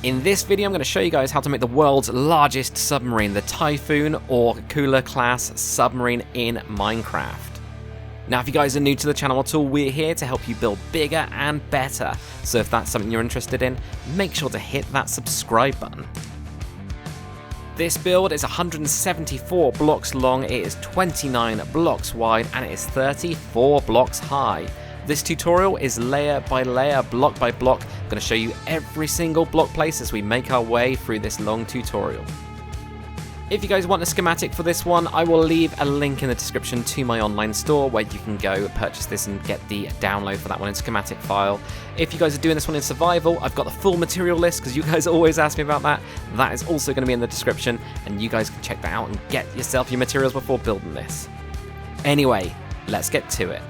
In this video I'm going to show you guys how to make the world's largest submarine, the Typhoon or Akula-class submarine in Minecraft. Now if you guys are new to the channel at all, we're here to help you build bigger and better, so if that's something you're interested in, make sure to hit that subscribe button. This build is 174 blocks long, it is 29 blocks wide, and it is 34 blocks high. This tutorial is layer by layer, block by block. I'm going to show you every single block place as we make our way through this long tutorial. If you guys want a schematic for this one, I will leave a link in the description to my online store where you can go purchase this and get the download for that one in schematic file. If you guys are doing this one in survival, I've got the full material list because you guys always ask me about that. That is also going to be in the description and you guys can check that out and get yourself your materials before building this. Anyway, let's get to it.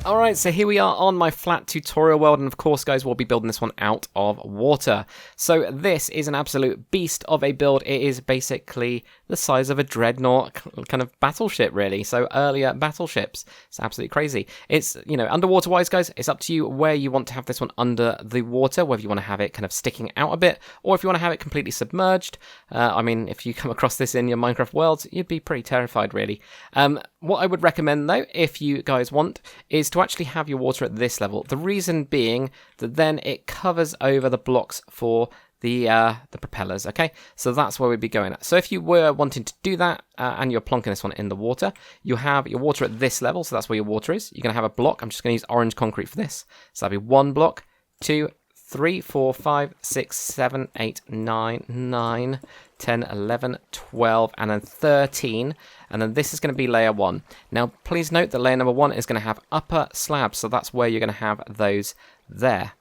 Alright, so here we are on my flat tutorial world, and of course guys, we'll be building this one out of water. So this is an absolute beast of a build. It is basically the size of a dreadnought kind of battleship really, so earlier battleships. It's absolutely crazy. It's, you know, underwater wise guys, it's up to you where you want to have this one under the water, whether you want to have it kind of sticking out a bit, or if you want to have it completely submerged. I mean, if you come across this in your Minecraft world, you'd be pretty terrified really. What I would recommend though, if you guys want, is to actually have your water at this level. The reason being that then it covers over the blocks for the propellers, okay? So that's where we'd be going at. So if you were wanting to do that and you're plonking this one in the water, you have your water at this level, so that's where your water is. You're going to have a block. I'm just going to use orange concrete for this. So that'll be 1 block, 2, 3, 4, 5, 6, 7, 8, 9, 10, 11, 12, and then 13. And then this is going to be layer 1. Now, please note that layer number 1 is going to have upper slabs, so that's where you're going to have those there.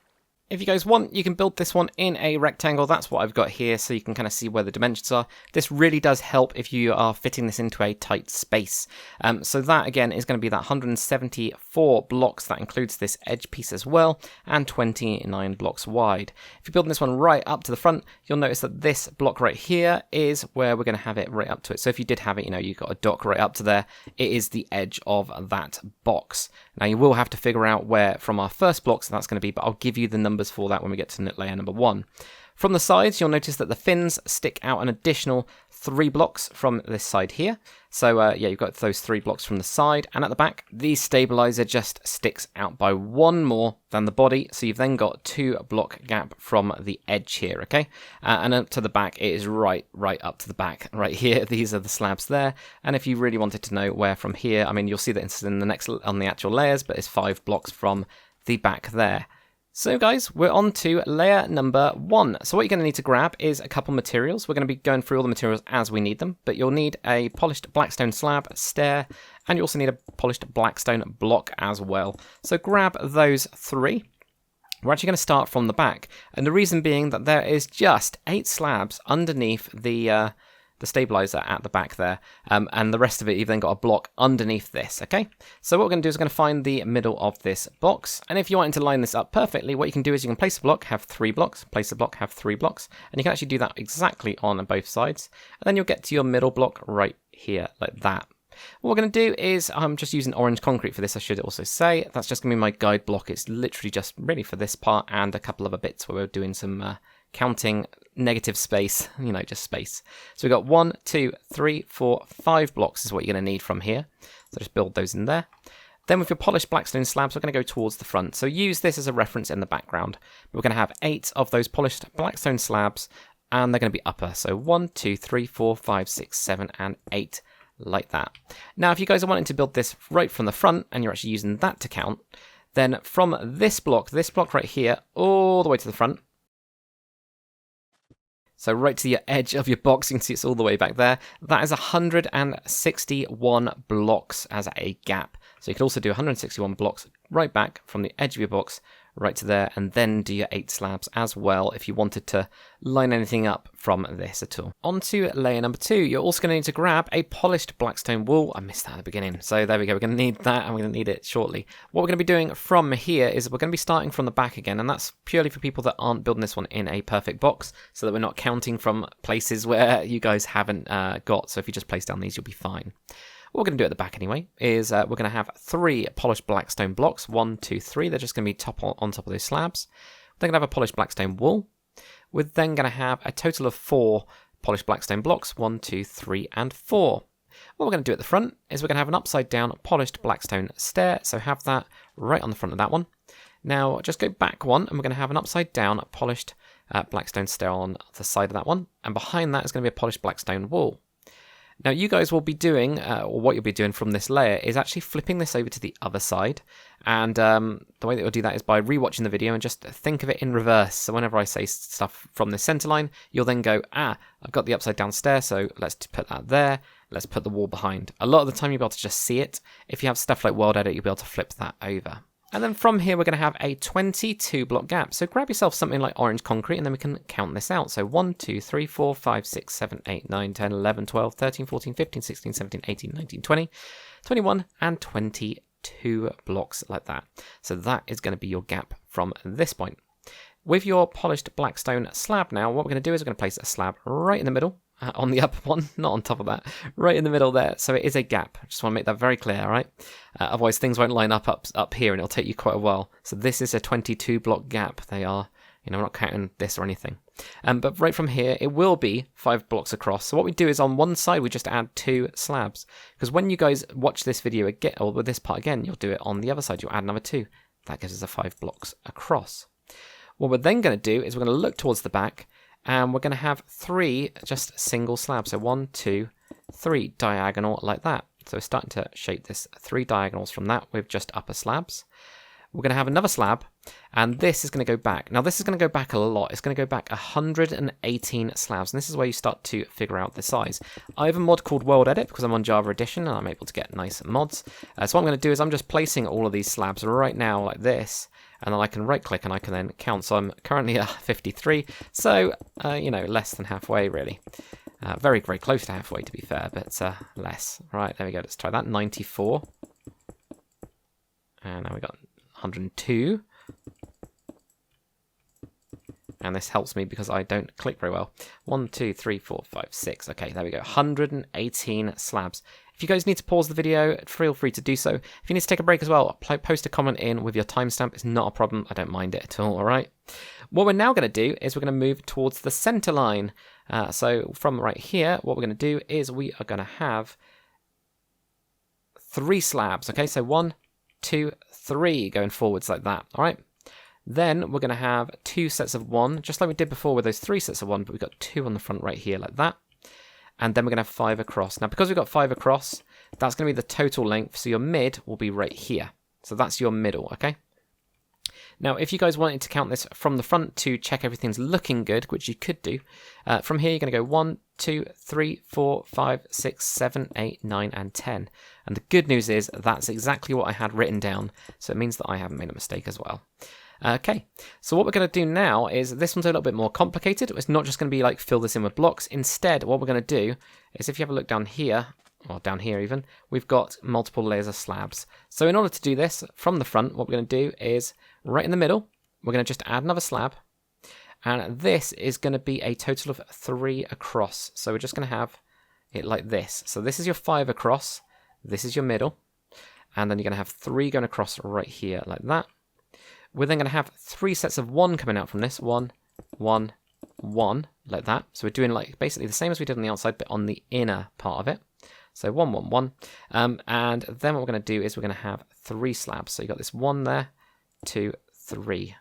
If you guys want, you can build this one in a rectangle. That's what I've got here, so you can kind of see where the dimensions are. This really does help if you are fitting this into a tight space. So that, again, is going to be that 174 blocks. That includes this edge piece as well, and 29 blocks wide. If you're building this one right up to the front, you'll notice that this block right here is where we're going to have it right up to it. So if you did have it, you know, you've got a dock right up to there, it is the edge of that box. Now, you will have to figure out where from our first blocks that's going to be, but I'll give you the numbers for that when we get to layer number 1. From the sides, you'll notice that the fins stick out an additional 3 blocks from this side here. So yeah, you've got those 3 blocks from the side, and at the back, the stabilizer just sticks out by 1 more than the body. So you've then got 2 block gap from the edge here, okay? And up to the back, it is right up to the back, right here. These are the slabs there. And if you really wanted to know where from here, I mean, you'll see that it's in the next on the actual layers, but it's 5 blocks from the back there. So guys, we're on to layer number 1. So what you're going to need to grab is a couple materials. We're going to be going through all the materials as we need them, but you'll need a polished blackstone slab, stair, and you also need a polished blackstone block as well. So grab those 3. We're actually going to start from the back, and the reason being that there is just 8 slabs underneath the stabilizer at the back there, and the rest of it you've then got a block underneath this, okay? So what we're going to do is we're going to find the middle of this box, and if you wanted to line this up perfectly, what you can do is you can place a block, have 3 blocks, place a block, have 3 blocks, and you can actually do that exactly on both sides, and then you'll get to your middle block right here, like that. What we're going to do is, I'm just using orange concrete for this, I should also say. That's just going to be my guide block. It's literally just really for this part and a couple other bits where we're doing some counting negative space, you know, just space. So we've got 1, 2, 3, 4, 5 blocks is what you're going to need from here. So just build those in there. Then with your polished blackstone slabs, we're going to go towards the front. So use this as a reference in the background. We're going to have 8 of those polished blackstone slabs, and they're going to be upper. So 1, 2, 3, 4, 5, 6, 7, and 8. Like that. Now, if you guys are wanting to build this right from the front, and you're actually using that to count, then from this block right here, all the way to the front, so right to the edge of your box, you can see it's all the way back there, that is 161 blocks as a gap. So you can also do 161 blocks right back from the edge of your box right to there, and then do your 8 slabs as well if you wanted to line anything up from this at all. On to layer number 2, you're also going to need to grab a polished blackstone wool. I missed that at the beginning, so there we go, we're going to need that, and we're going to need it shortly. What we're going to be doing from here is we're going to be starting from the back again, and that's purely for people that aren't building this one in a perfect box, so that we're not counting from places where you guys haven't got, so if you just place down these, you'll be fine. What we're going to do at the back anyway is we're going to have 3 polished blackstone blocks, 1, 2, 3. They're just going to be on top of those slabs. They're going to have a polished blackstone wool. We're then going to have a total of 4 polished blackstone blocks, 1, 2, 3, and 4. What we're going to do at the front is we're going to have an upside down polished blackstone stair, so have that right on the front of that one. Now just go back one and we're going to have an upside down polished blackstone stair on the side of that one, and behind that is going to be a polished blackstone wall. Now you guys will be doing, or what you'll be doing from this layer is actually flipping this over to the other side, and the way that you'll do that is by rewatching the video and just think of it in reverse. So whenever I say stuff from the center line, you'll then go, I've got the upside down stair, so let's put that there, let's put the wall behind. A lot of the time you'll be able to just see it. If you have stuff like World Edit, you'll be able to flip that over. And then from here, we're going to have a 22 block gap. So grab yourself something like orange concrete and then we can count this out. So 1, 2, 3, 4, 5, 6, 7, 8, 9, 10, 11, 12, 13, 14, 15, 16, 17, 18, 19, 20, 21, and 22 blocks like that. So that is going to be your gap from this point. With your polished blackstone slab now, what we're going to do is we're going to place a slab right in the middle. On the upper one, not on top of that, right in the middle there. So it is a gap. I just want to make that very clear, all right? Otherwise, things won't line up here, and it'll take you quite a while. So this is a 22 block gap. They are, we're not counting this or anything. But right from here, it will be 5 blocks across. So what we do is on one side, we just add 2 slabs. Because when you guys watch this video again, or with this part again, you'll do it on the other side. You'll add another 2. That gives us a 5 blocks across. What we're then going to do is we're going to look towards the back, and we're going to have 3 just single slabs. So 1, 2, 3 diagonal like that. So we're starting to shape this 3 diagonals from that with just upper slabs. We're going to have another slab, and this is going to go back. Now this is going to go back a lot. It's going to go back 118 slabs, and this is where you start to figure out the size. I have a mod called World Edit because I'm on Java Edition and I'm able to get nice mods. So what I'm going to do is I'm just placing all of these slabs right now like this, and then I can right click and I can then count. So I'm currently at 53, so less than halfway really. Very, very close to halfway to be fair, but less. Right, there we go, let's try that. 94. And now we got 102. And this helps me because I don't click very well. 1, 2, 3, 4, 5, 6. Okay, there we go. 118 slabs. If you guys need to pause the video, feel free to do so. If you need to take a break as well, post a comment in with your timestamp. It's not a problem. I don't mind it at all, all right? What we're now going to do is we're going to move towards the center line. So from right here, what we're going to do is we are going to have 3 slabs. Okay, so 1, 2, 3 going forwards like that, all right? Then we're going to have 2 sets of 1, just like we did before with those 3 sets of 1, but we've got 2 on the front right here like that. And then we're going to have 5 across. Now, because we've got 5 across, that's going to be the total length, so your mid will be right here. So that's your middle, okay? Now, if you guys wanted to count this from the front to check everything's looking good, which you could do, from here you're going to go 1, 2, 3, 4, 5, 6, 7, 8, 9, and 10. And the good news is that's exactly what I had written down, so it means that I haven't made a mistake as well. Okay, so what we're going to do now is, this one's a little bit more complicated. It's not just going to be like fill this in with blocks. Instead, what we're going to do is, if you have a look down here, or down here even, we've got multiple layers of slabs. So in order to do this from the front, what we're going to do is, right in the middle, we're going to just add another slab. And this is going to be a total of 3 across. So we're just going to have it like this. So this is your 5 across, this is your middle, and then you're going to have 3 going across right here like that. We're then going to have 3 sets of 1 coming out from this. 1, 1, 1, like that. So we're doing like basically the same as we did on the outside, but on the inner part of it. So 1, 1, 1. And then what we're going to do is we're going to have 3 slabs. So you've got this 1 there, 2, 3.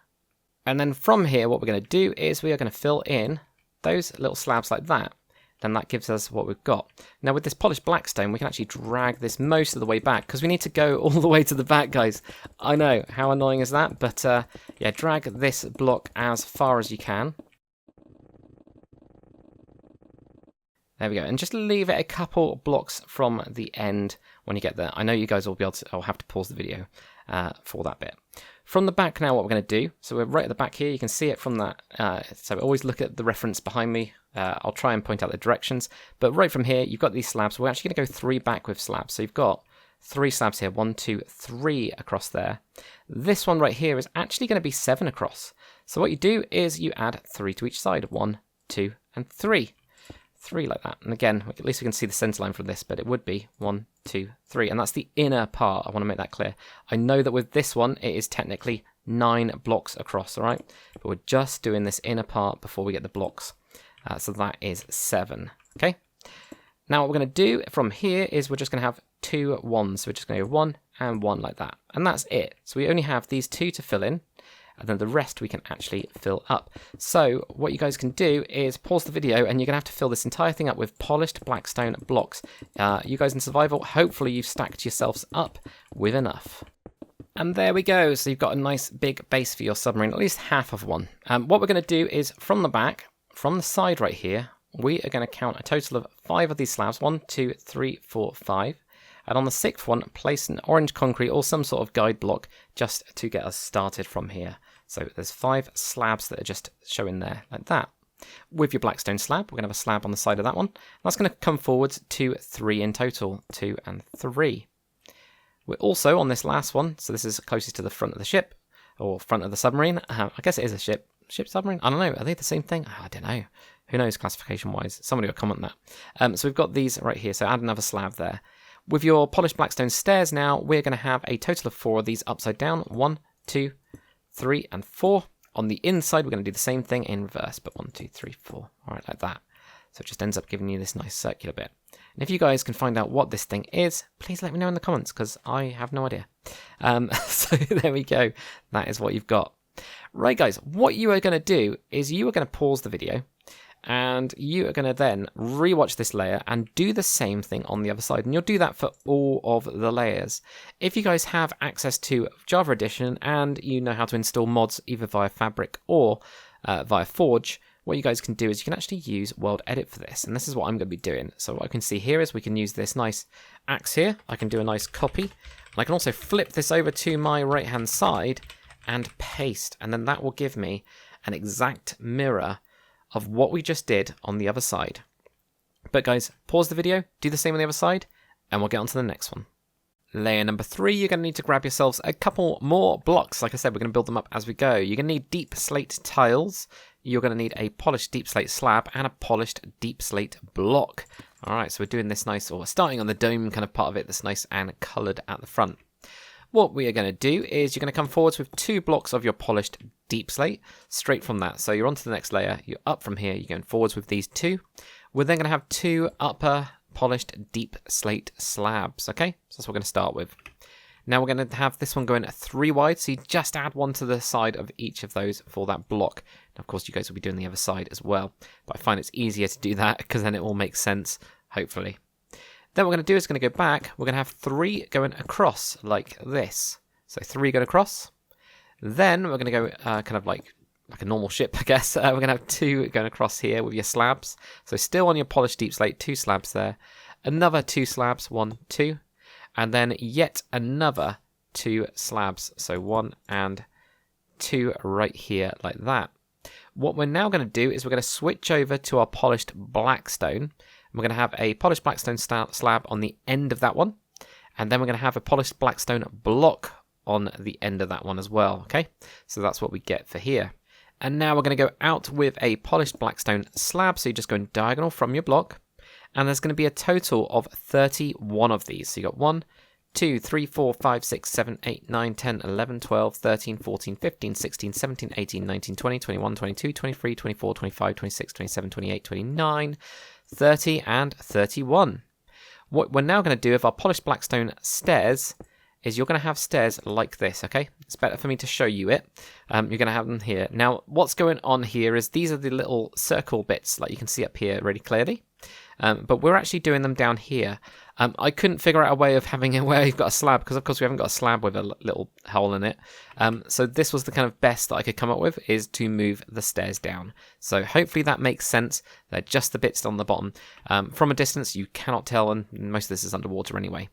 And then from here, what we're going to do is we are going to fill in those little slabs like that. Then that gives us what we've got. Now with this polished blackstone, we can actually drag this most of the way back, because we need to go all the way to the back, guys. I know, how annoying is that? But yeah, drag this block as far as you can. There we go, and just leave it a couple blocks from the end when you get there. I know you guys will be able to, I'll have to pause the video for that bit. From the back now, what we're going to do, so we're right at the back here, you can see it from that, so always look at the reference behind me. I'll try and point out the directions, but right from here, you've got these slabs. We're actually going to go 3 back with slabs, so you've got 3 slabs here, 1, 2, 3 across there. This one right here is actually going to be 7 across. So what you do is you add 3 to each side, 1, 2, and 3. 3 like that. And again, at least we can see the center line from this, but it would be 1, 2, 3. And that's the inner part. I want to make that clear. I know that with this one, it is technically 9 blocks across, all right? But we're just doing this inner part before we get the blocks. So that is 7, okay? Now what we're going to do from here is we're just going to have 2 1s. So we're just going to go 1 and 1 like that. And that's it. So we only have these 2 to fill in. And then the rest we can actually fill up. So what you guys can do is pause the video and you're going to have to fill this entire thing up with polished blackstone blocks. You guys in survival, hopefully you've stacked yourselves up with enough. And there we go. So you've got a nice big base for your submarine, at least half of one. What we're going to do is from the back, from the side right here, we are going to count a total of 5 of these slabs. 1, 2, 3, 4, 5. And on the 6th one, place an orange concrete or some sort of guide block just to get us started from here. So there's 5 slabs that are just showing there like that. With your blackstone slab, we're going to have a slab on the side of that one. That's going to come forwards to 3 in total, 2 and 3. We're also on this last one, so this is closest to the front of the ship, or front of the submarine. I guess it is a ship. Ship submarine? I don't know. Are they the same thing? I don't know. Who knows classification-wise? Somebody will comment that. So we've got these right here, so add another slab there. With your polished blackstone stairs now, we're going to have a total of 4 of these upside down. 1, 2, 3, and 4. On the inside, we're going to do the same thing in reverse, but 1, 2, 3, 4. All right, like that. So it just ends up giving you this nice circular bit. And if you guys can find out what this thing is, please let me know in the comments, because I have no idea. So there we go. That is what you've got. Right, guys, what you are going to do is you are going to pause the video, and you are going to then rewatch this layer and do the same thing on the other side. And you'll do that for all of the layers. If you guys have access to Java Edition and you know how to install mods either via Fabric or via Forge, what you guys can do is you can actually use World Edit for this. And this is what I'm going to be doing. So what I can see here is we can use this nice axe here. I can do a nice copy. And I can also flip this over to my right-hand side and paste. And then that will give me an exact mirror of what we just did on the other side. But guys, pause the video, do the same on the other side, and we'll get on to the next one. Layer number 3, you're going to need to grab yourselves a couple more blocks. Like I said, we're going to build them up as we go. You're going to need deep slate tiles. You're going to need a polished deep slate slab and a polished deep slate block. All right, so we're doing this nice, or starting on the dome kind of part of it, that's nice and coloured at the front. What we are going to do is you're going to come forwards with 2 blocks of your polished deep slate straight from that. So you're on to the next layer, you're up from here, you're going forwards with these 2. We're then going to have 2 upper polished deep slate slabs, okay? So that's what we're going to start with. Now we're going to have this one going 3 wide, so you just add 1 to the side of each of those for that block. And of course you guys will be doing the other side as well, but I find it's easier to do that because then it all makes sense, hopefully. Then what we're going to do is going to go back. We're going to have 3 going across like this. So 3 going across. Then we're going to go kind of like a normal ship, I guess. We're going to have 2 going across here with your slabs. So still on your polished deep slate, 2 slabs there. Another 2 slabs, 1, 2. And then yet another 2 slabs. So 1 and 2 right here like that. What we're now going to do is we're going to switch over to our polished blackstone. We're going to have a polished blackstone slab on the end of that one. And then we're going to have a polished blackstone block on the end of that one as well. Okay, so that's what we get for here. And now we're going to go out with a polished blackstone slab. So you're just going diagonal from your block. And there's going to be a total of 31 of these. So you got 1, 2, 3, 4, 5, 6, 7, 8, 9, 10, 11, 12, 13, 14, 15, 16, 17, 18, 19, 20, 21, 22, 23, 24, 25, 26, 27, 28, 29, 30, and 31. What we're now going to do with our polished blackstone stairs is you're going to have stairs like this, okay? It's better for me to show you it. You're going to have them here. Now, what's going on here is these are the little circle bits, like you can see up here really clearly. But we're actually doing them down here. I couldn't figure out a way of having it where you've got a slab, because of course we haven't got a slab with a little hole in it. So this was the kind of best that I could come up with, is to move the stairs down. So hopefully that makes sense. They're just the bits on the bottom. From a distance you cannot tell, and most of this is underwater anyway.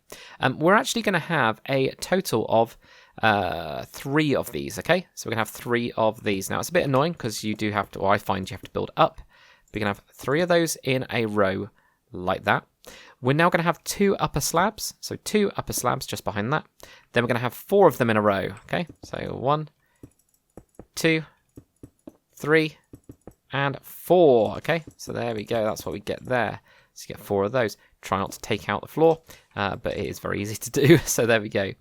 We're actually going to have a total of 3 of these, okay? So we're going to have 3 of these. Now it's a bit annoying because you do have to, or I find you have to build up. We're going to have 3 of those in a row like that. We're now going to have 2 upper slabs. So 2 upper slabs just behind that. Then we're going to have 4 of them in a row. Okay, so 1, 2, 3, and 4. Okay, so there we go. That's what we get there. So you get 4 of those. Try not to take out the floor, but it is very easy to do. So there we go.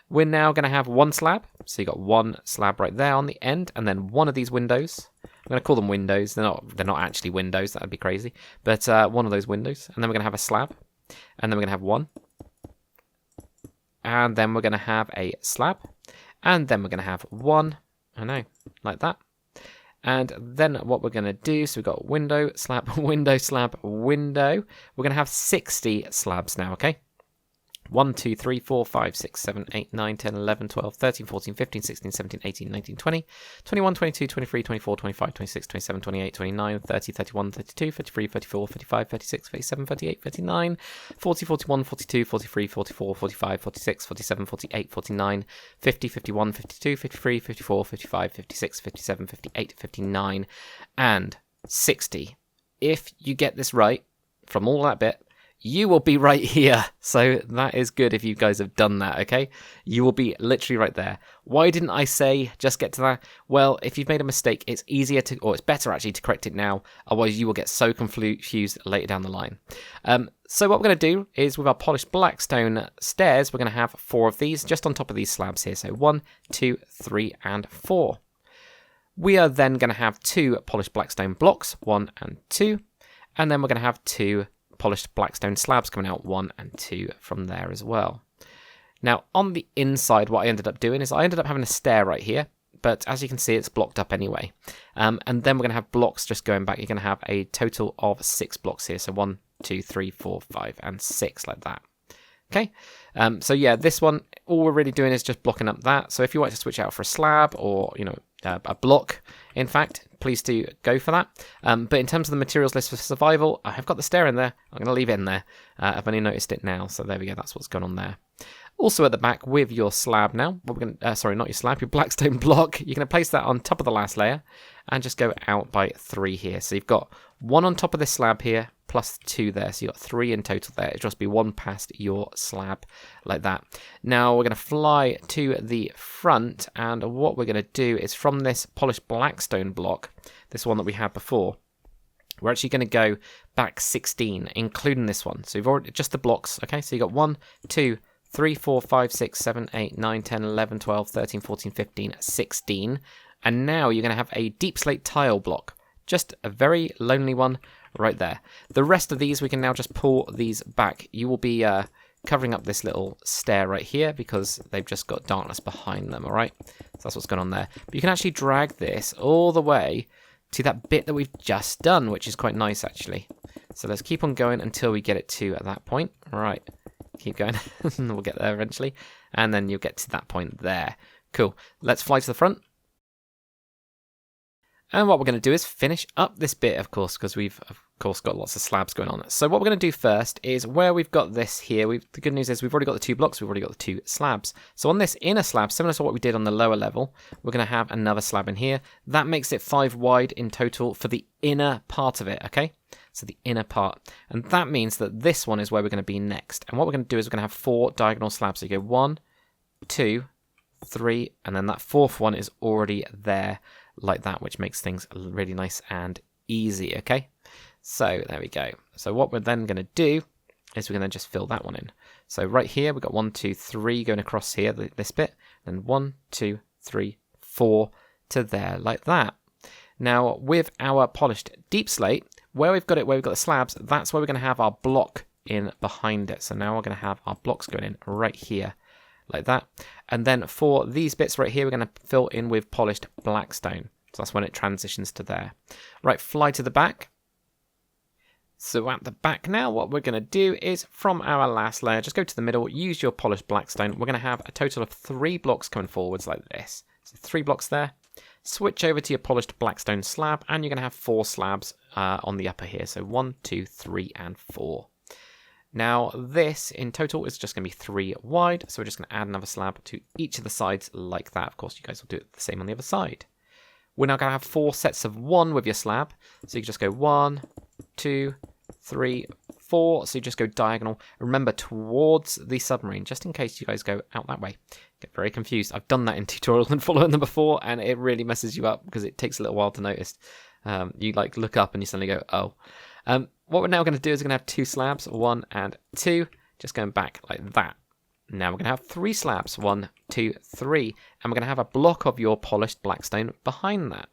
We're now going to have one slab. So you got one slab right there on the end, and then one of these windows. I'm going to call them windows. They're not actually windows. That would be crazy. But one of those windows, and then we're going to have a slab, and then we're going to have one, and then we're going to have a slab, and then we're going to have one. I know, like that. And then what we're going to do, so we've got window, slab, window, slab, window. We're going to have 60 slabs now, okay? 1, 2, 3, 4, 5, 6, 7, 8, 9, 10, 11, 12, 13, 14, 15, 16, 17, 18, 19, 20, 21, 22, 23, 24, 25, 26, 27, 28, 29, 30, 31, 32, 33, 34, 35, 36, 37, 38, 39, 40, 41, 42, 43, 44, 45, 46, 47, 48, 49, 50, 51, 52, 53, 54, 55, 56, 57, 58, 59, and 60. If you get this right from all that bit, you will be right here. So that is good if you guys have done that, okay? You will be literally right there. Why didn't I say just get to that? Well, if you've made a mistake, it's easier to, or it's better actually to correct it now. Otherwise, you will get so confused later down the line. So what we're going to do is with our polished blackstone stairs, we're going to have 4 of these just on top of these slabs here. So 1, 2, 3, and 4. We are then going to have 2 polished blackstone blocks, 1 and 2. And then we're going to have 2 polished blackstone slabs coming out, 1 and 2 from there as well. Now on the inside, what I ended up doing is I ended up having a stair right here, but as you can see, it's blocked up anyway. And then we're going to have blocks just going back. You're going to have a total of 6 blocks here, so 1, 2, 3, 4, 5, and 6 like that. Okay, so yeah, this one, all we're really doing is just blocking up that. So if you want to switch out for a slab or, you know, a block, in fact, please do go for that. But in terms of the materials list for survival, I have got the stair in there. I'm going to leave it in there. I've only noticed it now, so there we go. That's what's going on there. Also at the back with your slab now, what we're going sorry, not your slab, your blackstone block. You're going to place that on top of the last layer and just go out by 3 here. So you've got 1 on top of this slab here, plus 2 there, so you've got 3 in total there. It'll just be 1 past your slab, like that. Now we're going to fly to the front, and what we're going to do is from this polished blackstone block, this one that we had before, we're actually going to go back 16, including this one. So you've already, just the blocks, okay? So you've got 1, 2, 3, 4, 5, 6, 7, 8, 9, 10, 11, 12, 13, 14, 15, 16. And now you're going to have a deep slate tile block. Just a very lonely one right there. The rest of these, we can now just pull these back. You will be covering up this little stair right here because they've just got darkness behind them, all right? So that's what's going on there. But you can actually drag this all the way to that bit that we've just done, which is quite nice, actually. So let's keep on going until we get it to that point. All right, keep going. We'll get there eventually. And then you'll get to that point there. Cool. Let's fly to the front. And what we're going to do is finish up this bit, of course, because we've, of course, got lots of slabs going on. So what we're going to do first is where we've got this here, the good news is we've already got the 2 blocks, we've already got the 2 slabs. So on this inner slab, similar to what we did on the lower level, we're going to have another slab in here. That makes it 5 wide in total for the inner part of it, okay? So the inner part. And that means that this one is where we're going to be next. And what we're going to do is we're going to have 4 diagonal slabs. So you go 1, 2, 3, and then that 4th one is already there, like that, which makes things really nice and easy, okay? So there we go. So what we're then going to do is we're going to just fill that one in. So right here, we've got 1, 2, 3 going across here, this bit, then 1, 2, 3, 4 to there, like that. Now, with our polished deep slate, where we've got the slabs, that's where we're going to have our block in behind it. So now we're going to have our blocks going in right here, like that. And then for these bits right here, we're going to fill in with polished blackstone. So that's when it transitions to there. Right, fly to the back. So at the back now, what we're going to do is from our last layer, just go to the middle, use your polished blackstone. We're going to have a total of 3 blocks coming forwards like this. So 3 blocks there. Switch over to your polished blackstone slab, and you're going to have 4 slabs on the upper here. So 1, 2, 3, and 4. Now this in total is just going to be 3 wide, so we're just going to add another slab to each of the sides like that. Of course, you guys will do it the same on the other side. We're now going to have 4 sets of 1 with your slab, so you can just go 1, 2, 3, 4, so you just go diagonal. Remember, towards the submarine, just in case you guys go out that way. Get very confused. I've done that in tutorial and following them before, and it really messes you up because it takes a little while to notice. You like look up and you suddenly go, oh. What we're now going to do is we're going to have 2 slabs, 1 and 2, just going back like that. Now we're going to have 3 slabs, 1, 2, 3, and we're going to have a block of your polished blackstone behind that.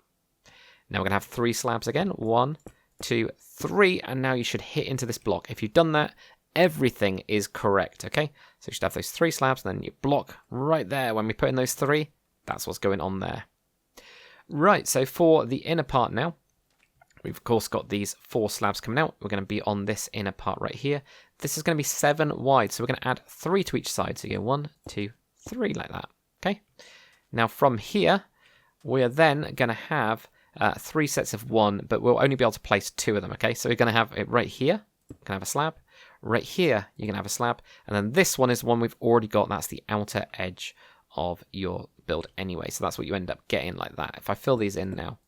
Now we're going to have 3 slabs again, 1, 2, 3, and now you should hit into this block. If you've done that, everything is correct, okay? So you should have those 3 slabs, and then you block right there. When we put in those 3, that's what's going on there. Right, so for the inner part now, we've of course got these 4 slabs coming out. We're going to be on this inner part right here. This is going to be 7 wide, so we're going to add 3 to each side. So you go 1, 2, 3 like that, okay? Now from here, we are then going to have 3 sets of 1, but we'll only be able to place 2 of them, okay? So we're going to have it right here, you're going to have a slab. Right here, you're going to have a slab. And then this one is one we've already got. That's the outer edge of your build anyway. So that's what you end up getting like that. If I fill these in now,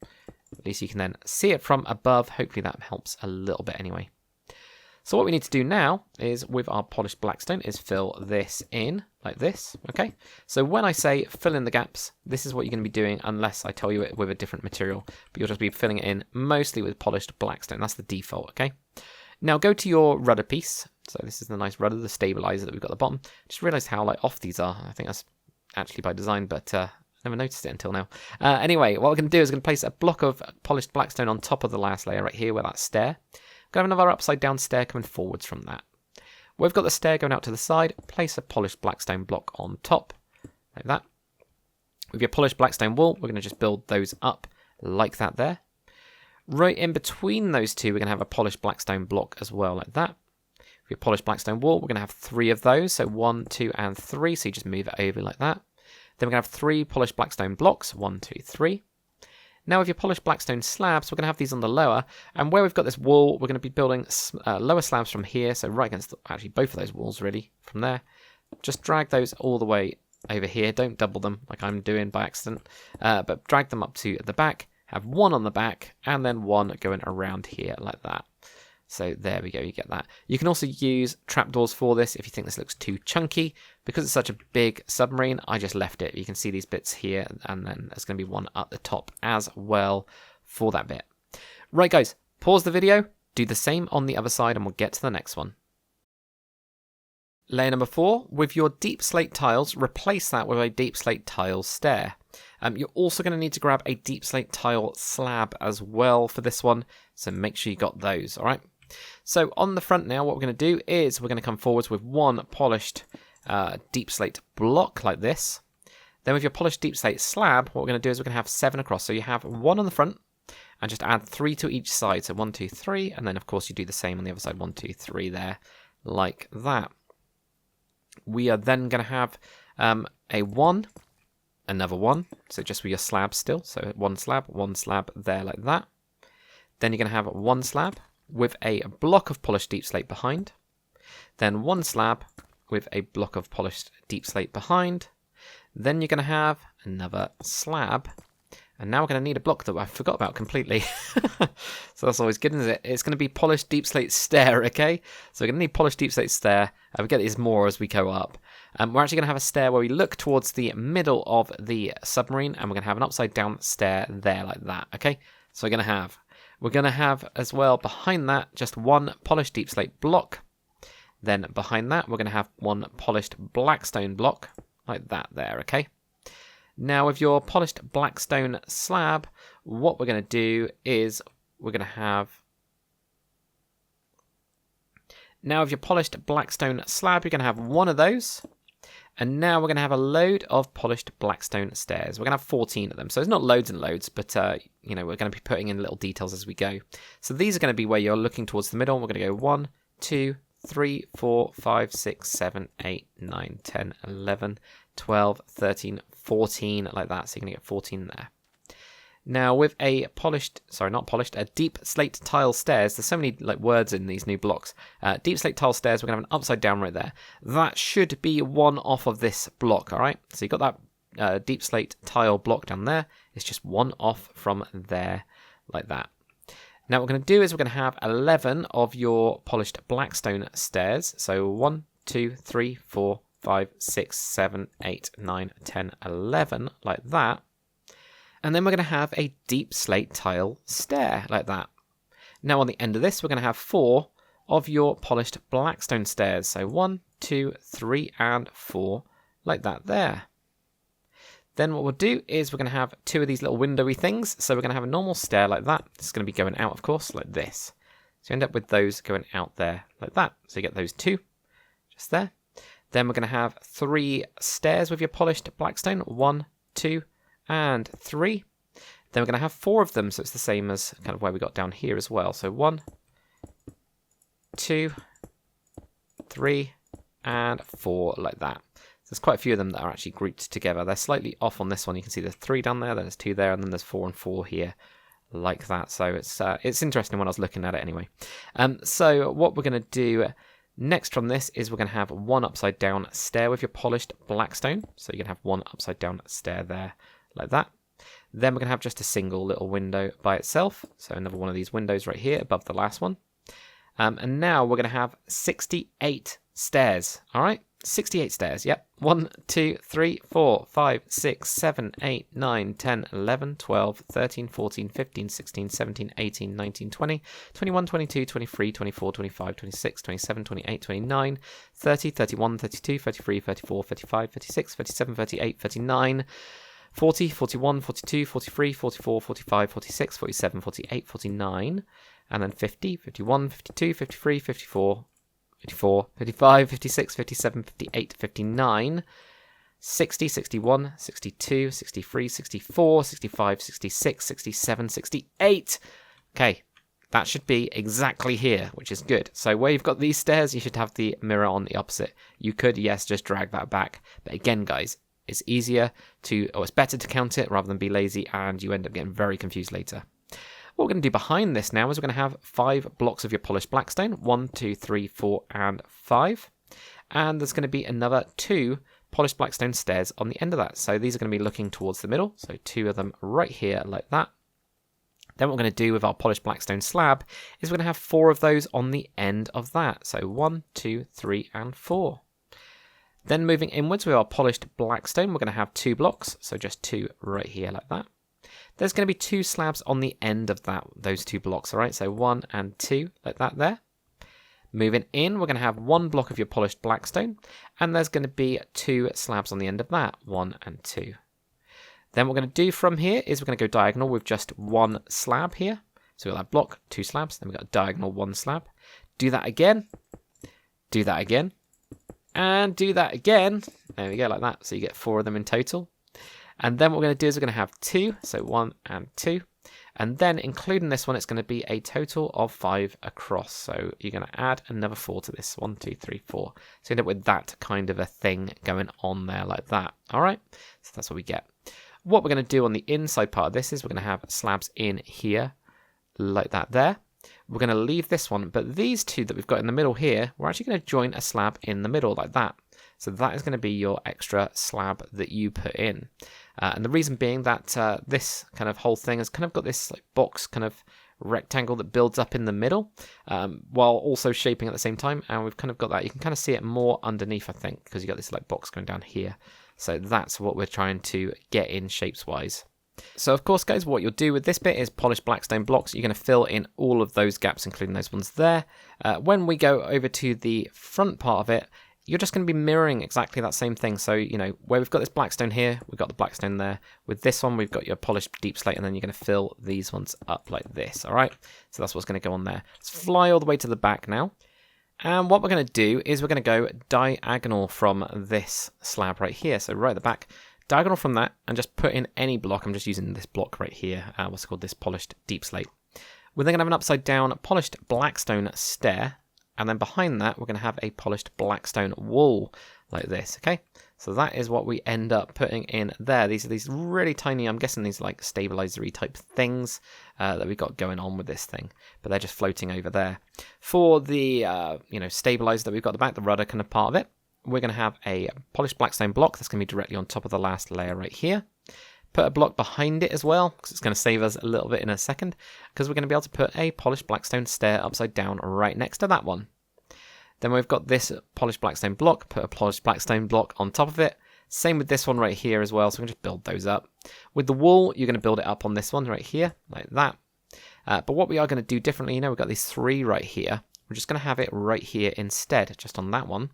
at least you can then see it from above. Hopefully that helps a little bit anyway. So what we need to do now is, with our polished blackstone, is fill this in like this, okay? So when I say fill in the gaps, this is what you're going to be doing unless I tell you it with a different material. But you'll just be filling it in mostly with polished blackstone. That's the default, okay? Now go to your rudder piece. So this is the nice rudder, the stabilizer that we've got at the bottom. Just realised how off these are. I think that's actually by design, but I never noticed it until now. Anyway, what we're going to do is we're going to place a block of polished blackstone on top of the last layer right here where that stair. We're going to have another upside down stair coming forwards from that. We've got the stair going out to the side. Place a polished blackstone block on top, like that. With your polished blackstone wall, we're going to just build those up like that there. Right in between those two, we're going to have a polished blackstone block as well, like that. With your polished blackstone wall, we're going to have 3 of those, so 1, 2, and 3, so you just move it over like that. Then we're going to have 3 polished blackstone blocks, 1, 2, 3. Now with your polished blackstone slabs, we're going to have these on the lower, and where we've got this wall, we're going to be building lower slabs from here, so right against, actually both of those walls really, from there. Just drag those all the way over here, don't double them like I'm doing by accident, but drag them up to the back. Have 1 on the back, and then 1 going around here like that. So there we go, you get that. You can also use trapdoors for this if you think this looks too chunky. Because it's such a big submarine, I just left it. You can see these bits here, and then there's going to be 1 at the top as well for that bit. Right guys, pause the video, do the same on the other side, and we'll get to the next one. Layer number 4, with your deep slate tiles, replace that with a deep slate tile stair. You're also going to need to grab a deep slate tile slab as well for this one, so make sure you got those, alright? So on the front now, what we're going to do is we're going to come forwards with 1 polished deep slate block like this. Then with your polished deep slate slab, what we're going to do is we're going to have 7 across. So you have 1 on the front, and just add 3 to each side. So 1, 2, 3, and then of course you do the same on the other side, 1, 2, 3 there, like that. We are then going to have a 1, another 1, so just with your slab still, so 1 slab there like that. Then you're going to have 1 slab with a block of polished deep slate behind, then 1 slab with a block of polished deep slate behind, then you're going to have another slab, and now we're going to need a block that I forgot about completely. So that's always good, isn't it? It's going to be polished deep slate stair, okay? So we're going to need polished deep slate stair. We get these more as we go up. We're actually going to have a stair where we look towards the middle of the submarine, and we're going to have an upside down stair there like that, okay? So we're going to have as well behind that just 1 polished deep slate block. Then behind that we're going to have 1 polished blackstone block like that there, okay? Now with your polished blackstone slab, what we're going to do is we're going to have... Now with your polished blackstone slab, you're going to have 1 of those. And now we're going to have a load of polished blackstone stairs. We're going to have 14 of them. So it's not loads and loads, but you know, we're going to be putting in little details as we go. So these are going to be where you're looking towards the middle. We're going to go 1, 2, 3, 4, 5, 6, 7, 8, 9, 10, 11, 12, 13, 14, like that. So you're going to get 14 there. Now with a a deep slate tile stairs, there's so many words in these new blocks. Deep slate tile stairs, we're going to have an upside down right there. That should be 1 off of this block, alright? So you've got that deep slate tile block down there. It's just 1 off from there, like that. Now what we're going to do is we're going to have 11 of your polished blackstone stairs. So 1, 2, 3, 4, 5, 6, 7, 8, 9, 10, 11, like that. And then we're going to have a deep slate tile stair like that. Now on the end of this, we're going to have 4 of your polished blackstone stairs. So 1, 2, 3, and 4, like that there. Then what we'll do is we're going to have 2 of these little windowy things. So we're going to have a normal stair like that. It's going to be going out, of course, like this. So you end up with those going out there like that. So you get those 2 just there. Then we're going to have 3 stairs with your polished blackstone. 1, 2, and 3. Then we're going to have 4 of them. So it's the same as kind of where we got down here as well. So 1, 2, 3, and 4 like that. There's quite a few of them that are actually grouped together. They're slightly off on this one. You can see there's 3 down there, there's 2 there, and then there's 4 and 4 here, like that. So it's interesting when I was looking at it anyway. So what we're going to do next from this is we're going to have 1 upside down stair with your polished blackstone. So you're going to have 1 upside down stair there, like that. Then we're going to have just a single little window by itself. So another one of these windows right here above the last one. And now we're going to have 68 stairs. All right. 68 stairs, yep. 1, 2, 3, 4, 5, 6, 7, 8, 9, 10, 11, 12, 13, 14, 15, 16, 17, 18, 19, 20, 21, 22, 23, 24, 25, 26, 27, 28, 29, 30, 31, 32, 33, 34, 35, 36, 37, 38, 39, 40, 41, 42, 43, 44, 45, 46, 47, 48, 49, and then 50, 51, 52, 53, 54, 54, 55, 56, 57, 58, 59, 60, 61, 62, 63, 64, 65, 66, 67, 68. Okay, that should be exactly here, which is good. So where you've got these stairs, you should have the mirror on the opposite. You could, yes, just drag that back. But again, guys, it's easier to, or it's better to count it rather than be lazy, and you end up getting very confused later. What we're going to do behind this now is we're going to have 5 blocks of your polished blackstone. 1, 2, 3, 4, and 5. And there's going to be another 2 polished blackstone stairs on the end of that. So these are going to be looking towards the middle. So 2 of them right here like that. Then what we're going to do with our polished blackstone slab is we're going to have 4 of those on the end of that. So 1, 2, 3, and 4. Then moving inwards with our polished blackstone, we're going to have 2 blocks. So just 2 right here like that. There's going to be 2 slabs on the end of those 2 blocks, all right? So 1 and 2, like that there. Moving in, we're going to have 1 block of your polished blackstone, and there's going to be 2 slabs on the end of that, 1 and 2. Then what we're going to do from here is we're going to go diagonal with just 1 slab here. So we've got that block, 2 slabs, then we've got a diagonal 1 slab. Do that again, and do that again. There we go, like that. So you get 4 of them in total. And then what we're going to do is we're going to have 2, so 1 and 2. And then including this one, it's going to be a total of 5 across. So you're going to add another 4 to this. 1, 2, 3, 4. So you end up with that kind of a thing going on there like that. All right, so that's what we get. What we're going to do on the inside part of this is we're going to have slabs in here like that there. We're going to leave this one, but these 2 that we've got in the middle here, we're actually going to join a slab in the middle like that. So that is going to be your extra slab that you put in. And the reason being that this kind of whole thing has kind of got this like box kind of rectangle that builds up in the middle while also shaping at the same time. And we've kind of got that. You can kind of see it more underneath, I think, because you've got this like box going down here. So that's what we're trying to get in shapes-wise. So of course, guys, what you'll do with this bit is polish blackstone blocks. You're going to fill in all of those gaps, including those ones there. When we go over to the front part of it, you're just going to be mirroring exactly that same thing. So, you know, where we've got this blackstone here, we've got the blackstone there. With this one, we've got your polished deep slate, and then you're going to fill these ones up like this, all right? So that's what's going to go on there. Let's fly all the way to the back now. And what we're going to do is we're going to go diagonal from this slab right here. So right at the back, diagonal from that, and just put in any block. I'm just using this block right here. What's it called? This polished deep slate. We're then going to have an upside down polished blackstone stair. And then behind that, we're going to have a polished blackstone wall like this, okay? So that is what we end up putting in there. These are these really tiny, I'm guessing these like stabilizer-y type things that we've got going on with this thing. But they're just floating over there. For the, stabilizer that we've got at the back, the rudder kind of part of it, we're going to have a polished blackstone block that's going to be directly on top of the last layer right here. Put a block behind it as well, because it's going to save us a little bit in a second, because we're going to be able to put a polished blackstone stair upside down right next to that one. Then we've got this polished blackstone block, put a polished blackstone block on top of it. Same with this one right here as well, so we can just build those up. With the wall, you're going to build it up on this one right here, like that. But what we are going to do differently, we've got these 3 right here. we're just going to have it right here instead, just on that one.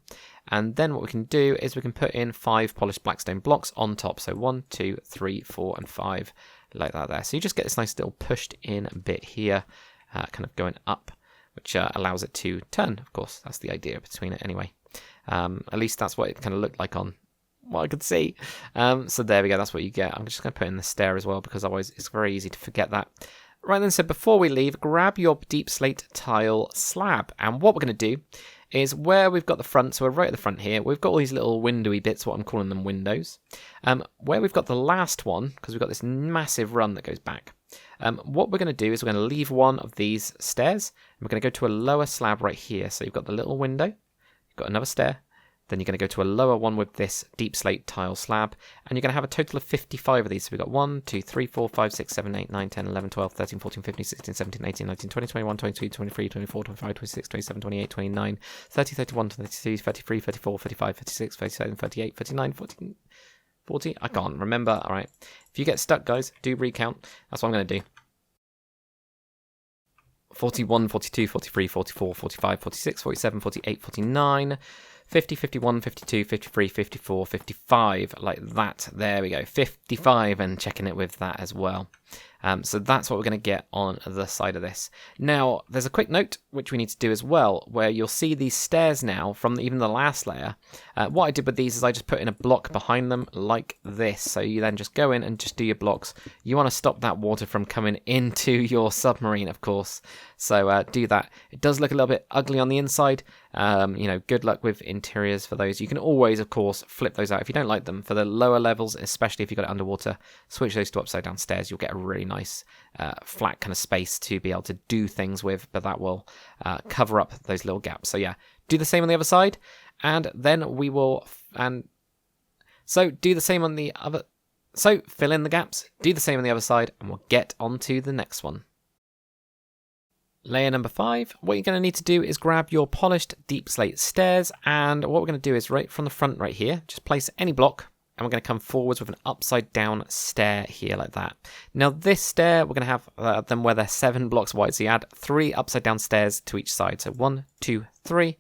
And then what we can do is we can put in 5 polished blackstone blocks on top. So 1, 2, 3, 4, and 5, like that there. So you just get this nice little pushed in bit here, kind of going up, which allows it to turn, of course. That's the idea between it anyway. At least that's what it kind of looked like on what I could see. So there we go, that's what you get. I'm just going to put in the stair as well, because otherwise it's very easy to forget that. Right then, so before we leave, grab your deep slate tile slab. And what we're going to do is where we've got the front, so we're right at the front here, we've got all these little windowy bits, what I'm calling them windows. Where we've got the last one, because we've got this massive run that goes back, what we're going to do is we're going to leave one of these stairs, and we're going to go to a lower slab right here. So you've got the little window, you've got another stair, then you're going to go to a lower one with this deep slate tile slab, and you're going to have a total of 55 of these. So we've got 1, 2, 3, 4, 5, 6, 7, 8, 9, 10, 11, 12, 13, 14, 15, 16, 17, 18, 19, 20, 21, 22, 23, 24, 25, 26, 27, 28, 29, 30, 31, 32, 33, 34, 35, 36, 37, 38, 39, 40, 40. I can't remember. All right. If you get stuck, guys, do recount. That's what I'm going to do. 41, 42, 43, 44, 45, 46, 47, 48, 49, 50, 51, 52, 53, 54, 55, like that. There we go, 55, and checking it with that as well. So that's what we're going to get on the side of this. Now, there's a quick note which we need to do as well, where you'll see these stairs now from even the last layer. What I did with these is I just put in a block behind them like this. So you then just go in and just do your blocks. You want to stop that water from coming into your submarine, of course. So do that. It does look a little bit ugly on the inside. You know, good luck with interiors for those. You can always, of course, flip those out if you don't like them. For the lower levels, especially if you've got it underwater, switch those to upside down stairs. You'll get a really nice flat kind of space to be able to do things with, but that will cover up those little gaps. So yeah, do the same on the other side, and then we will, so do the same on the other, so fill in the gaps, do the same on the other side, and we'll get on to the next one. Layer number 5, what you're going to need to do is grab your polished deep slate stairs, and what we're going to do is right from the front right here, just place any block, and we're going to come forwards with an upside down stair here like that. Now this stair, we're going to have them where they're 7 blocks wide, so you add 3 upside down stairs to each side. So 1, 2, 3,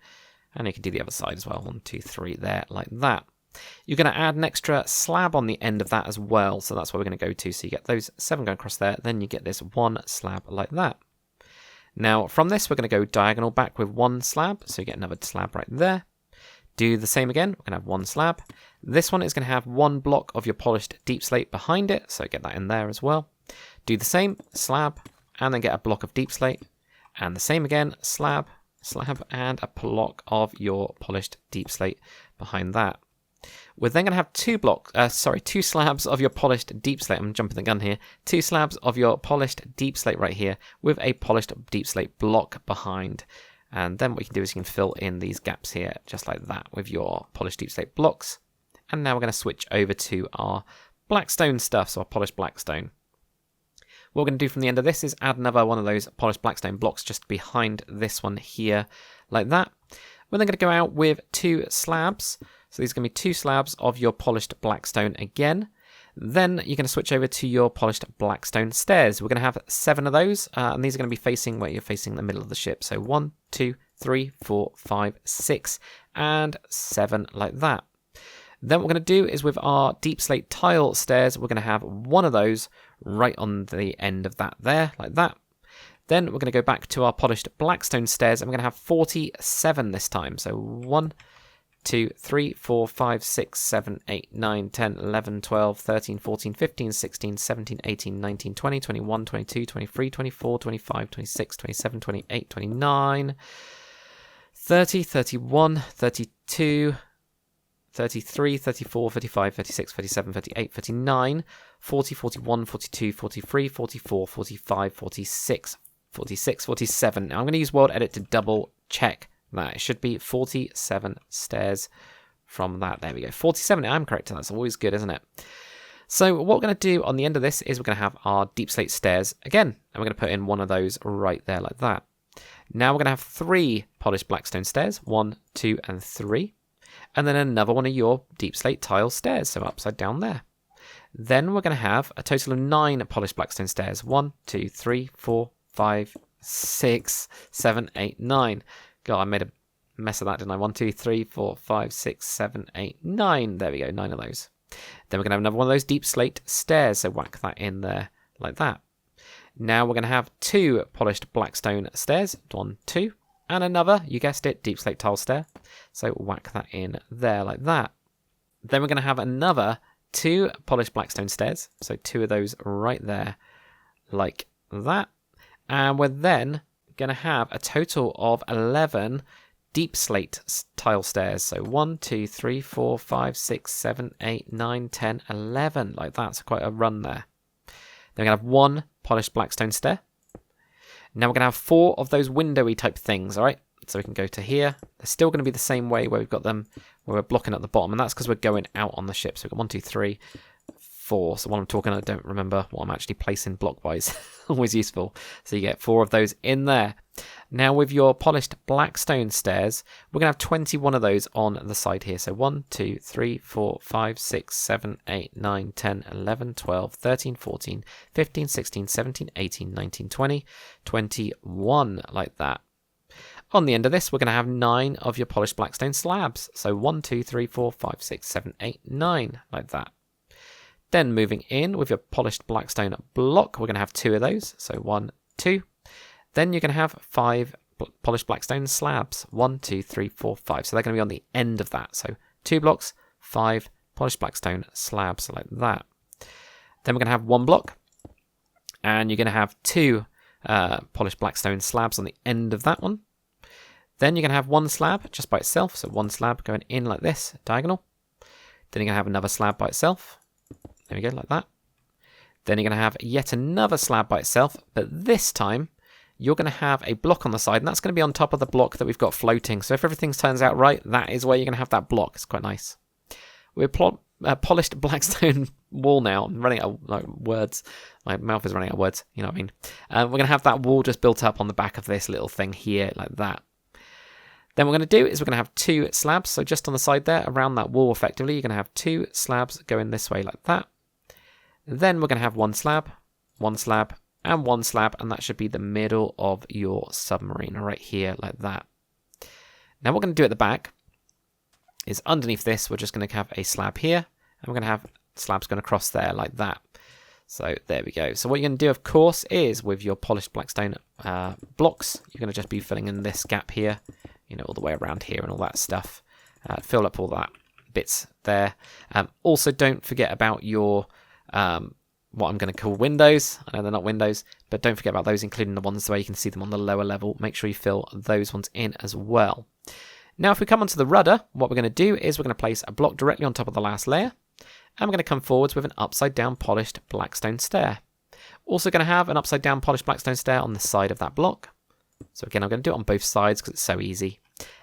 and you can do the other side as well, 1, 2, 3 there like that. You're going to add an extra slab on the end of that as well, so that's what we're going to go to. So you get those 7 going across there, then you get this 1 slab like that. Now from this, we're going to go diagonal back with 1 slab, so you get another slab right there. Do the same again, we're going to have 1 slab. This one is going to have 1 block of your polished deep slate behind it, so get that in there as well. Do the same, slab, and then get a block of deep slate. And the same again, slab, slab, and a block of your polished deep slate behind that. We're then going to have 2 slabs of your polished deep slate. I'm jumping the gun here. 2 slabs of your polished deep slate right here with a polished deep slate block behind. And then what you can do is you can fill in these gaps here just like that with your polished deep slate blocks. And now we're going to switch over to our blackstone stuff, so our polished blackstone. What we're going to do from the end of this is add another one of those polished blackstone blocks just behind this one here like that. We're then going to go out with 2 slabs. So these are going to be 2 slabs of your polished blackstone again. Then you're going to switch over to your polished blackstone stairs. We're going to have 7 of those, and these are going to be facing where you're facing the middle of the ship. So 1, 2, 3, 4, 5, 6, and 7 like that. Then what we're going to do is with our deep slate tile stairs, we're going to have 1 of those right on the end of that there, like that. Then we're going to go back to our polished blackstone stairs, and we're going to have 47 this time. So 1, 2, 3, 4, 5, 6, 7, 8, 9, 10, 11, 12, 13, 14, 15, 16, 17, 18, 19, 20, 21, 22, 23, 24, 25, 26, 27, 28, 29, 30, 31, 32, 33, 34, 35, 36, 37, 38, 39, 40, 41, 42, 43, 44, 45, 46, 46, 47. Now I'm going to use World Edit to double check that. It should be 47 stairs from that. There we go. 47. I'm correct. That's always good, isn't it? So what we're going to do on the end of this is we're going to have our deep slate stairs again. And we're going to put in 1 of those right there like that. Now we're going to have 3 polished blackstone stairs. 1, 2, and 3. And then another one of your deep slate tile stairs. So upside down there. Then we're going to have a total of 9 polished blackstone stairs. 1, 2, 3, 4, 5, 6, 7, 8, 9. God, I made a mess of that, didn't I? 1, 2, 3, 4, 5, 6, 7, 8, 9. There we go, 9 of those. Then we're going to have another one of those deep slate stairs, so whack that in there like that. Now we're going to have 2 polished blackstone stairs, 1, 2, and another, you guessed it, deep slate tile stair. So whack that in there like that. Then we're going to have another 2 polished blackstone stairs, so 2 of those right there like that. And we're then going to have a total of 11 deep slate tile stairs. So 1, 2, 3, 4, 5, 6, 7, 8, 9, 10, 11 like that. So quite a run there. Then we're going to have 1 polished blackstone stair. Now we're going to have 4 of those windowy type things, all right? So we can go to here. They're still going to be the same way where we've got them, where we're blocking at the bottom, and that's because we're going out on the ship. So we've got 1, 2, 3, 4. So while I'm talking, I don't remember what I'm actually placing block-wise. Always useful. So you get 4 of those in there. Now with your polished blackstone stairs, we're going to have 21 of those on the side here. So 1, 2, 3, 4, 5, 6, 7, 8, 9, 10, 11, 12, 13, 14, 15, 16, 17, 18, 19, 20, 21 like that. On the end of this, we're going to have 9 of your polished blackstone slabs. So 1, 2, 3, 4, 5, 6, 7, 8, 9 like that. Then moving in with your polished blackstone block, we're going to have 2 of those. So 1, 2. Then you're going to have 5 polished blackstone slabs. 1, 2, 3, 4, 5. So they're going to be on the end of that. So 2 blocks, 5 polished blackstone slabs like that. Then we're going to have 1 block. And you're going to have 2 polished blackstone slabs on the end of that one. Then you're going to have 1 slab just by itself. So 1 slab going in like this, diagonal. Then you're going to have another slab by itself. There we go, like that. Then you're going to have yet another slab by itself. But this time, you're going to have a block on the side. And that's going to be on top of the block that we've got floating. So if everything turns out right, that is where you're going to have that block. It's quite nice. We're polished blackstone wall now. I'm running out of words. My mouth is running out of words. You know what I mean? We're going to have that wall just built up on the back of this little thing here, like that. Then what we're going to do is we're going to have 2 slabs. So just on the side there, around that wall effectively, you're going to have 2 slabs going this way like that. Then we're going to have 1 slab, 1 slab, and 1 slab, and that should be the middle of your submarine right here like that. Now what we're going to do at the back is underneath this, we're just going to have a slab here, and we're going to have slabs going across there like that. So there we go. So what you're going to do, of course, is with your polished blackstone blocks, you're going to just be filling in this gap here, you know, all the way around here and all that stuff. Fill up all that bits there. Also, don't forget about your what I'm going to call windows. I know they're not windows, but don't forget about those, including the ones where you can see them on the lower level. Make sure you fill those ones in as well. Now, if we come onto the rudder, what we're going to do is we're going to place a block directly on top of the last layer, and we're going to come forwards with an upside down polished blackstone stair. Also going to have an upside down polished blackstone stair on the side of that block. So again, I'm going to do it on both sides because it's so easy.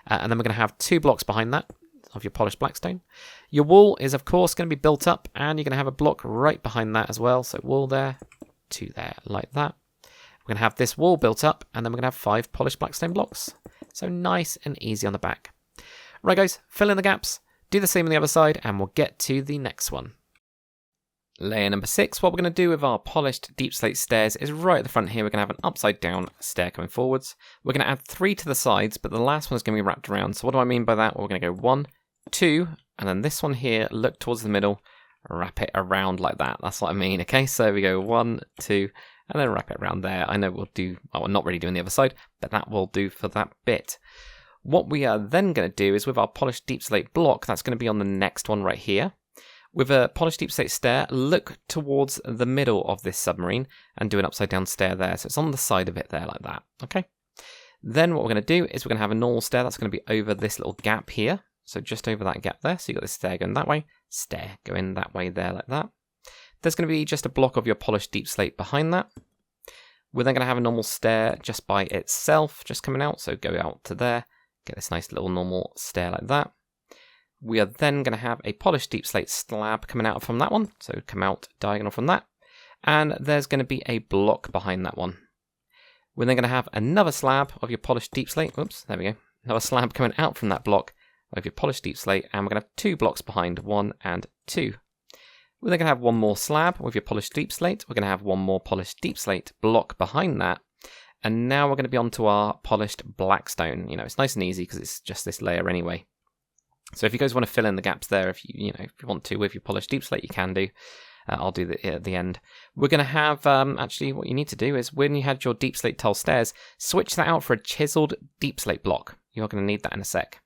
And then we're going to have 2 blocks behind that of your polished blackstone. Your wall is, of course, going to be built up, and you're going to have a block right behind that as well. So wall there, 2 there, like that. We're going to have this wall built up, and then we're going to have 5 polished blackstone blocks. So nice and easy on the back. Right, guys, fill in the gaps, do the same on the other side, and we'll get to the next one. Layer number 6, what we're going to do with our polished deep slate stairs is right at the front here, we're going to have an upside down stair coming forwards. We're going to add 3 to the sides, but the last one is going to be wrapped around. So what do I mean by that? Well, we're going to go 1, 2, and then this one here, look towards the middle, wrap it around like that. That's what I mean, okay? So we go 1, 2, and then wrap it around there. I know we'll do, well, we're not really doing the other side, but that will do for that bit. What we are then going to do is with our polished deep slate block, that's going to be on the next one right here. With a polished deep slate stair, look towards the middle of this submarine and do an upside down stair there. So it's on the side of it there like that, okay? Then what we're going to do is we're going to have a normal stair that's going to be over this little gap here. So just over that gap there. So you've got this stair going that way, stair going that way there like that. There's going to be just a block of your polished deep slate behind that. We're then going to have a normal stair just by itself, just coming out. So go out to there, get this nice little normal stair like that. We are then going to have a polished deep slate slab coming out from that one. So come out diagonal from that. And there's going to be a block behind that one. We're then going to have another slab of your polished deep slate. Oops, there we go. Another slab coming out from that block of your polished deep slate. And we're going to have 2 blocks behind, 1 and 2. We're then going to have 1 more slab with your polished deep slate. We're going to have 1 more polished deep slate block behind that. And now we're going to be onto our polished blackstone. You know, it's nice and easy because it's just this layer anyway. So if you guys want to fill in the gaps there, if you want to with your polished deep slate, you can do. I'll do that at the end. We're going to have, actually what you need to do is when you had your deep slate tile stairs, switch that out for a chiseled deep slate block. You're going to need that in a sec.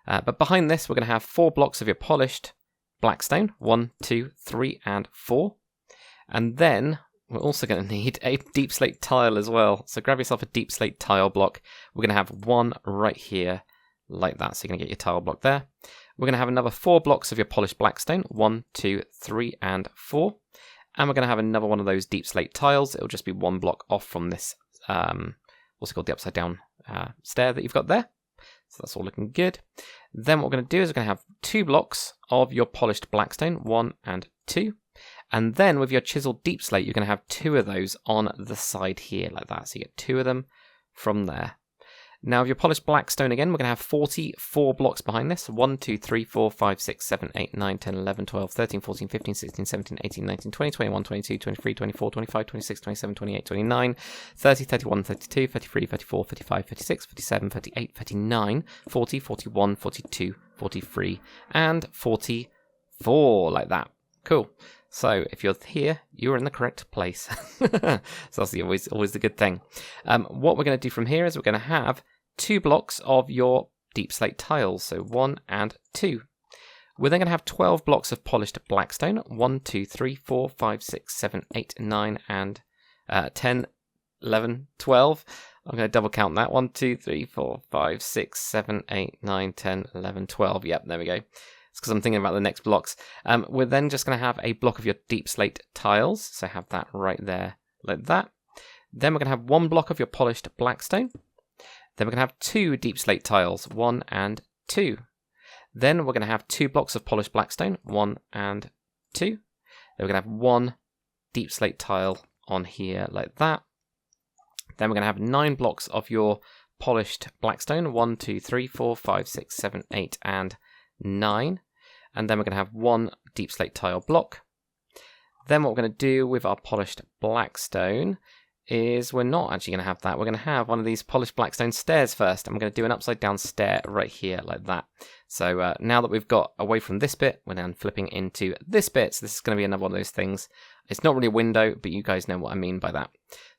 But behind this, we're going to have 4 blocks of your polished blackstone. 1, 2, 3, and 4. And then we're also going to need a deep slate tile as well. So grab yourself a deep slate tile block. We're going to have one right here like that. So you're going to get your tile block there. We're going to have another 4 blocks of your polished blackstone. 1, 2, 3, and 4. And we're going to have another one of those deep slate tiles. It'll just be 1 block off from this, what's it called, the upside down stair that you've got there. So that's all looking good. Then what we're going to do is we're going to have 2 blocks of your polished blackstone. 1 and 2. And then with your chiseled deep slate, you're going to have 2 of those on the side here like that. So you get 2 of them from there. Now, with your polished blackstone again, we're going to have 44 blocks behind this. 1, 2, 3, 4, 5, 6, 7, 8, 9, 10, 11, 12, 13, 14, 15, 16, 17, 18, 19, 20, 21, 22, 23, 24, 25, 26, 27, 28, 29, 30, 31, 32, 33, 34, 35, 36, 37, 38, 39, 40, 41, 42, 43, and 44, like that. Cool. So if you're here, you're in the correct place. So that's always the good thing. What we're going to do from here is we're going to have 2 blocks of your deep slate tiles, so 1 and 2. We're then going to have 12 blocks of polished blackstone, 1, 2, 3, 4, 5, 6, 7, 8, 9, and 10, 11, 12. I'm going to double count that. 1, 2, 3, 4, 5, 6, 7, 8, 9, 10, 11, 12. Yep, there we go. It's because I'm thinking about the next blocks. We're then just going to have a block of your deep slate tiles, so have that right there like that. Then we're going to have 1 block of your polished blackstone. Then we're going to have 2 deep slate tiles, 1 and 2. Then we're going to have 2 blocks of polished blackstone, 1 and 2. Then we're going to have 1 deep slate tile on here like that. Then we're going to have 9 blocks of your polished blackstone, 1, 2, 3, 4, 5, 6, 7, 8, and 9. And then we're going to have 1 deep slate tile block. Then what we're going to do with our polished blackstone is we're not actually going to have that. We're going to have one of these polished blackstone stairs first, and we're going to do an upside down stair right here like that. So now that we've got away from this bit, we're then flipping into this bit. So this is going to be another one of those things. It's not really a window, but you guys know what I mean by that.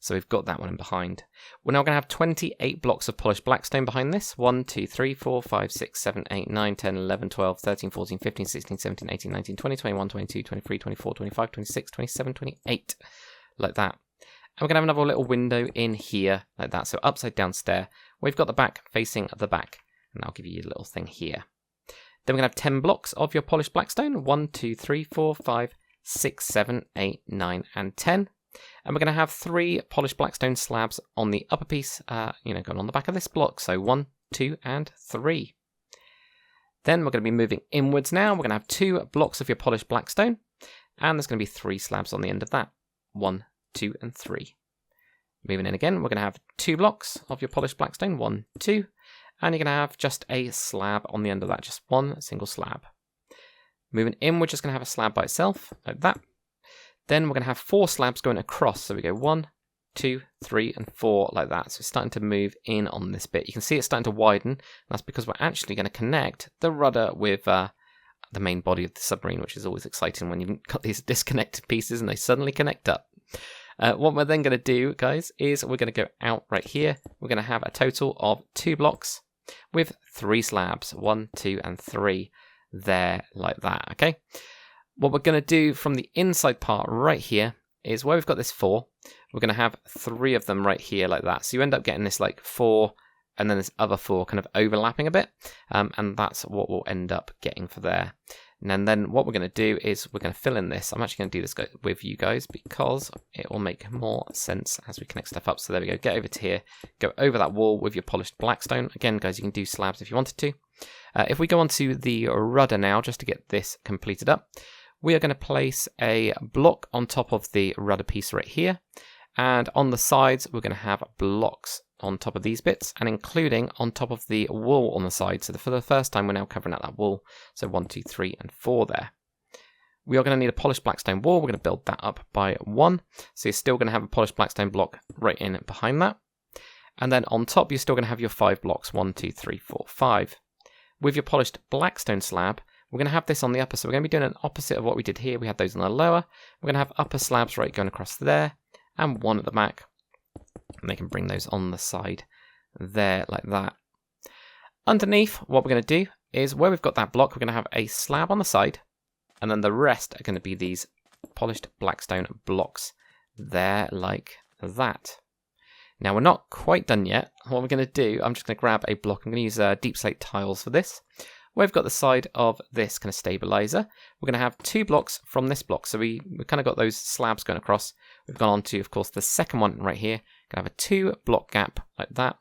So we've got that one in behind. We're now going to have 28 blocks of polished blackstone behind this. 1, 2, 3, 4, 5, 6, 7, 8, 9, 10, 11, 12, 13, 14, 15, 16, 17, 18, 19, 20, 21, 22, 23, 24, 25, 26, 27, 28. Like that. And we're going to have another little window in here, like that. So upside down stair. We've got the back facing the back. And I'll give you a little thing here. Then we're going to have 10 blocks of your polished blackstone. 1, 2, 3, 4, 5, 6, 7, 8, 9, and 10. And we're going to have 3 polished blackstone slabs on the upper piece, going on the back of this block. So 1, 2, and 3. Then we're going to be moving inwards now. We're going to have 2 blocks of your polished blackstone. And there's going to be 3 slabs on the end of that. 1, 2, and 3. Moving in again, we're going to have 2 blocks of your polished blackstone, 1, 2, and you're going to have just a slab on the end of that, just 1 single slab. Moving in, we're just going to have a slab by itself, like that. Then we're going to have 4 slabs going across, so we go 1, 2, 3, and 4, like that. So it's starting to move in on this bit. You can see it's starting to widen. That's because we're actually going to connect the rudder with the main body of the submarine, which is always exciting when you've got these disconnected pieces and they suddenly connect up. What we're then going to do, guys, is we're going to go out right here. We're going to have a total of 2 blocks with 3 slabs, 1, 2, and 3 there like that, okay? What we're going to do from the inside part right here is where we've got this 4, we're going to have 3 of them right here like that. So you end up getting this like 4 and then this other 4 kind of overlapping a bit, and that's what we'll end up getting for there. And then what we're going to do is we're going to fill in this. I'm actually going to do this with you guys because it will make more sense as we connect stuff up. So there we go. Get over to here. Go over that wall with your polished blackstone. Again, guys, you can do slabs if you wanted to. If we go onto the rudder now, just to get this completed up, we are going to place a block on top of the rudder piece right here. And on the sides, we're going to have blocks on top of these bits, and including on top of the wall on the side. So for the first time, we're now covering out that wall. So 1, 2, 3, and 4 there. We are going to need a polished blackstone wall. We're going to build that up by 1. So you're still going to have a polished blackstone block right in behind that. And then on top, you're still going to have your 5 blocks, 1, 2, 3, 4, 5. With your polished blackstone slab, we're going to have this on the upper, so we're going to be doing an opposite of what we did here. We had those on the lower. We're going to have upper slabs right going across there, and one at the back. And they can bring those on the side there, like that. Underneath, what we're going to do is where we've got that block, we're going to have a slab on the side, and then the rest are going to be these polished blackstone blocks there, like that. Now, we're not quite done yet. What we're going to do, I'm just going to grab a block. I'm going to use deep slate tiles for this. Where we've got the side of this kind of stabilizer, we're going to have 2 blocks from this block. So we kind of got those slabs going across. We've gone on to, of course, the second one right here. Going to have a 2 block gap like that.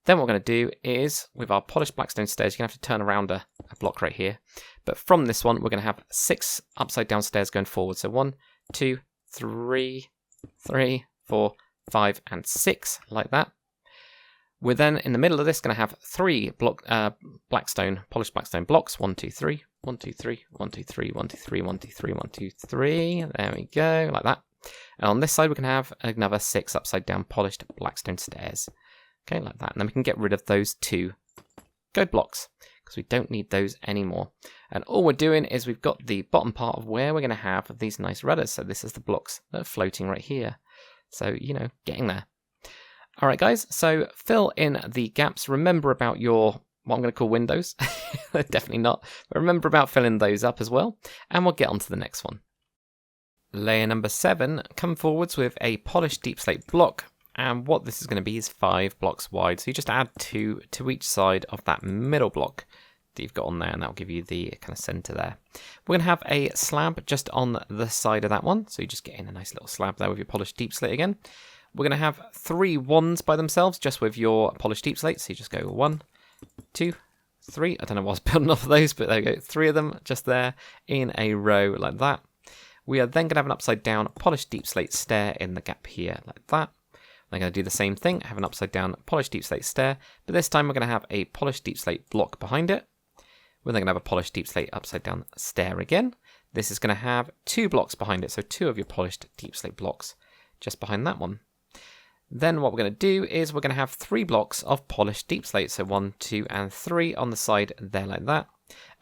Then what we're going to do is, with our polished blackstone stairs, you're going to have to turn around a block right here. But from this one, we're going to have 6 upside down stairs going forward. So 1, 2, 3, 4, 5, and 6, like that. We're then, in the middle of this, going to have 3 polished blackstone blocks. 1, 2, 3, 1, 2, 3, 1, 2, 3, 1, 2, 3, 1, 2, 3, 1, 2, 3. There we go, like that. And on this side, we can have another 6 upside down polished blackstone stairs. Okay, like that. And then we can get rid of those 2 guide blocks, because we don't need those anymore. And all we're doing is we've got the bottom part of where we're going to have these nice rudders. So this is the blocks that are floating right here. So, you know, getting there. All right, guys, so fill in the gaps. Remember about your, what I'm going to call windows. Definitely not. But remember about filling those up as well. And we'll get on to the next one. Layer number 7, come forwards with a polished deep slate block. And what this is going to be is 5 blocks wide. So you just add 2 to each side of that middle block that you've got on there. And that'll give you the kind of center there. We're going to have a slab just on the side of that one. So you just get in a nice little slab there with your polished deep slate again. We're going to have 3 ones by themselves, just with your polished deep slate. So you just go 1, 2, 3. I don't know what I was building off of those, but there we go. 3 of them just there in a row like that. We are then going to have an upside down polished deep slate stair in the gap here like that. I'm going to do the same thing, have an upside down polished deep slate stair, but this time we're going to have a polished deep slate block behind it. We're then going to have a polished deep slate upside down stair again. This is going to have 2 blocks behind it, so 2 of your polished deep slate blocks just behind that one. Then what we're going to do is we're going to have 3 blocks of polished deep slate. So 1, 2, and 3 on the side there like that.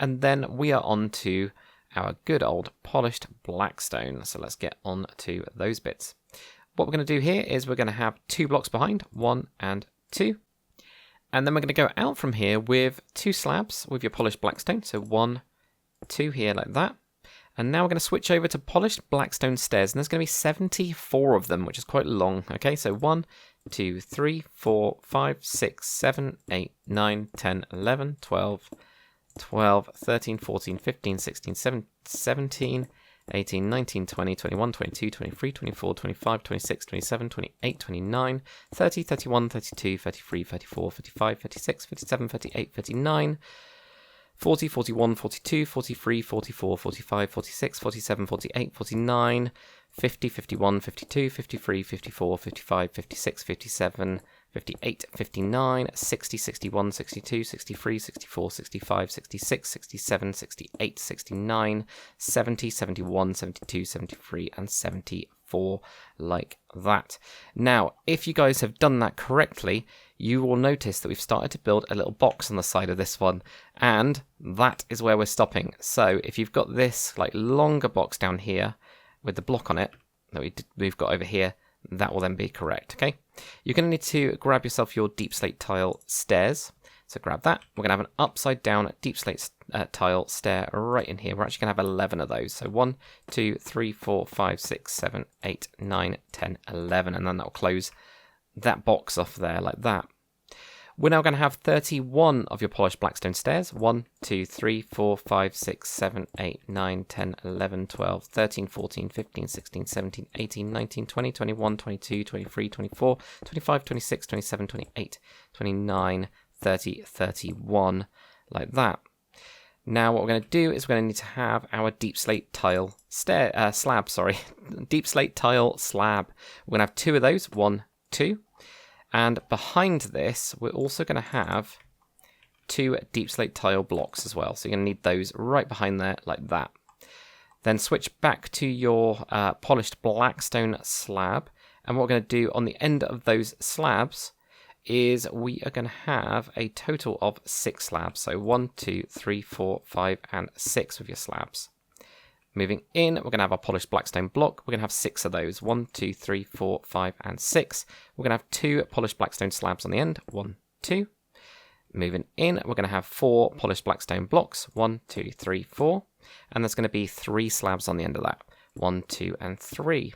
And then we are on to our good old polished blackstone. So let's get on to those bits. What we're going to do here is we're going to have 2 blocks behind, 1 and 2. And then we're going to go out from here with 2 slabs with your polished blackstone. So 1, 2 here like that. And now we're going to switch over to polished blackstone stairs, and there's going to be 74 of them, which is quite long. Okay, so 1, 2, 3, 4, 5, 6, 7, 8, 9, 10, 11, 12, 13, 14, 15, 16, 17, 18, 19, 20, 21, 22, 23, 24, 25, 26, 27, 28, 29, 30, 31, 32, 33, 34, 35, 36, 37, 38, 39, 40, 41, 42, 43, 44, 45, 46, 47, 48, 49, 50, 51, 52, 53, 54, 55, 56, 57, 58, 59, 60, 61, 62, 63, 64, 65, 66, 67, 68, 69, 70, 71, 72, 73, and 74, like that. Now, if you guys have done that correctly, you will notice that we've started to build a little box on the side of this one, and that is where we're stopping. So if you've got this like longer box down here with the block on it that we've got over here, that will then be correct, okay? You're going to need to grab yourself your deep slate tile stairs. So grab that. We're going to have an upside down deep slate tile stair right in here. We're actually going to have 11 of those. So 1, 2, 3, 4, 5, 6, 7, 8, 9, 10, 11. And then that will close that box off there like that. We're now going to have 31 of your polished blackstone stairs. 1, 2, 3, 4, 5, 6, 7, 8, 9, 10, 11, 12, 13, 14, 15, 16, 17, 18, 19, 20, 21, 22, 23, 24, 25, 26, 27, 28, 29, 30, 31, like that. Now what we're going to do is we're going to need to have our deep slate tile slab, deep slate tile slab. We're going to have 2 of those, 1, 2. And behind this, we're also going to have 2 deep slate tile blocks as well. So you're going to need those right behind there like that. Then switch back to your polished blackstone slab. And what we're going to do on the end of those slabs is we are going to have a total of 6 slabs. So 1, 2, 3, 4, 5, and 6 with your slabs. Moving in, we're going to have our polished blackstone block. We're going to have 6 of those. 1, 2, 3, 4, 5, and 6. We're going to have 2 polished blackstone slabs on the end. 1, 2. Moving in, we're going to have 4 polished blackstone blocks. 1, 2, 3, 4. And there's going to be 3 slabs on the end of that. 1, 2, and 3.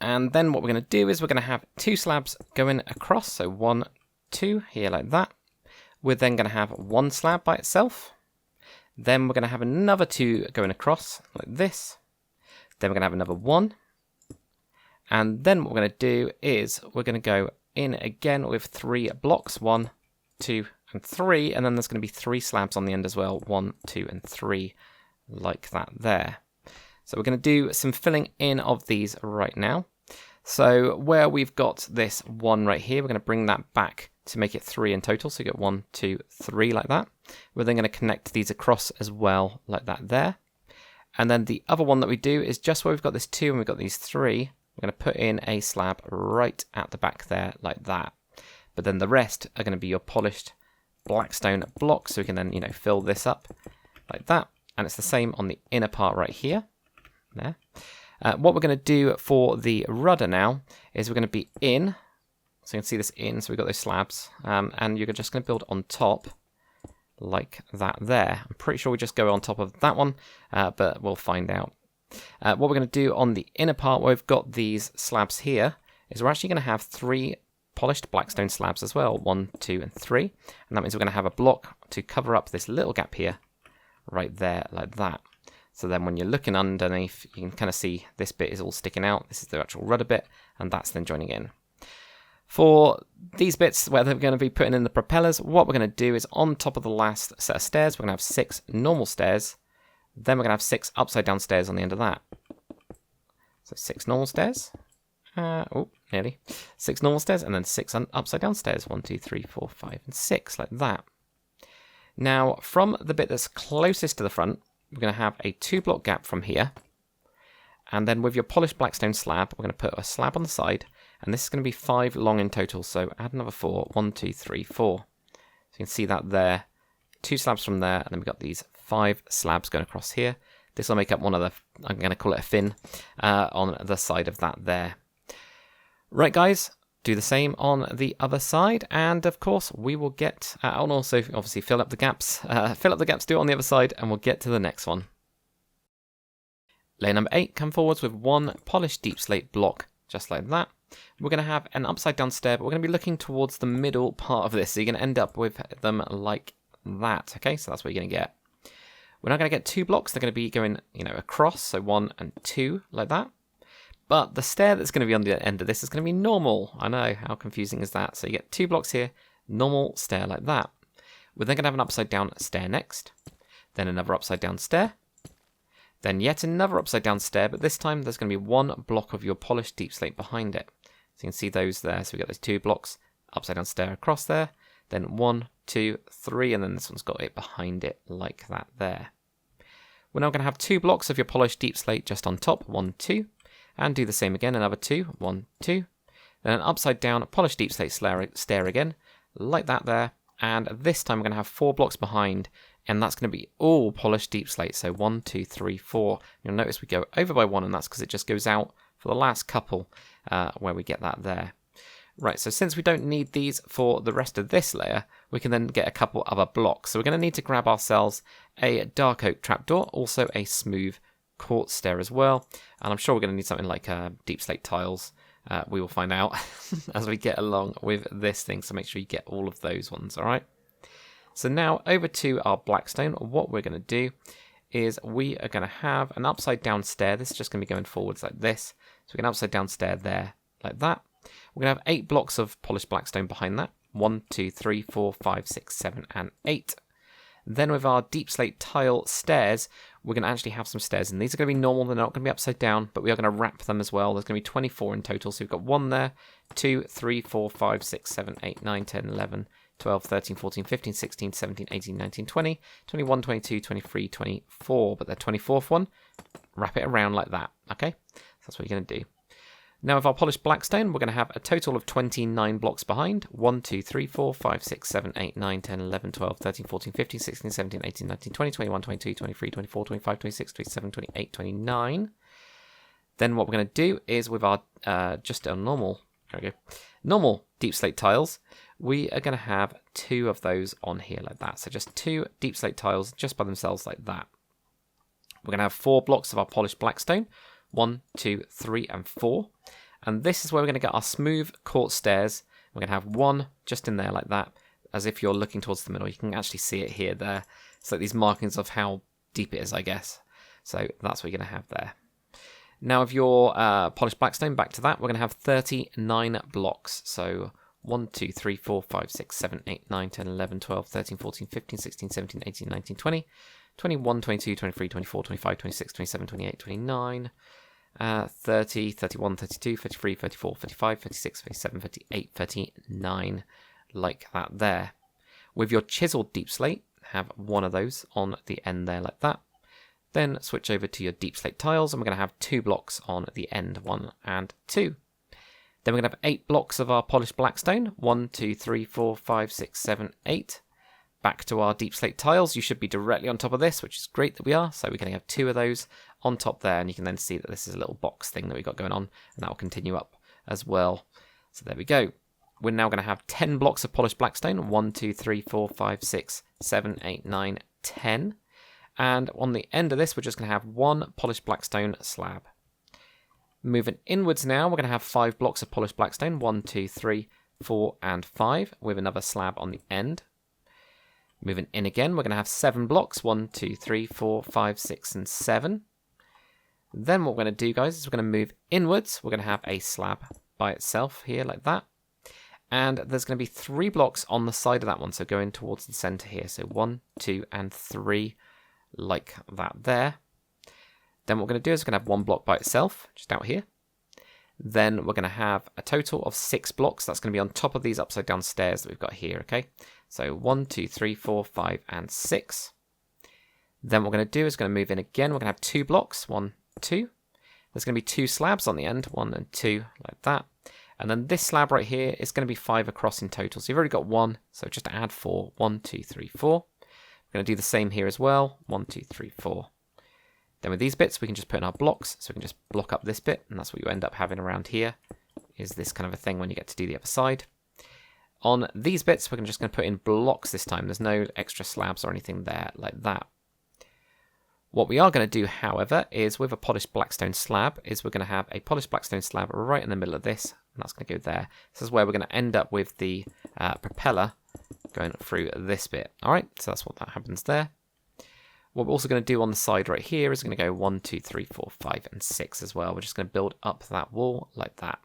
And then what we're going to do is we're going to have 2 slabs going across. So 1, 2 here like that. We're then going to have 1 slab by itself. Then we're going to have another 2 going across like this. Then we're going to have another 1. And then what we're going to do is we're going to go in again with 3 blocks. 1, 2, and 3. And then there's going to be 3 slabs on the end as well. 1, 2, and 3 like that there. So we're going to do some filling in of these right now. So where we've got this 1 right here, we're going to bring that back to make it 3 in total. So you get 1, 2, 3 like that. We're then going to connect these across as well like that there. And then the other one that we do is just where we've got this 2 and we've got these 3, we're going to put in a slab right at the back there like that. But then the rest are going to be your polished blackstone blocks. So we can then, fill this up like that. And it's the same on the inner part right here. There. What we're going to do for the rudder now is we're going to be in. So you can see this in, so we've got those slabs. And you're just going to build on top like that there. I'm pretty sure we just go on top of that one, but we'll find out. What we're going to do on the inner part where we've got these slabs here is we're actually going to have 3 polished blackstone slabs as well. 1, 2, and 3. And that means we're going to have a block to cover up this little gap here right there like that. So then when you're looking underneath, you can kind of see this bit is all sticking out. This is the actual rudder bit, and that's then joining in. For these bits where they're going to be putting in the propellers, what we're going to do is on top of the last set of stairs, we're going to have 6 normal stairs. Then we're going to have 6 upside down stairs on the end of that. So 6 normal stairs. Nearly. 6 normal stairs, and then 6 upside down stairs. 1, 2, 3, 4, 5, and 6, like that. Now, from the bit that's closest to the front, we're going to have a 2 block gap from here. And then with your polished blackstone slab, we're going to put a slab on the side. And this is going to be 5 long in total. So add another 4. 1, 2, 3, 4. So you can see that there. 2 slabs from there. And then we've got these 5 slabs going across here. This will make up one of the, I'm going to call it a fin, on the side of that there. Right, guys. Do the same on the other side, and of course we will get, and also obviously fill up the gaps, do it on the other side, and we'll get to the next one. Layer number 8, come forwards with 1 polished deep slate block, just like that. We're going to have an upside down stair, but we're going to be looking towards the middle part of this, so you're going to end up with them like that, okay, so that's what you're going to get. We're now going to get 2 blocks, they're going to be going, across, so 1 and 2, like that. But the stair that's going to be on the end of this is going to be normal. I know, how confusing is that? So you get 2 blocks here, normal stair like that. We're then going to have an upside down stair next. Then another upside down stair. Then yet another upside down stair, but this time there's going to be 1 block of your polished deep slate behind it. So you can see those there. So we've got those 2 blocks, upside down stair across there. Then 1, 2, 3, and then this one's got it behind it like that there. We're now going to have 2 blocks of your polished deep slate just on top, 1, 2. And do the same again, another 2, 1, 2. Then an upside down polished deep slate stair again, like that there. And this time we're going to have 4 blocks behind, and that's going to be all polished deep slate. So 1, 2, 3, 4. You'll notice we go over by 1, and that's because it just goes out for the last couple where we get that there. Right, so since we don't need these for the rest of this layer, we can then get a couple other blocks. So we're going to need to grab ourselves a dark oak trapdoor, also a smooth quartz stair as well, and I'm sure we're going to need something like deep slate tiles. We will find out as we get along with this thing, so make sure you get all of those ones, alright? So now over to our blackstone. What we're going to do is we are going to have an upside down stair. This is just going to be going forwards like this. So we can upside down stair there like that. We're going to have 8 blocks of polished blackstone behind that. 1, 2, 3, 4, 5, 6, 7, and 8. Then with our deep slate tile stairs, we're going to actually have some stairs, and these are going to be normal, they're not going to be upside down, but we are going to wrap them as well. There's going to be 24 in total, so we've got 1 there, 2, 3, 4, 5, 6, 7, 8, 9, 10, 11, 12, 13, 14, 15, 16, 17, 18, 19, 20, 21, 22, 23, 24, but the 24th one, wrap it around like that, okay? So that's what you're going to do. Now with our polished blackstone, we're going to have a total of 29 blocks behind. 1, 2, 3, 4, 5, 6, 7, 8, 9, 10, 11, 12, 13, 14, 15, 16, 17, 18, 19, 20, 21, 22, 23, 24, 25, 26, 27, 28, 29. Then what we're going to do is with our just a normal deep slate tiles, we are going to have 2 of those on here like that. So just 2 deep slate tiles just by themselves like that. We're going to have 4 blocks of our polished blackstone. 1, 2, 3, and 4. And this is where we're going to get our smooth quartz stairs. We're going to have 1 just in there like that, as if you're looking towards the middle. You can actually see it here, there. It's like these markings of how deep it is, I guess. So that's what you're going to have there. Now with your polished blackstone, back to that, we're going to have 39 blocks. So 1, 2, 3, 4, 5, 6, 7, 8, 9, 10, 11, 12, 13, 14, 15, 16, 17, 18, 19, 20, 21, 22, 23, 24, 25, 26, 27, 28, 29, 30, 31, 32, 33, 34, 35, 36, 37, 38, 39, like that there. With your chiseled deep slate, have 1 of those on the end there like that. Then switch over to your deep slate tiles, and we're going to have 2 blocks on the end, 1 and 2. Then we're going to have 8 blocks of our polished blackstone, 1, 2, 3, 4, 5, 6, 7, 8. Back to our deep slate tiles, you should be directly on top of this, which is great that we are. So we're going to have 2 of those on top there, and you can then see that this is a little box thing that we've got going on, and that will continue up as well. So there we go. We're now going to have 10 blocks of polished blackstone, 1, 2, 3, 4, 5, 6, 7, 8, 9, 10. And on the end of this, we're just going to have 1 polished blackstone slab. Moving inwards now, we're going to have 5 blocks of polished blackstone, 1, 2, 3, 4, and 5, with another slab on the end. Moving in again, we're going to have 7 blocks, 1, 2, 3, 4, 5, 6, and 7. Then what we're going to do, guys, is we're going to move inwards. We're going to have a slab by itself here like that. And there's going to be 3 blocks on the side of that one, so going towards the center here. So 1, 2, and 3, like that there. Then what we're going to do is we're going to have 1 block by itself, just out here. Then we're going to have a total of 6 blocks. That's going to be on top of these upside down stairs that we've got here, okay? So 1, 2, 3, 4, 5, and 6. Then what we're going to do is going to move in again. We're going to have 2 blocks, 1, 2. There's going to be 2 slabs on the end, 1 and 2, like that. And then this slab right here is going to be 5 across in total. So you've already got 1, so just add 4. 1, 2, 3, 4. We're going to do the same here as well. 1, 2, 3, 4. Then with these bits, we can just put in our blocks. So we can just block up this bit, and that's what you end up having around here, is this kind of a thing when you get to do the other side. On these bits, we're just going to put in blocks this time. There's no extra slabs or anything there like that. What we are going to do, however, is with a polished blackstone slab, is we're going to have a polished blackstone slab right in the middle of this, and that's going to go there. This is where we're going to end up with the propeller going through this bit. All right, so that's what that happens there. What we're also going to do on the side right here is going to go 1, 2, 3, 4, 5, and 6 as well. We're just going to build up that wall like that.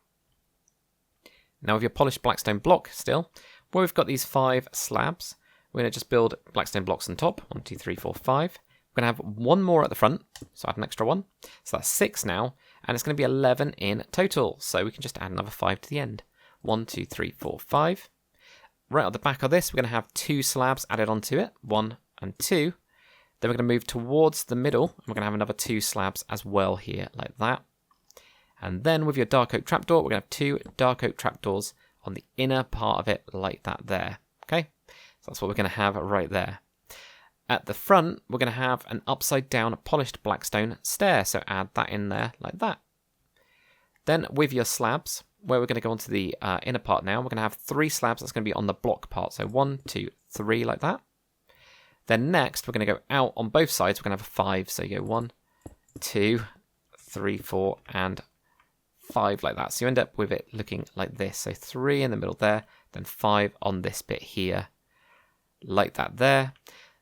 Now with your polished blackstone block still, where we've got these 5 slabs, we're going to just build blackstone blocks on top. 1, 2, 3, 4, 5. We're going to have 1 more at the front, so add an extra 1. So that's 6 now, and it's going to be 11 in total. So we can just add another 5 to the end. 1, 2, 3, 4, 5. Right at the back of this, we're going to have 2 slabs added onto it, 1 and 2. Then we're going to move towards the middle, and we're going to have another 2 slabs as well here, like that. And then with your dark oak trapdoor, we're going to have 2 dark oak trapdoors on the inner part of it, like that there. Okay, so that's what we're going to have right there. At the front, we're going to have an upside down polished blackstone stair, so add that in there like that. Then with your slabs, where we're going to go onto the inner part now, we're going to have 3 slabs that's going to be on the block part, so 1, 2, 3 like that. Then next, we're going to go out on both sides. We're going to have a 5. So you go 1, 2, 3, 4, and 5 like that. So you end up with it looking like this. So 3 in the middle there, then 5 on this bit here, like that there.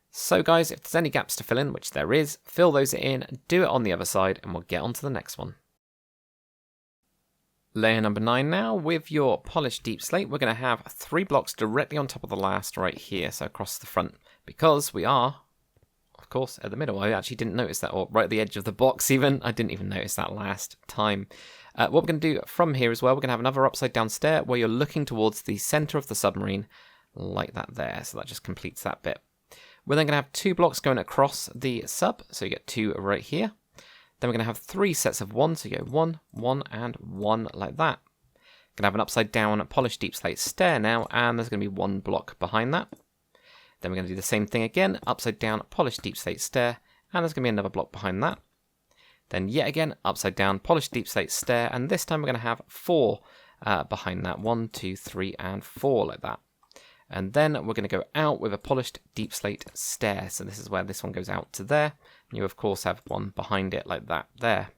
So guys, if there's any gaps to fill in, which there is, fill those in, do it on the other side, and we'll get on to the next one. Layer number 9 now, with your polished deep slate, we're going to have 3 blocks directly on top of the last right here, so across the front, because we are, of course, at the middle. I actually didn't notice that, or right at the edge of the box even. I didn't even notice that last time. What we're going to do from here as well, we're going to have another upside down stair where you're looking towards the center of the submarine, like that there, so that just completes that bit. We're then going to have 2 blocks going across the sub, so you get 2 right here. Then we're going to have 3 sets of 1, so you go 1, 1, and 1 like that. Going to have an upside down polished deep slate stair now, and there's going to be 1 block behind that. Then we're going to do the same thing again, upside down polished deep slate stair, and there's going to be another block behind that. Then yet again, upside down polished deep slate stair, and this time we're going to have 4 behind that. 1, 2, 3, and 4 like that. And then we're going to go out with a polished deep slate stair. So this is where this one goes out to there. And you of course have one behind it like that there.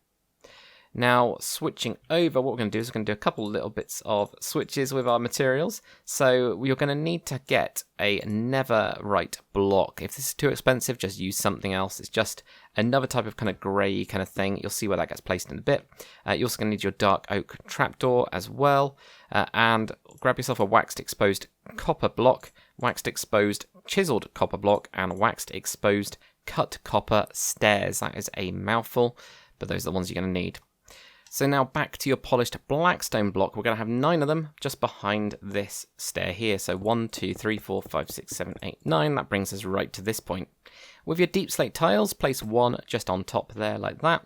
Now switching over, what we're going to do is we're going to do a couple little bits of switches with our materials. So you're going to need to get a netherite block. If this is too expensive, just use something else. It's just another type of kind of grey kind of thing. You'll see where that gets placed in a bit. You're also going to need your dark oak trapdoor as well. And grab yourself a waxed exposed copper block, waxed exposed chiseled copper block, and waxed exposed cut copper stairs. That is a mouthful, but those are the ones you're going to need. So now back to your polished blackstone block. We're going to have 9 of them just behind this stair here. So 1, 2, 3, 4, 5, 6, 7, 8, 9. That brings us right to this point. With your deep slate tiles, place 1 just on top there like that.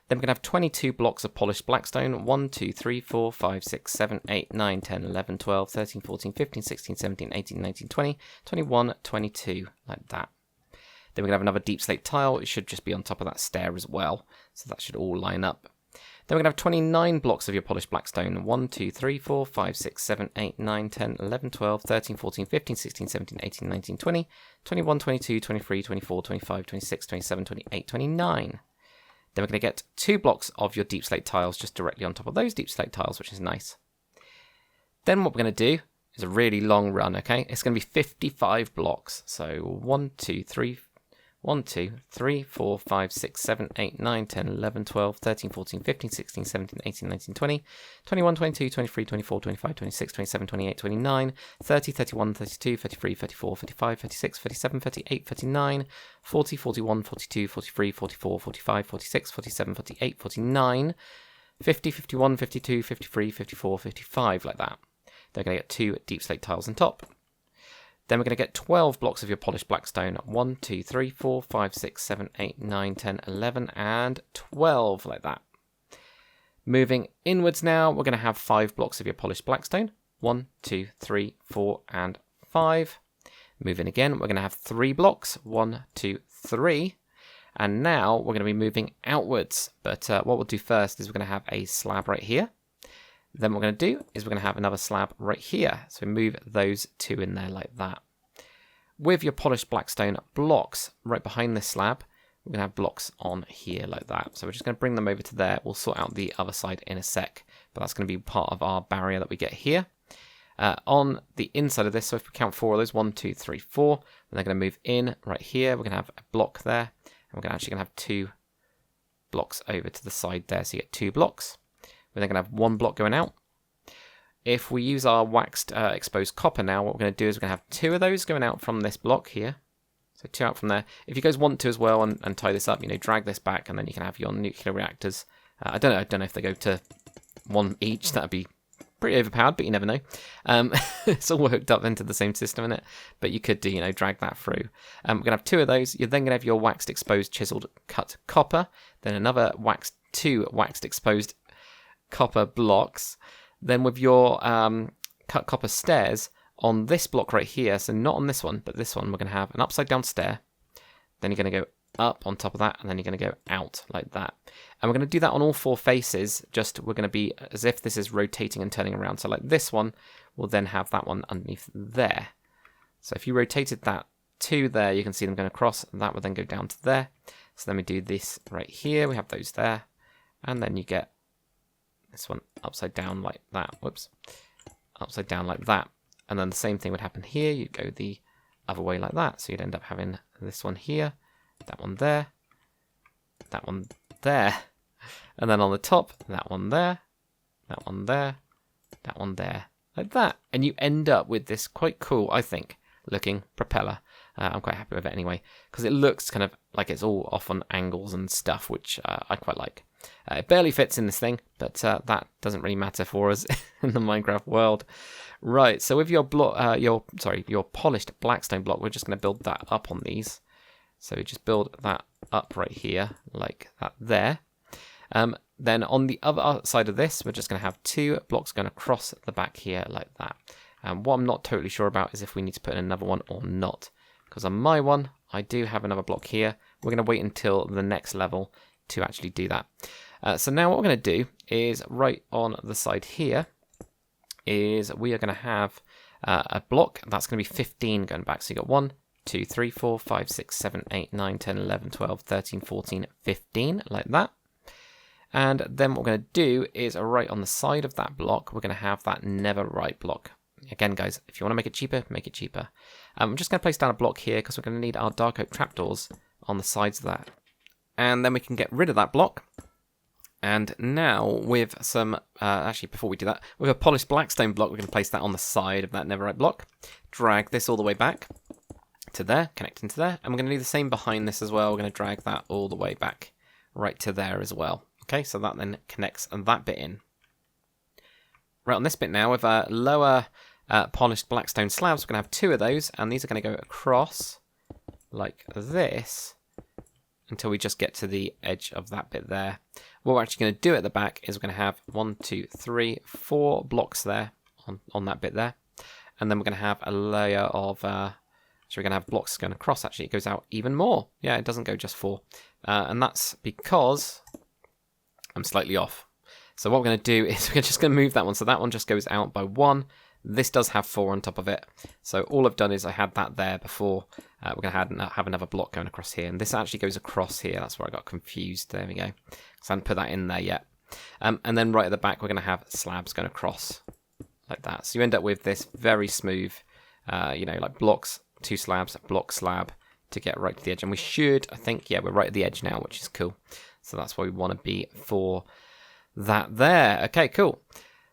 Then we're going to have 22 blocks of polished blackstone. 1, 2, 3, 4, 5, 6, 7, 8, 9, 10, 11, 12, 13, 14, 15, 16, 17, 18, 19, 20, 21, 22, like that. Then we're going to have another deep slate tile. It should just be on top of that stair as well. So that should all line up. Then we're going to have 29 blocks of your polished blackstone. 1, 2, 3, 4, 5, 6, 7, 8, 9, 10, 11, 12, 13, 14, 15, 16, 17, 18, 19, 20, 21, 22, 23, 24, 25, 26, 27, 28, 29. Then we're going to get 2 blocks of your deep slate tiles just directly on top of those deep slate tiles, which is nice. Then what we're going to do is a really long run, okay? It's going to be 55 blocks. So 1, 2, 3, 4, 5, 6, 7, 8, 9, 10, 11, 12, 13, 14, 15, 16, 17, 18, 19, 20, 21, 22, 23, 24, 25, 26, 27, 28, 29, 30, 31, 32, 33, 34, 35, 36, 37, 38, 39, 40, 41, 42, 43, 44, 45, 46, 47, 48, 49, 50, 51, 52, 53, 54, 55, like that. They're going to get 2 deep slate tiles on top. Then we're going to get 12 blocks of your polished blackstone. 1, 2, 3, 4, 5, 6, 7, 8, 9, 10, 11, and 12, like that. Moving inwards now, we're going to have 5 blocks of your polished blackstone. 1, 2, 3, 4, and 5. Moving again, we're going to have 3 blocks. 1, 2, 3. And now we're going to be moving outwards. But what we'll do first is we're going to have a slab right here. Then what we're going to do is we're going to have another slab right here. So move those 2 in there like that. With your polished blackstone blocks right behind this slab, we're going to have blocks on here like that. So we're just going to bring them over to there. We'll sort out the other side in a sec, but that's going to be part of our barrier that we get here. On the inside of this, so if we count 4 of those, 1, 2, 3, 4, then they're going to move in right here. We're going to have a block there, and we're actually going to have 2 blocks over to the side there. So you get 2 blocks. We're then going to have 1 block going out. If we use our waxed exposed copper now, what we're going to do is we're going to have 2 of those going out from this block here. So 2 out from there. If you guys want to as well and tie this up, drag this back, and then you can have your nuclear reactors. I don't know if they go to 1 each. That'd be pretty overpowered, but you never know. It's all hooked up into the same system in it, but you could do, drag that through. We're going to have 2 of those. You're then going to have your waxed exposed chiseled cut copper, then another 2 waxed exposed copper blocks. Then with your cut copper stairs on this block right here, so not on this one, but this one, we're going to have an upside down stair. Then you're going to go up on top of that, and then you're going to go out like that. And we're going to do that on all 4 faces, just we're going to be as if this is rotating and turning around. So like this one will then have that one underneath there. So if you rotated that to there, you can see them going across, and that would then go down to there. So then we do this right here, we have those there, and then you get this one upside down like that. Whoops. Upside down like that. And then the same thing would happen here. You'd go the other way like that. So you'd end up having this one here, that one there, that one there. And then on the top, that one there, that one there, that one there, like that. And you end up with this quite cool, I think, looking propeller. I'm quite happy with it anyway, because it looks kind of like it's all off on angles and stuff, which I quite like. It barely fits in this thing, but that doesn't really matter for us in the Minecraft world. Right, so with your your polished blackstone block, we're just going to build that up on these. So we just build that up right here, like that there. Then on the other side of this, we're just going to have 2 blocks going across the back here like that. What I'm not totally sure about is if we need to put in another one or not. Because on my one, I do have another block here. We're going to wait until the next level to actually do that. So now what we're going to do is right on the side here is we are going to have a block that's going to be 15 going back. So you've got 1, 2, 3, 4, 5, 6, 7, 8, 9, 10, 11, 12, 13, 14, 15, like that. And then what we're going to do is right on the side of that block, we're going to have that never right block. Again, guys, if you want to make it cheaper, make it cheaper. I'm just going to place down a block here because we're going to need our dark oak trapdoors on the sides of that. And then we can get rid of that block. And now with some, actually before we do that, with a polished blackstone block, we're going to place that on the side of that neverite block. Drag this all the way back to there, connecting to there. And we're going to do the same behind this as well. We're going to drag that all the way back right to there as well. Okay, so that then connects that bit in. Right on this bit now, with a lower polished blackstone slabs, we're going to have 2 of those, and these are going to go across like this until we just get to the edge of that bit there. What we're actually going to do at the back is we're going to have 1, 2, 3, 4 blocks there on that bit there, and then we're going to have a layer of so we're going to have blocks going across. Actually, it goes out even more. Yeah, it doesn't go just 4, and that's because I'm slightly off. So what we're going to do is we're just going to move that one. So that one just goes out by 1. This does have 4 on top of it. So all I've done is I had that there before. We're going to have another block going across here. And this actually goes across here. That's where I got confused. There we go. So I haven't put that in there yet. And then right at the back, we're going to have slabs going across like that. So you end up with this very smooth, like blocks, 2 slabs, block, slab to get right to the edge. And we should, I think, yeah, we're right at the edge now, which is cool. So that's where we want to be for that there. Okay, cool.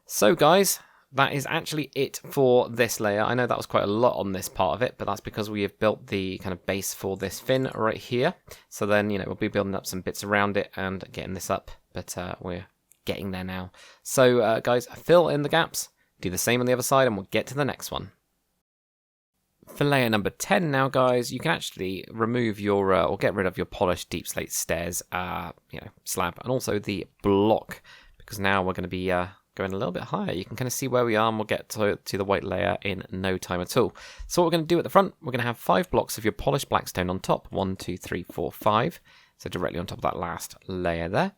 So guys, that is actually it for this layer. I know that was quite a lot on this part of it, but that's because we have built the kind of base for this fin right here. So then, we'll be building up some bits around it and getting this up, but we're getting there now. So guys, fill in the gaps, do the same on the other side, and we'll get to the next one. For layer number 10 now, guys, you can actually remove your, or get rid of your polished deep slate stairs, slab, and also the block, because now we're going to be going a little bit higher. You can kind of see where we are, and we'll get to the white layer in no time at all. So what we're going to do at the front, we're going to have 5 blocks of your polished blackstone on top. 1, 2, 3, 4, 5. So directly on top of that last layer there.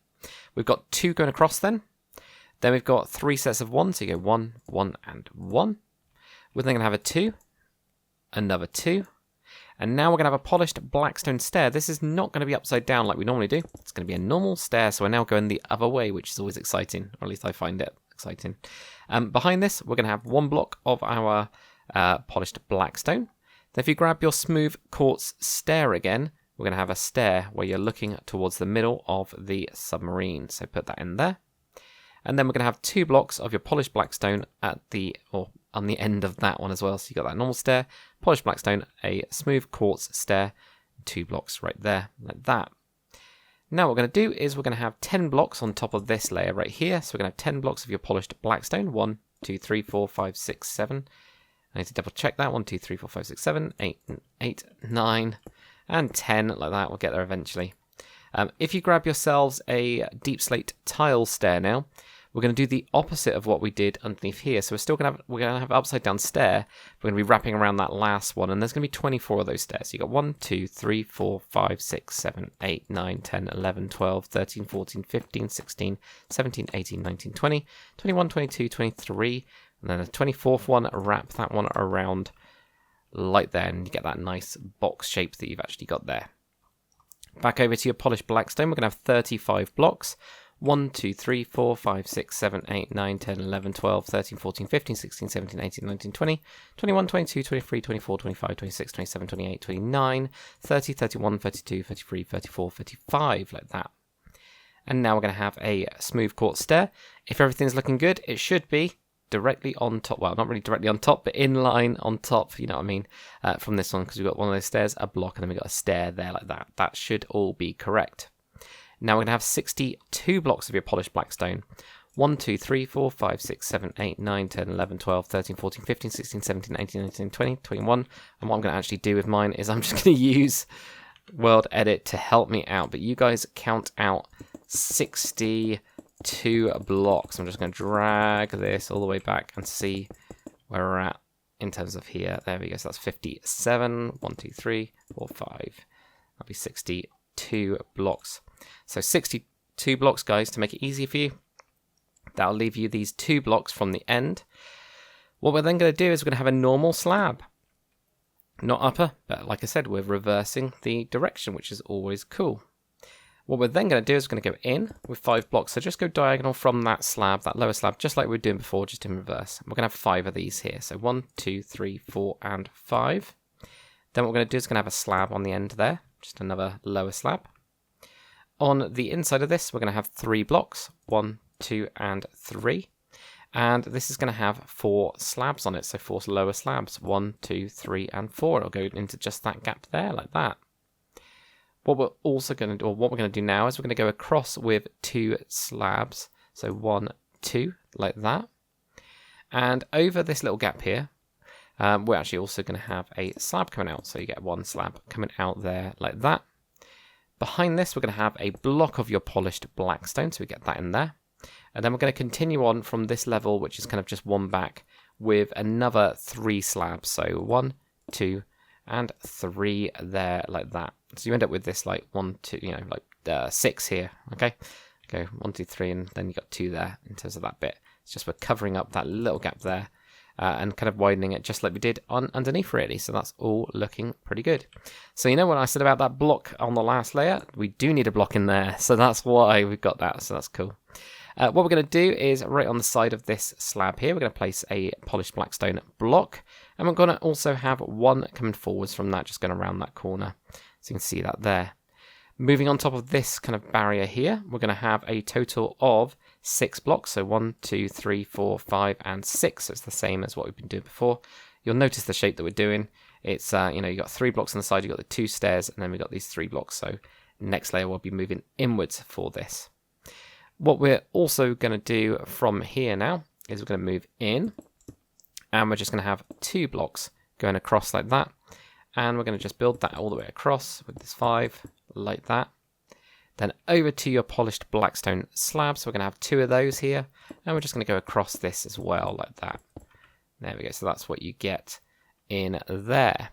We've got 2 going across then. Then we've got 3 sets of 1. So you go 1, 1, and 1. We're then going to have a 2. Another 2, and now we're going to have a polished blackstone stair. This is not going to be upside down like we normally do. It's going to be a normal stair, so we're now going the other way, which is always exciting, or at least I find it exciting. Behind this, we're going to have 1 block of our polished blackstone. Then if you grab your smooth quartz stair again, we're going to have a stair where you're looking towards the middle of the submarine. So put that in there. And then we're going to have 2 blocks of your polished blackstone on the end of that one as well. So you've got that normal stair, polished blackstone, a smooth quartz stair, 2 blocks right there, like that. Now what we're going to do is we're going to have 10 blocks on top of this layer right here. So we're going to have 10 blocks of your polished blackstone. 1, 2, 3, 4, 5, 6, 7. I need to double check that. 1, 2, 3, 4, 5, 6, 7, 8, 9, and 10, like that. We'll get there eventually. If you grab yourselves a deep slate tile stair now, we're going to do the opposite of what we did underneath here. So we're going to have upside down stair. We're going to be wrapping around that last one, and there's going to be 24 of those stairs. So you've got 1, 2, 3, 4, 5, 6, 7, 8, 9, 10, 11, 12, 13, 14, 15, 16, 17, 18, 19, 20, 21, 22, 23, and then the 24th one, wrap that one around like there, and you get that nice box shape that you've actually got there. Back over to your polished blackstone, we're going to have 35 blocks. 1, 2, 3, 4, 5, 6, 7, 8, 9, 10, 11, 12, 13, 14, 15, 16, 17, 18, 19, 20, 21, 22, 23, 24, 25, 26, 27, 28, 29, 30, 31, 32, 33, 34, 35, like that. And now we're going to have a smooth quartz stair. If everything's looking good, it should be directly on top. Well, not really directly on top, but in line on top, you know what I mean, from this one, because we've got one of those stairs, a block, and then we've got a stair there like that. That should all be correct. Now we're going to have 62 blocks of your polished blackstone. 1, 2, 3, 4, 5, 6, 7, 8, 9, 10, 11, 12, 13, 14, 15, 16, 17, 18, 19, 20, 21. And what I'm going to actually do with mine is I'm just going to use World Edit to help me out. But you guys count out 62 blocks. I'm just going to drag this all the way back and see where we're at in terms of here. There we go. So that's 57. 1, 2, 3, 4, 5. That'll be 62 blocks. So 62 blocks, guys, to make it easy for you. That'll leave you these 2 blocks from the end. What we're then going to do is we're going to have a normal slab. Not upper, but like I said, we're reversing the direction, which is always cool. What we're then going to do is we're going to go in with 5 blocks. So just go diagonal from that slab, that lower slab, just like we were doing before, just in reverse. We're going to have 5 of these here. So 1, 2, 3, 4, and 5. Then what we're going to do is going to have a slab on the end there, just another lower slab. On the inside of this, we're going to have 3 blocks, 1, 2, and 3. And this is going to have 4 slabs on it, so 4 lower slabs, 1, 2, 3, and 4. It'll go into just that gap there, like that. What we're also going to do, or what we're going to do now, is we're going to go across with 2 slabs, so 1, 2, like that. And over this little gap here, we're actually also going to have a slab coming out, so you get 1 slab coming out there, like that. Behind this, we're going to have a block of your polished black stone, so we get that in there. And then we're going to continue on from this level, which is kind of just 1 back, with another 3 slabs. So 1, 2, and 3 there, like that. So you end up with this like 1, 2, you know, like 6 here. Okay, go 1, 2, 3, and then you got 2 there in terms of that bit. It's just we're covering up that little gap there and kind of widening it just like we did on underneath, really. So that's all looking pretty good. So you know what I said about that block on the last layer? We do need a block in there, so that's why we've got that. So that's cool. What we're going to do is right on the side of this slab here, we're going to place a polished blackstone block, and we're going to also have 1 coming forwards from that, just going around that corner. So you can see that there. Moving on top of this kind of barrier here, we're going to have a total of 6 blocks. So 1, 2, 3, 4, 5, and 6. So it's the same as what we've been doing before. You'll notice the shape that we're doing. It's, you know, you've got 3 blocks on the side, you've got the 2 stairs, and then we've got these 3 blocks. So next layer we'll be moving inwards for this. What we're also going to do from here now is we're going to move in, and we're just going to have 2 blocks going across like that, and we're going to just build that all the way across with this 5 like that. Then over to your polished blackstone slab, so we're going to have 2 of those here, and we're just going to go across this as well like that. There we go, so that's what you get in there.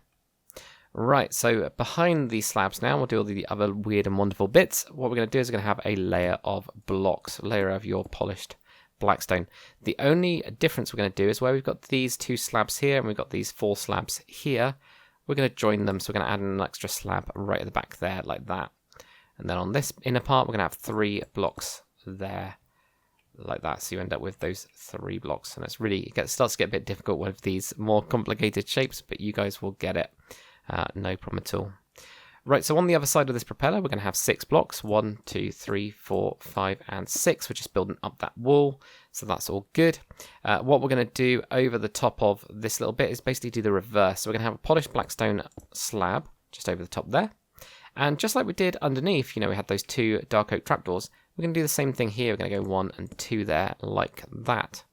Right, so behind these slabs now, we'll do all the other weird and wonderful bits. What we're going to do is we're going to have a layer of blocks, a layer of your polished blackstone. The only difference we're going to do is where we've got these 2 slabs here and we've got these 4 slabs here, we're going to join them, so we're going to add an extra slab right at the back there, like that. And then on this inner part, we're going to have 3 blocks there, like that. So you end up with those 3 blocks, and it's really, it starts to get a bit difficult with these more complicated shapes, but you guys will get it. No problem at all. Right, so on the other side of this propeller, we're going to have 6 blocks. 1, 2, 3, 4, 5, and 6. We're just building up that wall, so that's all good. What we're going to do over the top of this little bit is basically do the reverse. So we're going to have a polished blackstone slab just over the top there. And just like we did underneath, you know, we had those 2 dark oak trapdoors, we're going to do the same thing here. We're going to go 1 and 2 there, like that.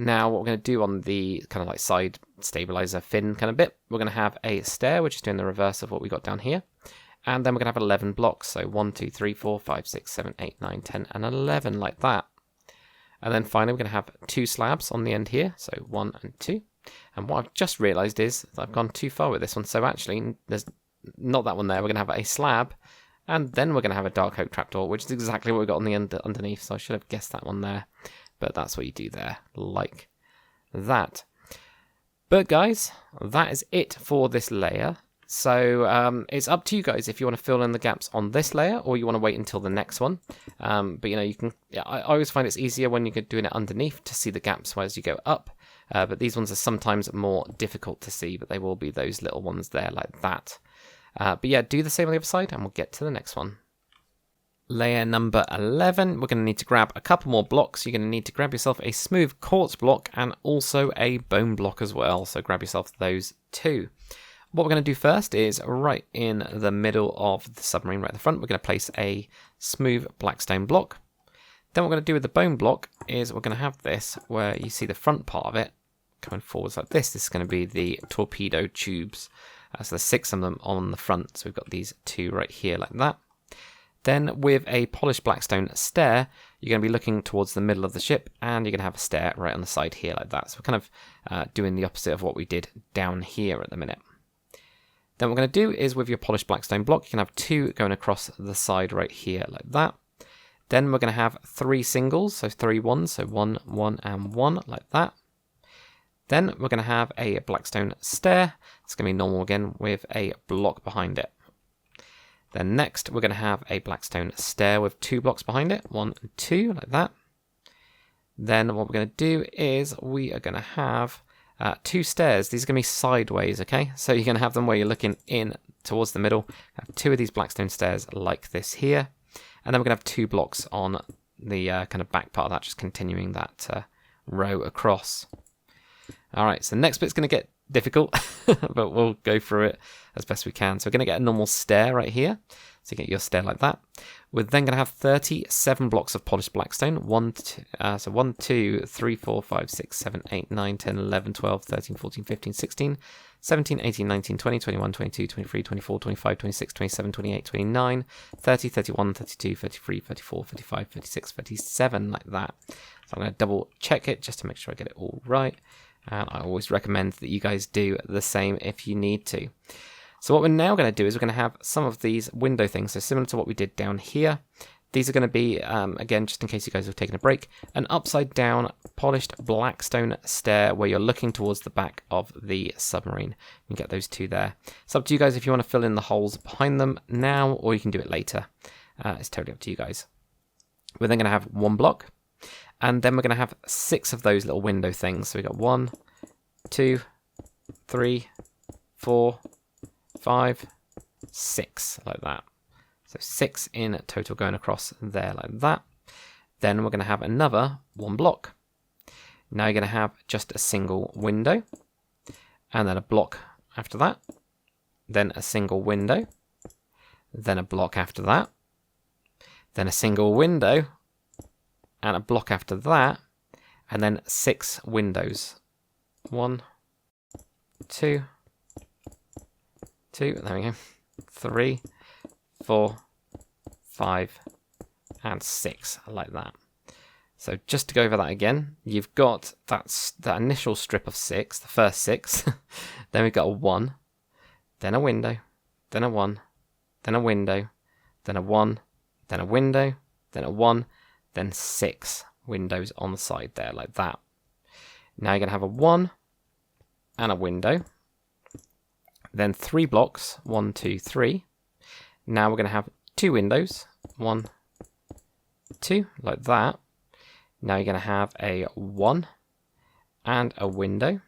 Now, what we're going to do on the kind of like side stabilizer fin kind of bit, we're going to have a stair, which is doing the reverse of what we got down here. And then we're going to have 11 blocks. So 1, 2, 3, 4, 5, 6, 7, 8, 9, 10, and 11 like that. And then finally, we're going to have 2 slabs on the end here. So 1 and 2. And what I've just realized is that I've gone too far with this one. So actually, there's not that one there. We're going to have a slab. And then we're going to have a dark oak trapdoor, which is exactly what we got on the end underneath. So I should have guessed that one there. But that's what you do there, like that. But guys, that is it for this layer. So it's up to you guys if you want to fill in the gaps on this layer or you want to wait until the next one. But you know, you can. I always find it's easier when you're doing it underneath to see the gaps as you go up. But these ones are sometimes more difficult to see, but they will be those little ones there like that. But yeah, do the same on the other side and we'll get to the next one. Layer number 11, we're going to need to grab a couple more blocks. You're going to need to grab yourself a smooth quartz block and also a bone block as well. So grab yourself those 2. What we're going to do first is right in the middle of the submarine, right at the front, we're going to place a smooth blackstone block. Then what we're going to do with the bone block is we're going to have this where you see the front part of it coming forwards like this. This is going to be the torpedo tubes. So there's 6 of them on the front. So we've got these 2 right here like that. Then with a polished blackstone stair, you're going to be looking towards the middle of the ship, and you're going to have a stair right on the side here like that. So we're kind of doing the opposite of what we did down here at the minute. Then what we're going to do is with your polished blackstone block, you can have 2 going across the side right here like that. Then we're going to have 3 singles, so 3 ones, so 1, 1, and 1 like that. Then we're going to have a blackstone stair. It's going to be normal again with a block behind it. Then next we're going to have a blackstone stair with 2 blocks behind it, 1 and 2 like that. Then what we're going to do is we are going to have 2 stairs. These are going to be sideways, okay? So you're going to have them where you're looking in towards the middle. Have 2 of these blackstone stairs like this here. And then we're going to have 2 blocks on the kind of back part of that, just continuing that row across. Alright, so the next bit's going to get difficult, but we'll go through it as best we can. So we're going to get a normal stair right here. So you get your stair like that. We're then going to have 37 blocks of polished blackstone. 1, 2, 3, 4, 5, 6, 7, 8, 9, 10, 11, 12, 13, 14, 15, 16, 17, 18, 19, 20, 21, 22, 23, 24, 25, 26, 27, 28, 29, 30, 31, 32, 33, 34, 35, 36, 37, like that. So I'm going to double check it just to make sure I get it all right. And I always recommend that you guys do the same if you need to. So what we're now going to do is we're going to have some of these window things. So similar to what we did down here. These are going to be, again, just in case you guys have taken a break, an upside down polished blackstone stair where you're looking towards the back of the submarine. You can get those 2 there. It's up to you guys if you want to fill in the holes behind them now, or you can do it later. It's totally up to you guys. We're then going to have 1 block. And then we're going to have 6 of those little window things. So we've got 1, 2, 3, 4, 5, 6, like that. So 6 in total going across there like that. Then we're going to have another 1 block. Now you're going to have just a single window. And then a block after that. Then a single window. Then a block after that. Then a single window. And a block after that, and then 6 windows. 1, 2, there we go. 3, 4, 5, and 6, like that. So just to go over that again, you've got that initial strip of 6, the first 6. Then we've got a 1, then a window, then a 1, then a window, then a 1, then a window, then a 1, then 6 windows on the side there, like that. Now you're going to have a 1 and a window. Then 3 blocks, 1, 2, 3. Now we're going to have 2 windows, 1, 2, like that. Now you're going to have a 1 and a window.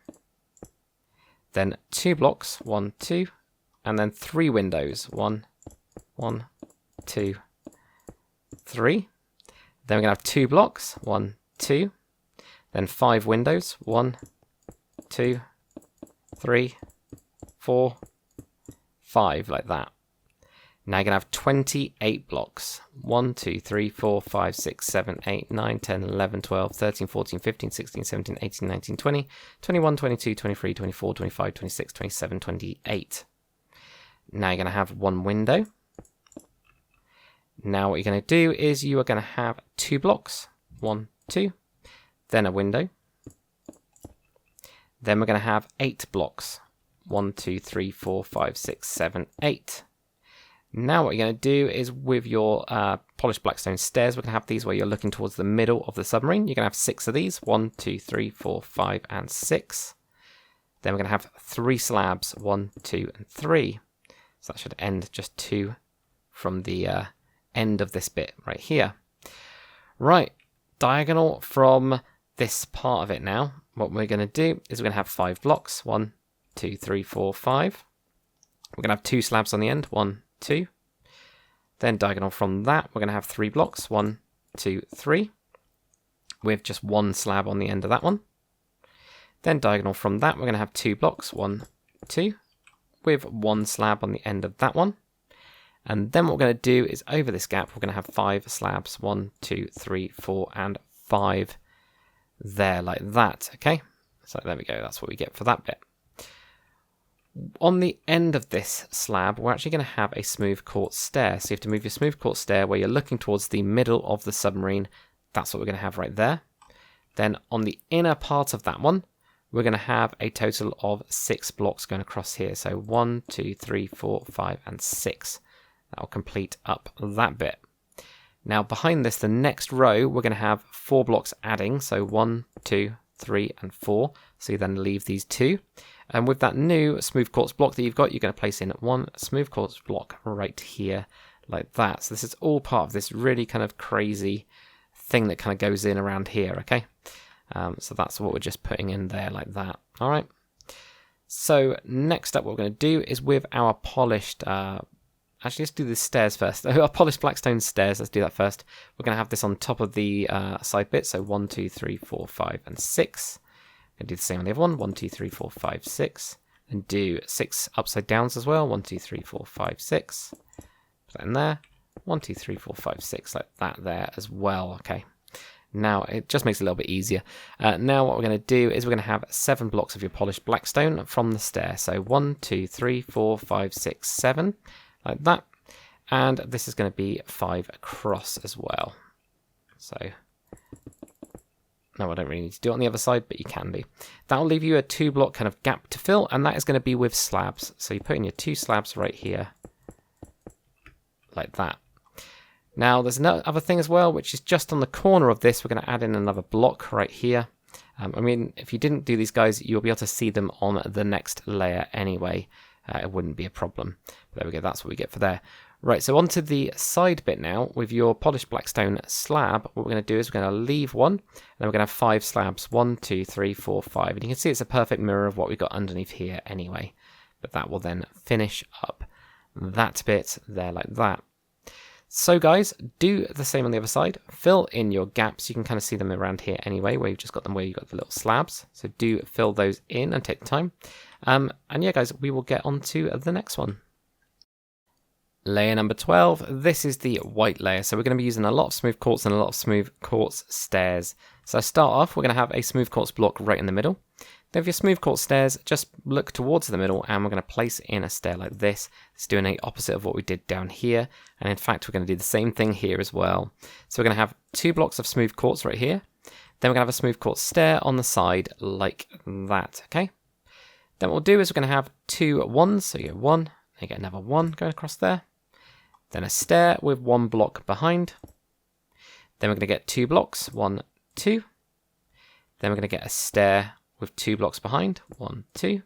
Then 2 blocks, 1, 2, and then 3 windows, 1, 2, 3. Then we're going to have 2 blocks, 1, 2, then 5 windows, 1, 2, 3, 4, 5, like that. Now you're going to have 28 blocks, 1, 2, 3, 4, 5, 6, 7, 8, 9, 10, 11, 12, 13, 14, 15, 16, 17, 18, 19, 20, 21, 22, 23, 24, 25, 26, 27, 28. Now you're going to have 1 window. Now what you're going to do is you are going to have 2 blocks, 1, 2, then a window. Then we're going to have 8 blocks, 1, 2, 3, 4, 5, 6, 7, 8. Now what you're going to do is with your polished blackstone stairs, we're going to have these where you're looking towards the middle of the submarine. You're going to have 6 of these, 1, 2, 3, 4, 5, and 6. Then we're going to have 3 slabs, 1, 2, and 3. So that should end just 2 from the end of this bit right here. Right, diagonal from this part of it now. What we're going to do is we're going to have 5 blocks, 1, 2, 3, 4, 5. We're going to have 2 slabs on the end, 1, 2. Then diagonal from that, we're going to have 3 blocks, 1, 2, 3, with just 1 slab on the end of that one. Then diagonal from that, we're going to have 2 blocks, 1, 2, with 1 slab on the end of that one. And then what we're going to do is over this gap, we're going to have 5 slabs, 1, 2, 3, 4, and 5 there, like that, okay? So there we go, that's what we get for that bit. on the end of this slab, we're actually going to have a smooth quartz stair. So you have to move your smooth quartz stair where you're looking towards the middle of the submarine. That's what we're going to have right there. Then on the inner part of that one, we're going to have a total of 6 blocks going across here. So 1, 2, 3, 4, 5, and 6. That'll complete up that bit. Now behind this, the next row, we're going to have 4 blocks adding. So 1, 2, 3, and 4. So you then leave these 2. And with that new smooth quartz block that you've got, you're going to place in 1 smooth quartz block right here, like that. So this is all part of this really kind of crazy thing that kind of goes in around here, okay? So that's what we're just putting in there like that. All right. So next up, what we're going to do is with our polished, actually let's do the stairs first. Our polished blackstone stairs, let's do that first. We're going to have this on top of the side bit. So 1, 2, 3, 4, 5, and 6. Going to do the same on the other one. 1, 2, 3, 4, 5, 6. And do 6 upside downs as well. 1, 2, 3, 4, 5, 6. Put that in there. 1, 2, 3, 4, 5, 6, like that there as well. Okay. Now, it just makes it a little bit easier. Now what we're going to do is we're going to have 7 blocks of your polished blackstone from the stair. So 1, 2, 3, 4, 5, 6, 7, like that. And this is going to be 5 across as well. So, no, I don't really need to do it on the other side, but you can do. That will leave you a 2 block kind of gap to fill, and that is going to be with slabs. So you put in your 2 slabs right here, like that. Now, there's another other thing as well, which is just on the corner of this, we're going to add in another block right here. I mean, if you didn't do these guys, you'll be able to see them on the next layer anyway. It wouldn't be a problem. But there we go, that's what we get for there. Right, so onto the side bit now. With your polished blackstone slab, what we're going to do is we're going to leave 1, and then we're going to have 5 slabs. 1, 2, 3, 4, 5. And you can see it's a perfect mirror of what we've got underneath here anyway. But that will then finish up that bit there like that. So guys, do the same on the other side. Fill in your gaps. You can kind of see them around here anyway, where you've just got them where you've got the little slabs. So do fill those in and take the time. And yeah, guys, we will get on to the next one. Layer number 12. This is the white layer. So we're going to be using a lot of smooth quartz and a lot of smooth quartz stairs. So to start off, we're going to have a smooth quartz block right in the middle. Then for your smooth quartz stairs, just look towards the middle and we're going to place in a stair like this. It's doing the opposite of what we did down here. And in fact, we're going to do the same thing here as well. So we're going to have 2 blocks of smooth quartz right here. Then we're going to have a smooth quartz stair on the side like that, okay? Then what we'll do is we're going to have 2 1s. So you get 1, then you get another 1 going across there. Then a stair with 1 block behind. Then we're going to get 2 blocks, 1, 2. Then we're going to get a stair with 2 blocks behind, 1, 2.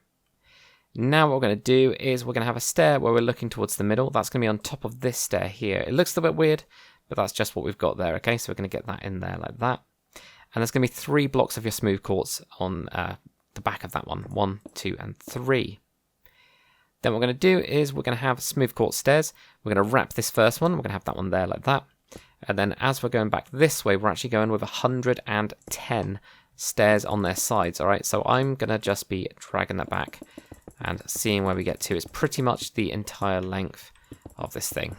Now what we're going to do is we're going to have a stair where we're looking towards the middle. That's going to be on top of this stair here. It looks a little bit weird, but that's just what we've got there, okay? So we're going to get that in there like that. And there's going to be 3 blocks of your smooth quartz on the back of that one, 1, 2, and 3. Then what we're going to do is we're going to have smooth quartz stairs. We're going to wrap this first one. We're going to have that one there like that. And then as we're going back this way, we're actually going with 110 stairs on their sides. All right, so I'm going to just be dragging that back and seeing where we get to. It's pretty much the entire length of this thing.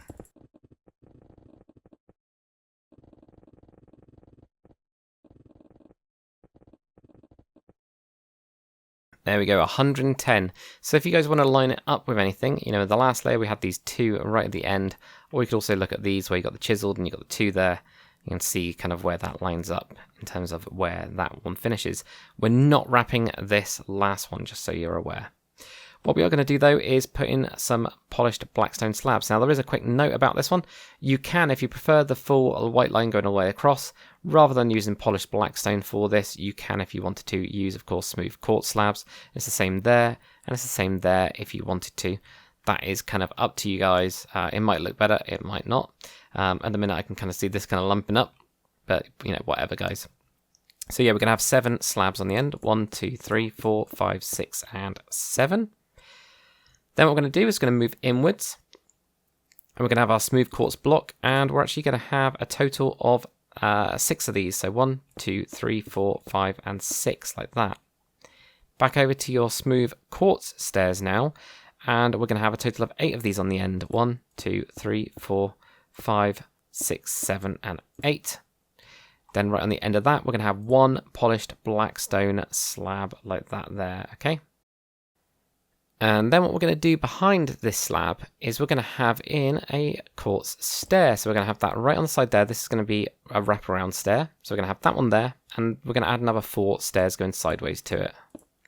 There we go, 110. So if you guys want to line it up with anything, you know, in the last layer we had these 2 right at the end, or you could also look at these where you got the chiseled and you got the 2 there. You can see kind of where that lines up in terms of where that one finishes. We're not wrapping this last one, just so you're aware. What we are going to do though is put in some polished blackstone slabs. Now there is a quick note about this one. You can, if you prefer the full white line going all the way across, rather than using polished blackstone for this, you can, if you wanted to, use of course smooth quartz slabs. It's the same there, and it's the same there if you wanted to. That is kind of up to you guys. It might look better, it might not. At the minute I can kind of see this kind of lumping up, but you know, whatever guys. So yeah, we're going to have 7 slabs on the end. 1, 2, 3, 4, 5, 6, and 7. Then what we're going to do is going to move inwards. And we're going to have our smooth quartz block. And we're actually going to have a total of 6 of these. So 1, 2, 3, 4, 5, and 6, like that. Back over to your smooth quartz stairs now. And we're going to have a total of 8 of these on the end. 1, 2, 3, 4, 5, 6, 7, and 8. Then right on the end of that, we're going to have 1 polished blackstone slab like that there, okay? And then what we're going to do behind this slab is we're going to have in a quartz stair. So we're going to have that right on the side there. This is going to be a wraparound stair. So we're going to have that one there, and we're going to add another 4 stairs going sideways to it,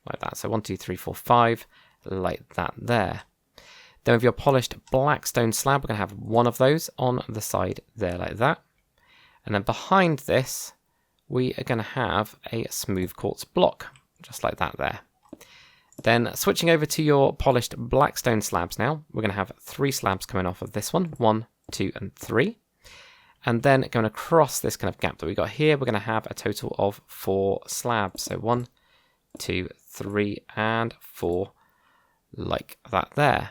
like that. So 1, 2, 3, 4, 5, like that there. Then with your polished black stone slab, we're going to have one of those on the side there, like that. And then behind this, we are going to have a smooth quartz block, just like that there. Then switching over to your polished black stone slabs now, we're going to have 3 slabs coming off of this one, 1, 2, and 3. And then going across this kind of gap that we got here, we're going to have a total of 4 slabs. So 1, 2, 3, and 4, like that there.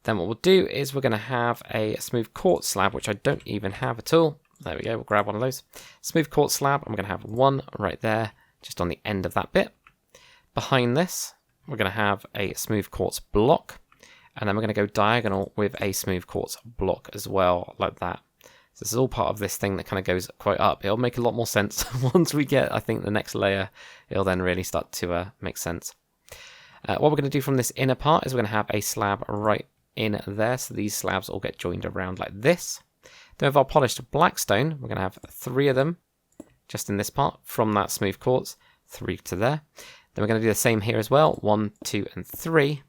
Then what we'll do is we're going to have a smooth quartz slab, which I don't even have at all. There we go, we'll grab one of those. Smooth quartz slab, and we're going to have one right there, just on the end of that bit. Behind this, we're going to have a smooth quartz block, and then we're going to go diagonal with a smooth quartz block as well, like that. So this is all part of this thing that kind of goes quite up. It'll make a lot more sense once we get, I think, the next layer. It'll then really start to make sense. What we're going to do from this inner part is we're going to have a slab right in there, so these slabs all get joined around like this. Then with our polished black stone, we're going to have 3 of them just in this part from that smooth quartz, 3 to there. Then we're going to do the same here as well, 1, 2, and 3.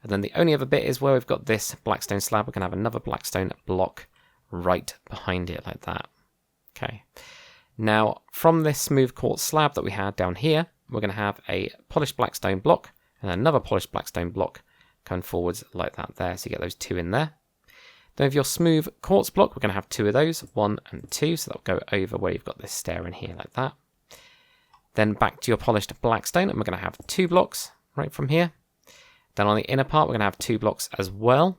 And then the only other bit is where we've got this blackstone slab, we're going to have another blackstone block right behind it, like that. Okay. Now, from this smooth quartz slab that we had down here, we're going to have a polished blackstone block and another polished blackstone block coming forwards like that there. So you get those 2 in there. Then with your smooth quartz block, we're going to have 2 of those, 1 and 2. So that'll go over where you've got this stair in here, like that. Then back to your polished blackstone, and we're going to have 2 blocks right from here. Then on the inner part, we're going to have 2 blocks as well.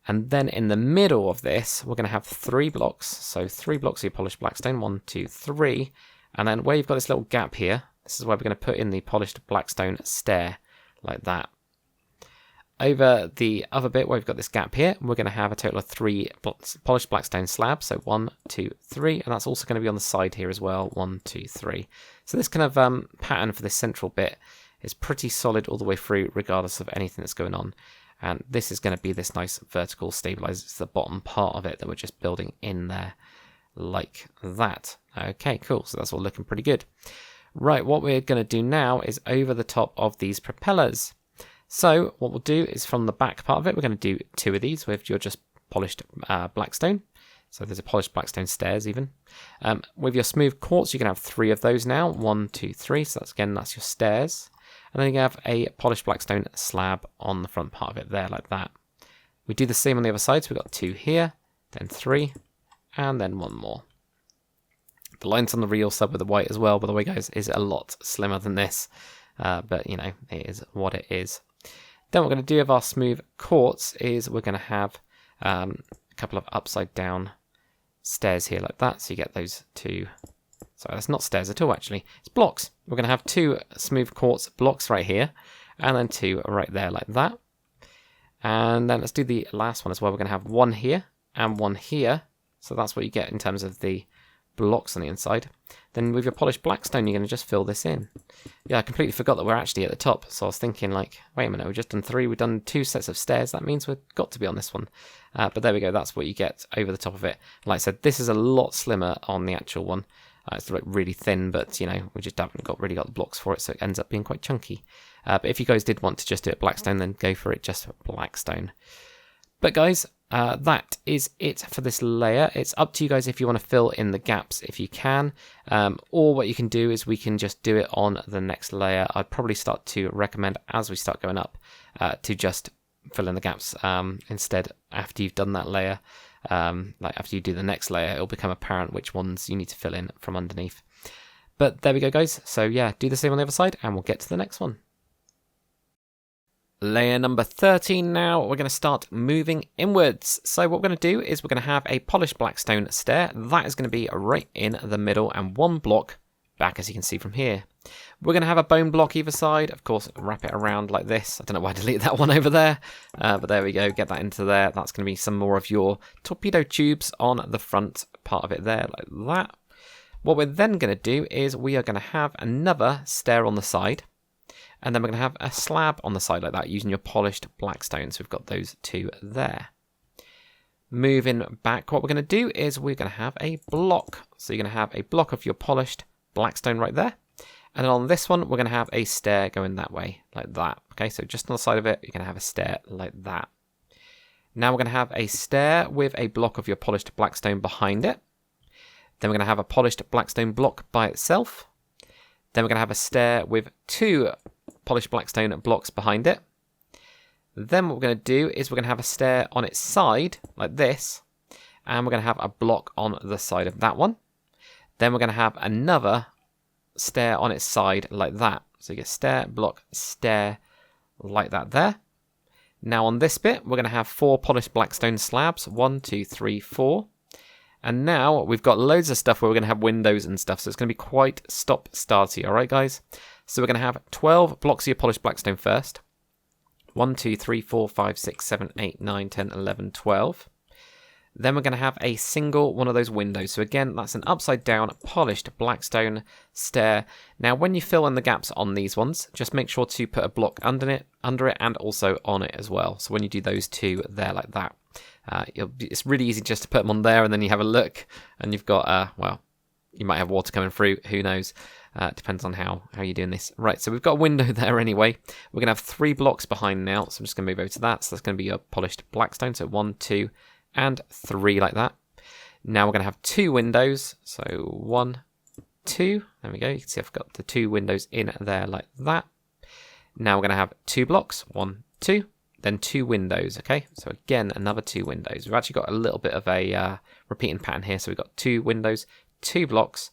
And then in the middle of this, we're going to have 3 blocks. So 3 blocks of your polished blackstone, 1, 2, 3. And then where you've got this little gap here, this is where we're going to put in the polished blackstone stair, like that. Over the other bit where we've got this gap here, we're going to have a total of 3 polished blackstone slabs. So 1, 2, 3, and that's also going to be on the side here as well. 1, 2, 3. So this kind of pattern for this central bit is pretty solid all the way through, regardless of anything that's going on. And this is going to be this nice vertical stabilizer. It's the bottom part of it that we're just building in there, like that. Okay, cool. So that's all looking pretty good. Right, what we're going to do now is over the top of these propellers. So what we'll do is from the back part of it, we're going to do 2 of these with your just polished blackstone. So there's a polished blackstone stairs even. With your smooth quartz, you can have 3 of those now. 1, 2, 3. So that's your stairs. And then you have a polished blackstone slab on the front part of it there, like that. We do the same on the other side. So we've got 2 here, then 3, and then 1 more. The lines on the real sub with the white as well, by the way, guys, is a lot slimmer than this. But, you know, it is what it is. Then what we're going to do with our smooth quartz is we're going to have a couple of upside down stairs here like that. So you get those 2. Sorry, that's not stairs at all, actually. It's blocks. We're going to have 2 smooth quartz blocks right here, and then 2 right there like that. And then let's do the last one as well. We're going to have 1 here and 1 here. So that's what you get in terms of the blocks on the inside. Then with your polished blackstone, you're going to just fill this in. Yeah, I completely forgot that we're actually at the top. So I was thinking like, wait a minute, we've just done 3. We've done 2 sets of stairs. That means we've got to be on this one. But there we go. That's what you get over the top of it. Like I said, this is a lot slimmer on the actual one. It's like really thin, but you know, we just haven't really got the blocks for it, so it ends up being quite chunky. But if you guys did want to just do it blackstone, then go for it just blackstone. But guys, that is it for this layer. It's up to you guys if you want to fill in the gaps if you can, or what you can do is we can just do it on the next layer. I'd probably start to recommend as we start going up to just fill in the gaps instead after you've done that layer. Like after you do the next layer, it'll become apparent which ones you need to fill in from underneath. But there we go, guys. So yeah, do the same on the other side and we'll get to the next one. Layer number 13 now, we're going to start moving inwards. So what we're going to do is we're going to have a polished blackstone stair. That is going to be right in the middle and 1 block back, as you can see from here. We're going to have a bone block either side. Of course, wrap it around like this. I don't know why I deleted that one over there. But there we go. Get that into there. That's going to be some more of your torpedo tubes on the front part of it there, like that. What we're then going to do is we are going to have another stair on the side. And then we're going to have a slab on the side like that using your polished blackstone. So we've got those two there. Moving back, what we're going to do is we're going to have a block. So you're going to have a block of your polished blackstone right there. And then on this one, we're going to have a stair going that way, like that. Okay, so just on the side of it, you're going to have a stair like that. Now we're going to have a stair with a block of your polished blackstone behind it. Then we're going to have a polished blackstone block by itself. Then we're going to have a stair with two polished blackstone blocks behind it. Then what we're going to do is we're going to have a stair on its side, like this. And we're going to have a block on the side of that one. Then we're going to have another stair on its side like that. So you get stair, block, stair, like that there. Now on this bit, we're going to have 4 polished blackstone slabs. 1, 2, 3, 4. And now we've got loads of stuff where we're going to have windows and stuff. So it's going to be quite stop-starty, all right, guys? So we're going to have 12 blocks of your polished blackstone first. 1, 2, 3, 4, 5, 6, 7, 8, 9, 10, 11, 12. Then we're going to have a single one of those windows. So again, that's an upside down polished blackstone stair. Now, when you fill in the gaps on these ones, just make sure to put a block under it, and also on it as well. So when you do those two there like that, it's really easy just to put them on there, and then you have a look, and you've got, well, you might have water coming through. Who knows? Depends on how you're doing this. Right, so we've got a window there anyway. We're going to have 3 blocks behind now, so I'm just going to move over to that. So that's going to be your polished blackstone. So 1, 2, and 3 like that. Now we're going to have 2 windows. So 1, 2. There we go. You can see I've got the 2 windows in there like that. Now we're going to have 2 blocks. 1, 2. Then 2 windows. Okay. So again, another 2 windows. We've actually got a little bit of a repeating pattern here. So we've got 2 windows, 2 blocks,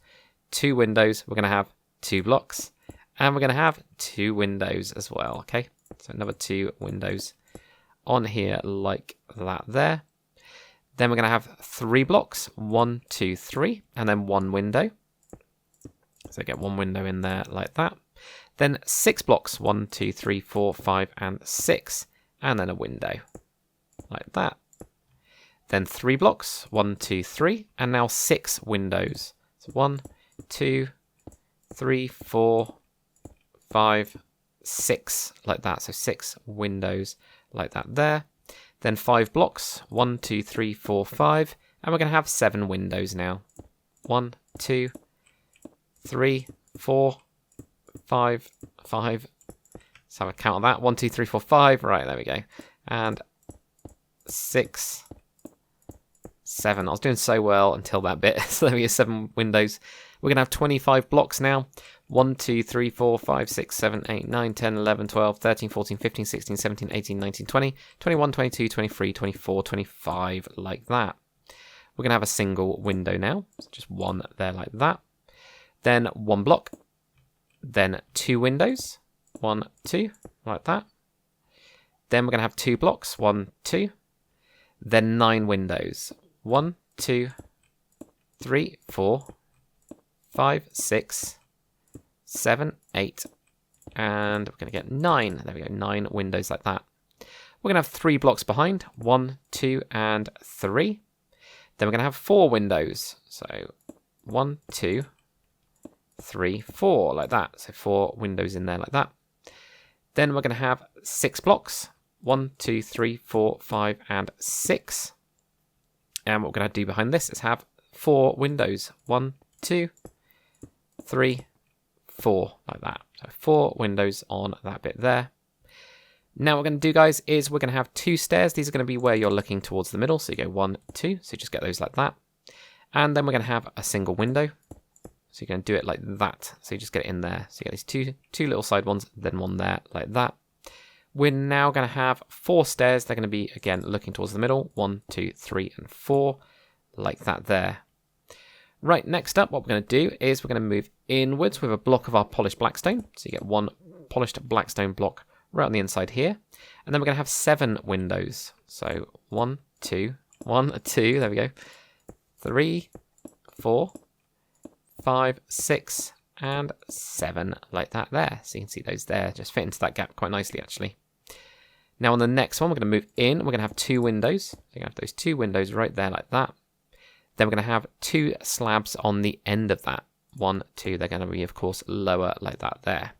2 windows. We're going to have 2 blocks. And we're going to have 2 windows as well. Okay. So another 2 windows on here like that there. Then we're going to have 3 blocks, 1, 2, 3, and then 1 window. So get 1 window in there like that. Then 6 blocks, 1, 2, 3, 4, 5, and 6, and then a window like that. Then 3 blocks, 1, 2, 3, and now 6 windows. So 1, 2, 3, 4, 5, 6, like that. So 6 windows like that there. Then 5 blocks, 1, 2, 3, 4, 5, and we're going to have 7 windows now. 1, 2, 3, 4, 5, 5. Let's have a count of that. 1, 2, 3, 4, 5. Right, there we go. And 6, 7. I was doing so well until that bit. So there we go, 7 windows. We're going to have 25 blocks now. 1, 2, 3, 4, 5, 6, 7, 8, 9, 10, 11, 12, 13, 14, 15, 16, 17, 18, 19, 20, 21, 22, 23, 24, 25, like that. We're going to have a single window now. So just 1 there like that. Then 1 block. Then 2 windows. 1, 2, like that. Then we're going to have 2 blocks. 1, 2. Then 9 windows. 1, 2, 3, 4, 5, 6, 7, 8, and we're going to get 9. There we go, 9 windows like that. We're going to have 3 blocks behind. 1, 2, and 3. Then we're going to have 4 windows. So 1, 2, 3, 4, like that. So 4 windows in there like that. Then we're going to have 6 blocks. 1, 2, 3, 4, 5, and 6. And what we're going to do behind this is have 4 windows. 1, 2, 3, 4, like that. So 4 windows on that bit there. Now what we're going to do, guys, is we're going to have 2 stairs. These are going to be where you're looking towards the middle. So you go 1, 2. So just get those like that. And then we're going to have a single window. So you're going to do it like that. So you just get it in there. So you get these two little side ones, then 1 there, like that. We're now going to have 4 stairs. They're going to be, again, looking towards the middle. 1, 2, 3, and 4, like that there. Right, next up, what we're going to do is we're going to move inwards with a block of our polished blackstone. So you get 1 polished blackstone block right on the inside here. And then we're going to have 7 windows. So 1, 2, 1, 2, there we go. 3, 4, 5, 6, and 7, like that there. So you can see those there just fit into that gap quite nicely, actually. Now on the next one, we're going to move in. We're going to have 2 windows. So you're going to have those 2 windows right there like that. Then we're going to have 2 slabs on the end of that. 1, 2, they're going to be, of course, lower like that there.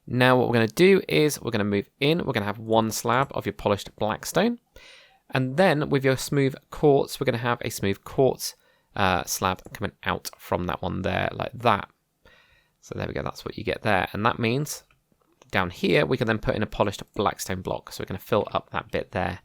Now what we're going to do is we're going to move in. We're going to have one slab of your polished blackstone. And then with your smooth quartz, we're going to have a smooth quartz slab coming out from that one there, like that. So there we go, that's what you get there. And that means down here, we can then put in a polished blackstone block. So we're going to fill up that bit there,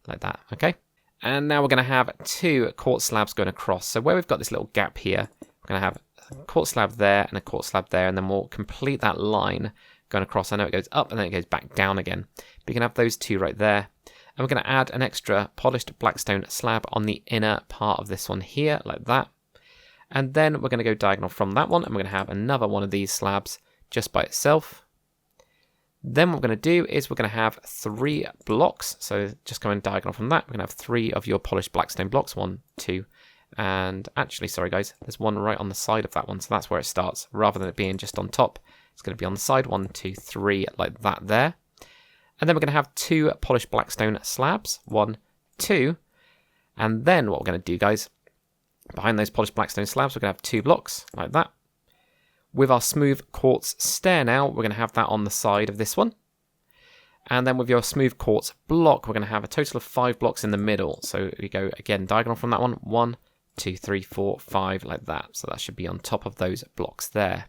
like that, okay? And now we're going to have two quartz slabs going across. So where we've got this little gap here, we're going to have a quartz slab there and a quartz slab there, and then we'll complete that line going across. I know it goes up and then it goes back down again. But you can have those two right there. And we're going to add an extra polished blackstone slab on the inner part of this one here, like that. And then we're going to go diagonal from that one, and we're going to have another one of these slabs just by itself. Then what we're going to do is we're going to have 3 blocks. So just going diagonal from that, we're going to have 3 of your polished blackstone blocks. 1, 2, and actually, sorry guys, there's one right on the side of that one. So that's where it starts. Rather than it being just on top, it's going to be on the side. 1, 2, 3, like that there. And then we're going to have 2 polished blackstone slabs. 1, 2. And then what we're going to do, guys, behind those polished blackstone slabs, we're going to have 2 blocks like that. With our smooth quartz stair now, we're going to have that on the side of this one. And then with your smooth quartz block, we're going to have a total of 5 blocks in the middle. So we go again diagonal from that one. 1, 2, 3, 4, 5, like that. So that should be on top of those blocks there.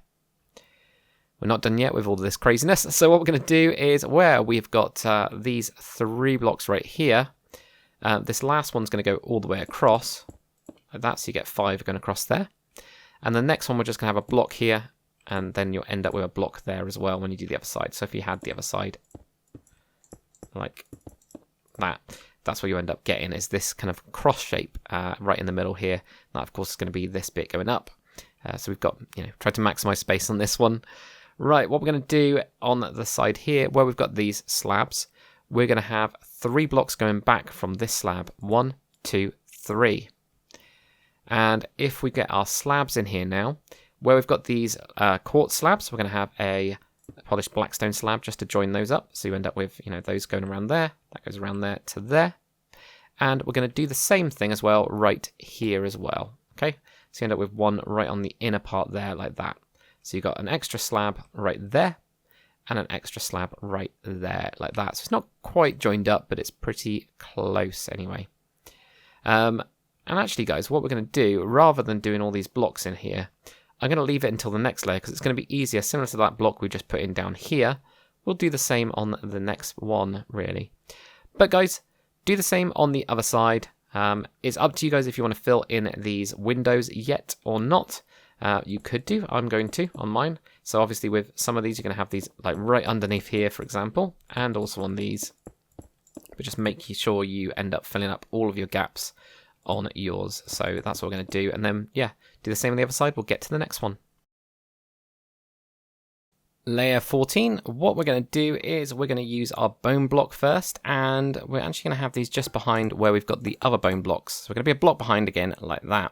We're not done yet with all of this craziness. So what we're going to do is where we've got these 3 blocks right here, this last one's going to go all the way across, like that, so you get 5 going across there. And the next one, we're just going to have a block here, and then you'll end up with a block there as well when you do the other side. So if you had the other side like that, that's what you end up getting, is this kind of cross shape right in the middle here. That, of course, is going to be this bit going up. So we've got, tried to maximize space on this one. Right, what we're going to do on the side here, where we've got these slabs, we're going to have 3 blocks going back from this slab. 1, 2, 3. And if we get our slabs in here now, where we've got these quartz slabs, we're going to have a polished blackstone slab just to join those up. So you end up with, those going around there. That goes around there to there. And we're going to do the same thing as well right here as well. Okay, so you end up with one right on the inner part there, like that. So you've got an extra slab right there and an extra slab right there, like that. So it's not quite joined up, but it's pretty close anyway. And actually, guys, what we're going to do, rather than doing all these blocks in here, I'm going to leave it until the next layer because it's going to be easier, similar to that block we just put in down here. We'll do the same on the next one, really. But guys, do the same on the other side. It's up to you guys if you want to fill in these windows yet or not. You could do. I'm going to on mine. So obviously with some of these, you're going to have these like right underneath here, for example, and also on these. But just make sure you end up filling up all of your gaps on yours. So that's what we're going to do. And then, yeah, do the same on the other side. We'll get to the next one. Layer 14, what we're going to do is we're going to use our bone block first, and we're actually going to have these just behind where we've got the other bone blocks. So we're going to be a block behind again, like that.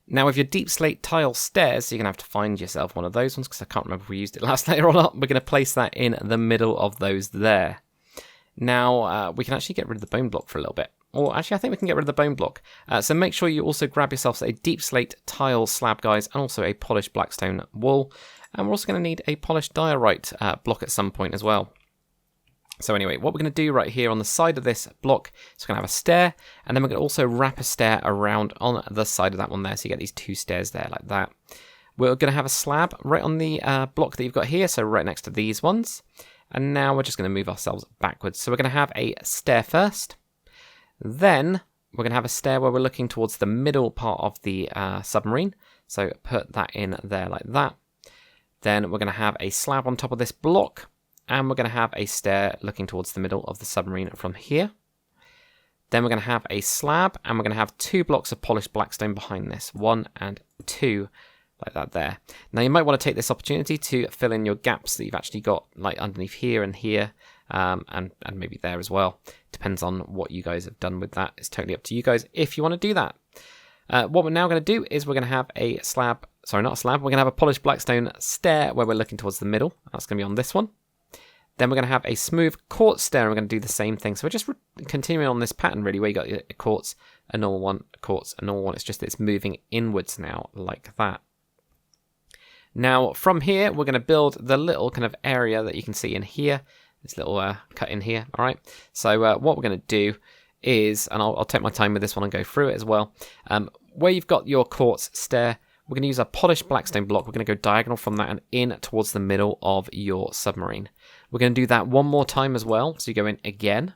Now with your deep slate tile stairs, you're going to have to find yourself one of those ones, because I can't remember if we used it last layer or not. We're going to place that in the middle of those there. Now, we can actually get rid of the bone block for a little bit. Or actually, I think we can get rid of the bone block. So make sure you also grab yourselves a deep slate tile slab, guys, and also a polished blackstone wall. And we're also going to need a polished diorite block at some point as well. So anyway, what we're going to do right here on the side of this block is we're going to have a stair, and then we're going to also wrap a stair around on the side of that one there. So you get these 2 stairs there like that. We're going to have a slab right on the block that you've got here, so right next to these ones. And now we're just going to move ourselves backwards. So we're going to have a stair first. Then we're going to have a stair where we're looking towards the middle part of the submarine. So put that in there like that. Then we're going to have a slab on top of this block. And we're going to have a stair looking towards the middle of the submarine from here. Then we're going to have a slab, and we're going to have 2 blocks of polished blackstone behind this. 1 and 2, like that there. Now you might want to take this opportunity to fill in your gaps that you've actually got, like underneath here and here. And maybe there as well. Depends on what you guys have done with that. It's totally up to you guys if you want to do that. What we're now going to do is we're going to have a slab, sorry, not a slab, we're going to have a polished blackstone stair where we're looking towards the middle. That's going to be on this one. Then we're going to have a smooth quartz stair, and we're going to do the same thing. So we're just continuing on this pattern, really, where you got a quartz, a normal one, a quartz, a normal one. It's just that it's moving inwards now, like that. Now from here, we're going to build the little kind of area that you can see in here. This little cut in here, all right? So what we're going to do is, and I'll take my time with this one and go through it as well. Where you've got your quartz stair, we're going to use a polished blackstone block. We're going to go diagonal from that and in towards the middle of your submarine. We're going to do that one more time as well. So you go in again.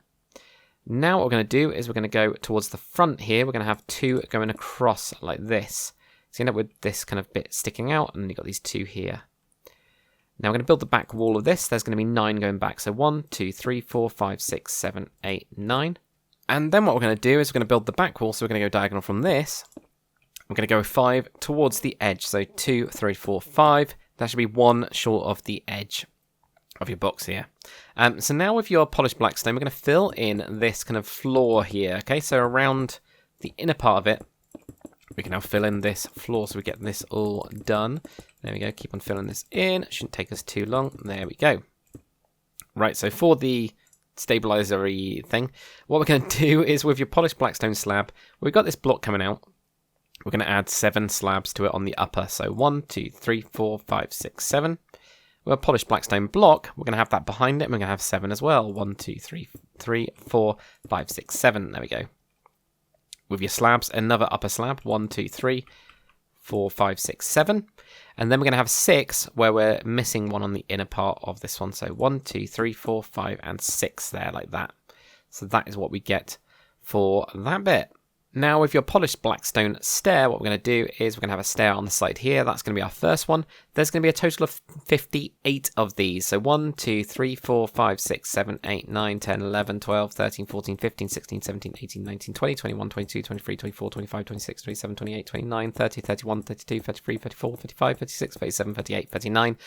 Now what we're going to do is we're going to go towards the front here. We're going to have two going across like this. So you end up with this kind of bit sticking out, and you've got these two here. Now we're going to build the back wall of this. There's going to be 9 going back. So 1, 2, 3, 4, 5, 6, 7, 8, 9. And then what we're going to do is we're going to build the back wall. So we're going to go diagonal from this. We're going to go 5 towards the edge. So 2, 3, 4, 5. That should be 1 short of the edge of your box here. So now with your polished blackstone, we're going to fill in this kind of floor here. Okay, so around the inner part of it, we can now fill in this floor so we get this all done. There we go, keep on filling this in. It shouldn't take us too long. There we go. Right, so for the stabilizer-y thing, what we're going to do is with your polished blackstone slab, we've got this block coming out. We're going to add 7 slabs to it on the upper. So 1, 2, 3, 4, 5, 6, 7. With a polished blackstone block, we're going to have that behind it. And we're going to have 7 as well. 1, 2, 3, 4, 5, 6, 7. There we go. With your slabs, another upper slab. 1, 2, 3, 4, 5, 6, 7. And then we're going to have 6 where we're missing one on the inner part of this one. So 1, 2, 3, 4, 5, and 6 there like that. So that is what we get for that bit. Now with your polished blackstone stair, what we're going to do is we're going to have a stair on the side here. That's going to be our first one. There's going to be a total of 58 of these. So 1, 2, 3, 4, 5, 6, 7, 8, 9, 10, 11, 12, 13, 14, 15, 16, 17, 18, 19, 20, 21, 22, 23, 24, 25, 26, 27, 28, 29, 30, 31, 32, 33, 34, 35, 36, 37, 38, 39,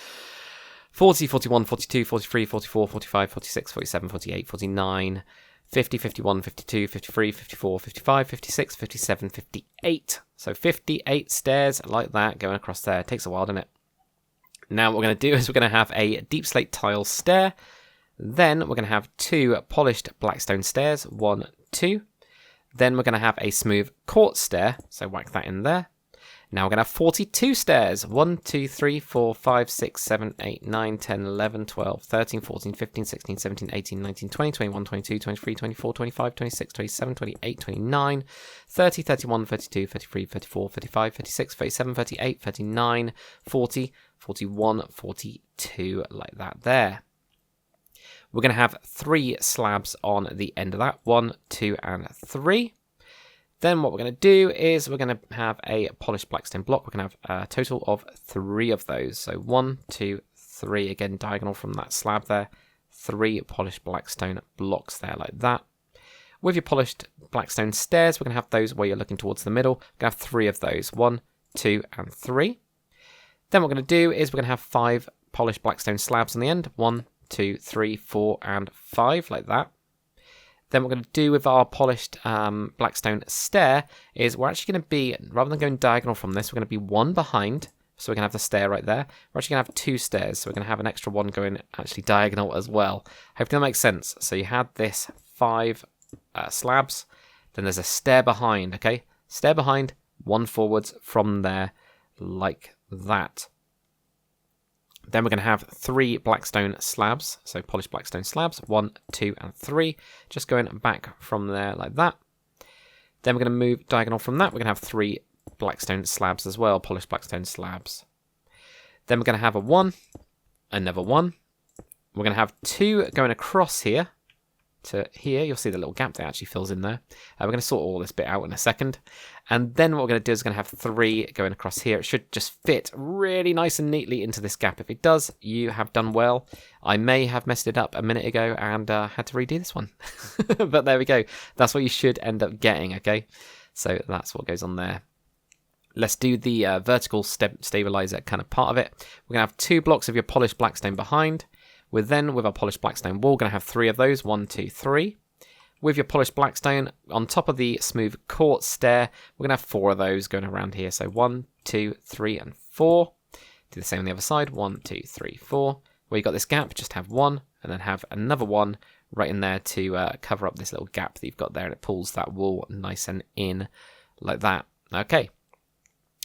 40, 41, 42, 43, 44, 45, 46, 47, 48, 49, 50, 51, 52, 53, 54, 55, 56, 57, 58. So 58 stairs like that going across there. It takes a while, doesn't it? Now what we're going to do is we're going to have a deep slate tile stair. Then we're going to have 2 polished blackstone stairs. 1, 2. Then we're going to have a smooth quartz stair. So whack that in there. Now we're going to have 42 stairs. 1, 2, 3, 4, 5, 6, 7, 8, 9, 10, 11, 12, 13, 14, 15, 16, 17, 18, 19, 20, 21, 22, 23, 24, 25, 26, 27, 28, 29, 30, 31, 32, 33, 34, 35, 36, 37, 38, 39, 40, 41, 42, like that there. We're going to have 3 slabs on the end of that. 1, 2, and 3. Then what we're going to do is we're going to have a polished blackstone block. We're going to have a total of 3 of those. So 1, 2, 3, again diagonal from that slab there. 3 polished blackstone blocks there like that. With your polished blackstone stairs, we're going to have those where you're looking towards the middle. We're going to have 3 of those. 1, 2, and 3. Then what we're going to do is we're going to have 5 polished blackstone slabs on the end. 1, 2, 3, 4, and 5 like that. Then what we're going to do with our polished blackstone stair is we're actually going to be, rather than going diagonal from this, we're going to be 1 behind. So we're going to have the stair right there. We're actually going to have 2 stairs. So we're going to have an extra one going actually diagonal as well. Hopefully that makes sense. So you had this 5 slabs. Then there's a stair behind, okay? Stair behind, 1 forwards from there like that. Then we're going to have 3 blackstone slabs, so polished blackstone slabs, 1, 2, and 3, just going back from there like that. Then we're going to move diagonal from that. We're going to have 3 blackstone slabs as well, polished blackstone slabs. Then we're going to have a 1, another 1. We're going to have 2 going across here to here. You'll see the little gap that actually fills in there. We're going to sort all this bit out in a second. And then what we're going to do is going to have 3 going across here. It should just fit really nice and neatly into this gap. If it does, you have done well. I may have messed it up a minute ago and had to redo this one. But there we go. That's what you should end up getting, okay? So that's what goes on there. Let's do the vertical stabilizer kind of part of it. We're going to have 2 blocks of your polished blackstone behind. We're then, with our polished blackstone wall, going to have 3 of those. 1, 2, 3. With your polished blackstone, on top of the smooth quartz stair, we're going to have 4 of those going around here. So 1, 2, 3, and 4. Do the same on the other side. 1, 2, 3, 4. Where you got this gap, just have 1, and then have another 1 right in there to cover up this little gap that you've got there, and it pulls that wall nice and in like that. Okay.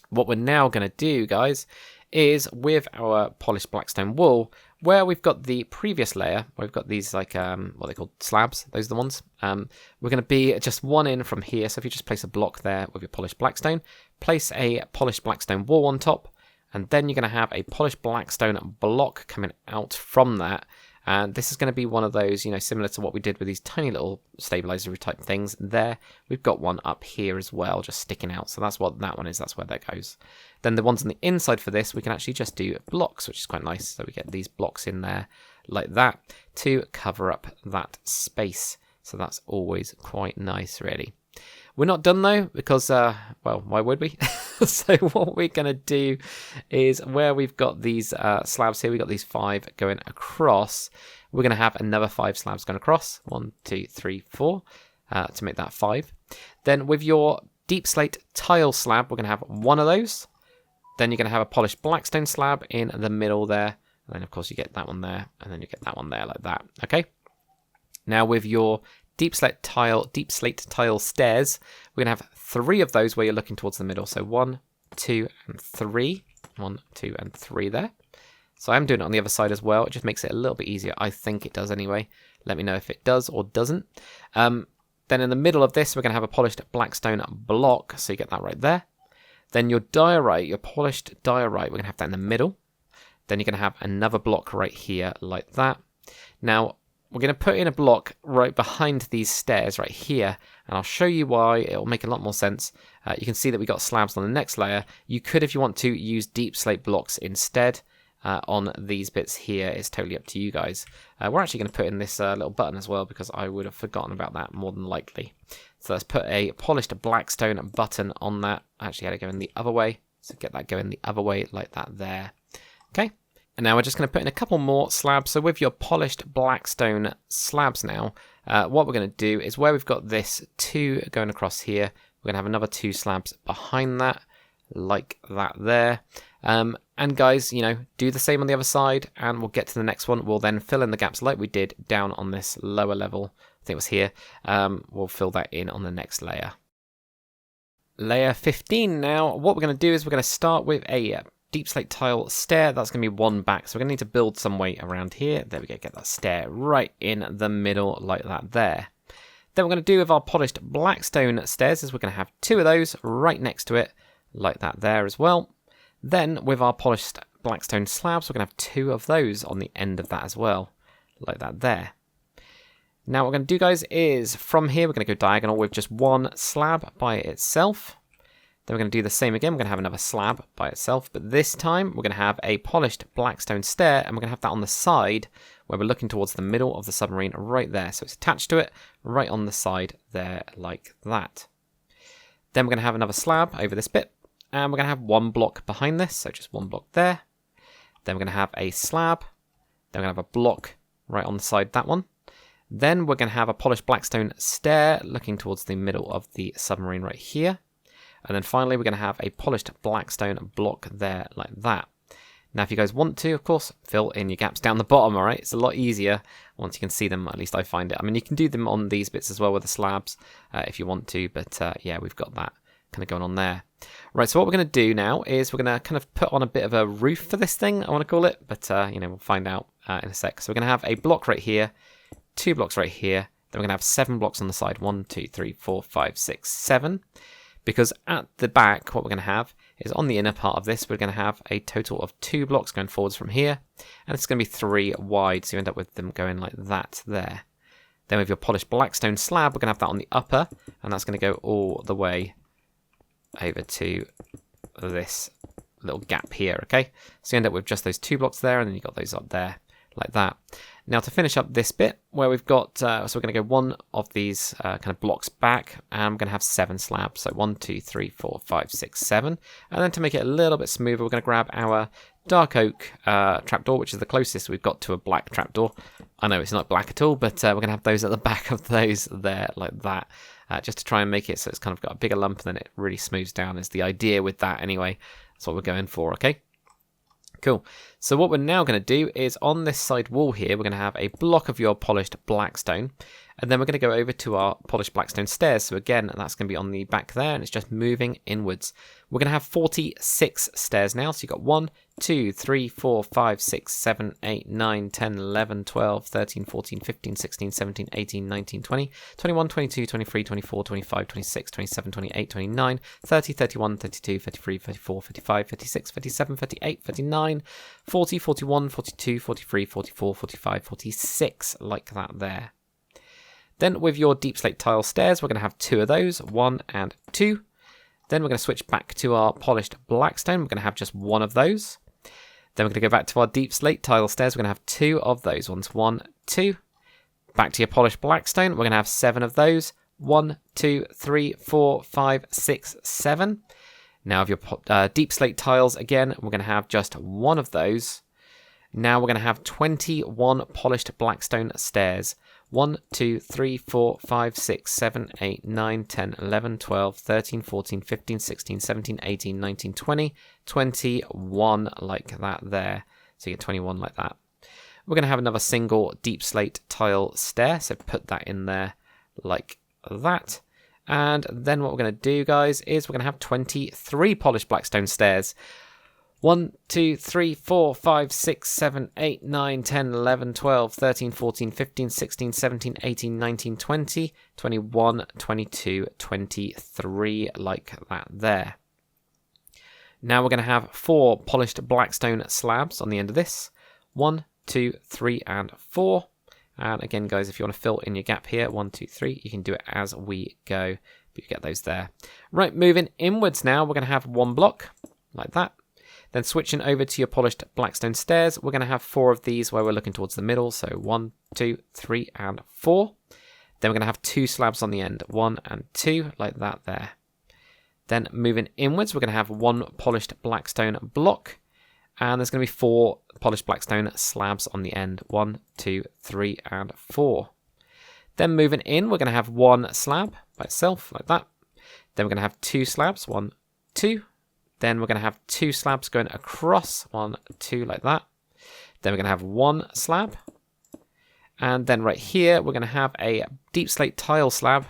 What we're now going to do, guys, is with our polished blackstone wool, where we've got the previous layer, where we've got these like, what they called slabs, those are the ones. We're going to be just one in from here, so if you just place a block there with your polished blackstone, place a polished blackstone wool on top, and then you're going to have a polished blackstone block coming out from that. And this is going to be one of those, you know, similar to what we did with these tiny little stabilizer type things there. We've got one up here as well, just sticking out. So that's what that one is. That's where that goes. Then the ones on the inside for this, we can actually just do blocks, which is quite nice. So we get these blocks in there like that to cover up that space. So that's always quite nice, really. We're not done though, because, well, why would we? So what we're going to do is where we've got these slabs here, we've got these 5 going across. We're going to have another 5 slabs going across. 1, 2, 3, 4 to make that 5. Then with your deep slate tile slab, we're going to have one of those. Then you're going to have a polished blackstone slab in the middle there. And then, of course, you get that one there. And then you get that one there like that. Okay. Now with your deep slate tile stairs, we're going to have 3 of those where you're looking towards the middle. So 1, 2, and 3. 1, 2, and 3 there. So I'm doing it on the other side as well. It just makes it a little bit easier. I think it does anyway. Let me know if it does or doesn't. Then in the middle of this, we're going to have a polished blackstone block. So you get that right there. Then your diorite, your polished diorite, we're going to have that in the middle. Then you're going to have another block right here like that. Now, we're going to put in a block right behind these stairs right here, and I'll show you why. It'll make a lot more sense. You can see that we got slabs on the next layer. You could, if you want to, use deep slate blocks instead on these bits here. It's totally up to you guys. We're actually going to put in this little button as well, because I would have forgotten about that more than likely. So let's put a polished blackstone button on that. I actually had it going the other way, so get that going the other way like that there. Okay. And now we're just going to put in a couple more slabs. So with your polished blackstone slabs now, what we're going to do is where we've got this 2 going across here, we're going to have another 2 slabs behind that, like that there. And guys, you know, do the same on the other side, and we'll get to the next one. We'll then fill in the gaps like we did down on this lower level. I think it was here. We'll fill that in on the next layer. Layer 15 now. What we're going to do is we're going to start with a deep slate tile stair. That's going to be 1 back, so we're going to need to build some way around here. There we go, get that stair right in the middle like that there. Then we're going to do with our polished blackstone stairs is we're going to have 2 of those right next to it like that there as well. Then with our polished blackstone slabs, we're going to have 2 of those on the end of that as well, like that there. Now what we're going to do, guys, is from here we're going to go diagonal with just 1 slab by itself. Then we're going to do the same again. We're going to have another slab by itself, but this time we're going to have a polished blackstone stair, and we're going to have that on the side where we're looking towards the middle of the submarine right there. So it's attached to it right on the side there like that. Then we're going to have another slab over this bit, and we're going to have 1 block behind this, so just 1 block there. Then we're going to have a slab. Then we're going to have a block right on the side, that one. Then we're going to have a polished blackstone stair looking towards the middle of the submarine right here. And then finally, we're going to have a polished blackstone block there like that. Now, if you guys want to, of course, fill in your gaps down the bottom, all right? It's a lot easier once you can see them, at least I find it. I mean, you can do them on these bits as well with the slabs if you want to, but yeah, we've got that kind of going on there. Right, so what we're going to do now is we're going to kind of put on a bit of a roof for this thing, I want to call it, but, you know, we'll find out in a sec. So we're going to have a block right here, 2 blocks right here, then we're going to have 7 blocks on the side, 1, 2, 3, 4, 5, 6, 7. Because at the back, what we're going to have is on the inner part of this, we're going to have a total of 2 blocks going forwards from here. And it's going to be 3 wide, so you end up with them going like that there. Then with your polished blackstone slab, we're going to have that on the upper, and that's going to go all the way over to this little gap here, okay? So you end up with just those 2 blocks there, and then you've got those up there, like that. Now to finish up this bit, where we've got, so we're going to go 1 of these kind of blocks back, and I'm going to have 7 slabs, so 1, 2, 3, 4, 5, 6, 7. And then to make it a little bit smoother, we're going to grab our dark oak trapdoor, which is the closest we've got to a black trapdoor. I know it's not black at all, but we're going to have those at the back of those there, like that. Just to try and make it so it's kind of got a bigger lump, and then it really smooths down is the idea with that anyway. That's what we're going for, okay? Cool. So what we're now going to do is on this side wall here, we're going to have a block of your polished blackstone, and then we're going to go over to our polished blackstone stairs. So again, that's going to be on the back there, and it's just moving inwards. We're going to have 46 stairs now. So you've got 1, 2, 3, 4, 5, 6, 7, 8, 9, 10, 11, 12, 13, 14, 15, 16, 17, 18, 19, 20, 21, 22, 23, 24, 25, 26, 27, 28, 29, 30, 31, 32, 33, 34, 35, 36, 37, 38, 39, 40, 41, 42, 43, 44, 45, 46, like that there. Then with your deep slate tile stairs, we're going to have 2 of those, 1 and 2. Then we're going to switch back to our polished blackstone. We're going to have just 1 of those. Then we're going to go back to our deep slate tile stairs. We're going to have 2 of those ones, 1, 2. Back to your polished blackstone. We're going to have 7 of those, 1, 2, 3, 4, 5, 6, 7. Now, of your deep slate tiles, again, we're going to have just 1 of those. Now we're going to have 21 polished blackstone stairs. 1, 2, 3, 4, 5, 6, 7, 8, 9, 10, 11, 12, 13, 14, 15, 16, 17, 18, 19, 20, 21 like that there. So you get 21 like that. We're going to have another single deep slate tile stair, so put that in there like that. And then what we're going to do, guys, is we're going to have 23 polished blackstone stairs. 1, 2, 3, 4, 5, 6, 7, 8, 9, 10, 11, 12, 13, 14, 15, 16, 17, 18, 19, 20, 21, 22, 23, like that there. Now we're going to have 4 polished blackstone slabs on the end of this. 1, 2, 3, and 4. And again, guys, if you want to fill in your gap here, 1, 2, 3, you can do it as we go. But you get those there. Right, moving inwards now, we're going to have 1 block, like that. Then switching over to your polished blackstone stairs, we're going to have 4 of these where we're looking towards the middle. So 1, 2, 3, and 4. Then we're going to have 2 slabs on the end, 1 and 2, like that there. Then moving inwards, we're going to have 1 polished blackstone block. And there's going to be 4 polished blackstone slabs on the end, 1, 2, 3, and 4. Then moving in, we're going to have 1 slab by itself, like that. Then we're going to have 2 slabs, 1, 2. Then we're going to have 2 slabs going across, 1, 2, like that. Then we're going to have 1 slab. And then right here, we're going to have a deep slate tile slab.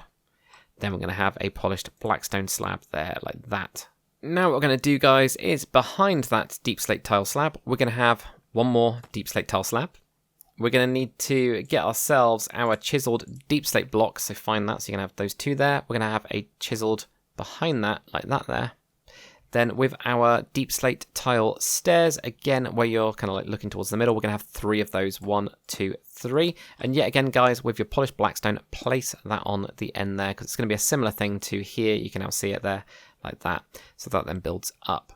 Then we're going to have a polished blackstone slab there, like that. Now what we're going to do, guys, is behind that deep slate tile slab, we're going to have 1 more deep slate tile slab. We're going to need to get ourselves our chiseled deep slate blocks, so find that. So you're going to have those 2 there. We're going to have a chiseled behind that, like that there. Then with our deep slate tile stairs, again, where you're kind of like looking towards the middle, we're going to have 3 of those, 1, 2, 3. And yet again, guys, with your polished blackstone, place that on the end there, because it's going to be a similar thing to here. You can now see it there, like that. So that then builds up.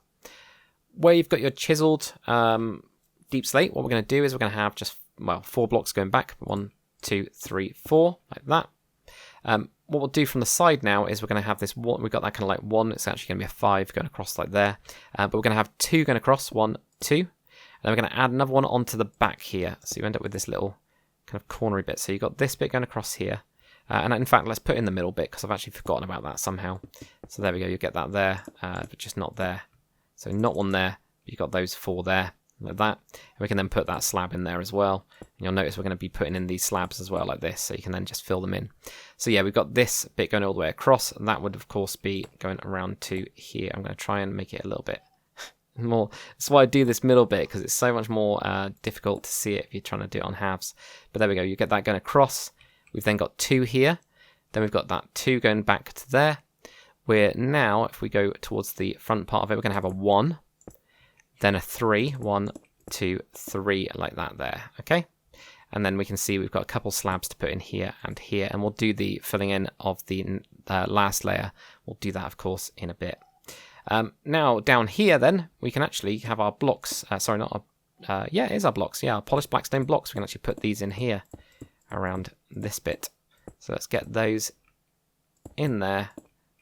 Where you've got your chiseled deep slate, what we're going to do is we're going to have just, well, 4 blocks going back. 1, 2, 3, 4, like that. What we'll do from the side now is we're going to have this one. We've got that kind of like 1. It's actually going to be a 5 going across like there. But we're going to have 2 going across, 1, 2. And then we're going to add another one onto the back here. So you end up with this little kind of cornery bit. So you've got this bit going across here. And in fact, let's put in the middle bit because I've actually forgotten about that somehow. So there we go. You get that there, but just not there. So not one there. You've got those 4 there, like that. And we can then put that slab in there as well. And you'll notice we're going to be putting in these slabs as well, like this. So you can then just fill them in. So yeah, we've got this bit going all the way across. And that would, of course, be going around to here. I'm going to try and make it a little bit more. That's why I do this middle bit, because it's so much more difficult to see it if you're trying to do it on halves. But there we go. You get that going across. We've then got 2 here. Then we've got that 2 going back to there. We're now, if we go towards the front part of it, we're going to have a 1. Then a 3, 1, 2, 3, like that there, okay? And then we can see we've got a couple slabs to put in here, and we'll do the filling in of the last layer. We'll do that, of course, in a bit. Now, down here, then, we can actually have our blocks, sorry, not our, yeah, it is our blocks, yeah, our polished blackstone blocks. We can actually put these in here, around this bit. So let's get those in there,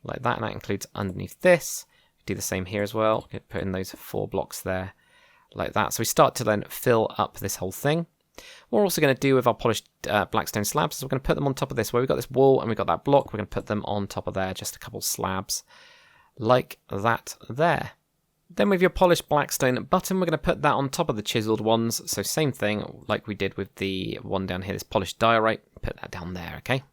like that, and that includes underneath this. Do the same here as well. Put in those 4 blocks there, like that. So we start to then fill up this whole thing. What we're also going to do with our polished blackstone slabs is we're going to put them on top of this. Where we've got this wall and we've got that block, we're going to put them on top of there, just a couple slabs, like that there. Then with your polished blackstone button, we're going to put that on top of the chiseled ones. So same thing like we did with the one down here, this polished diorite. Put that down there, okay?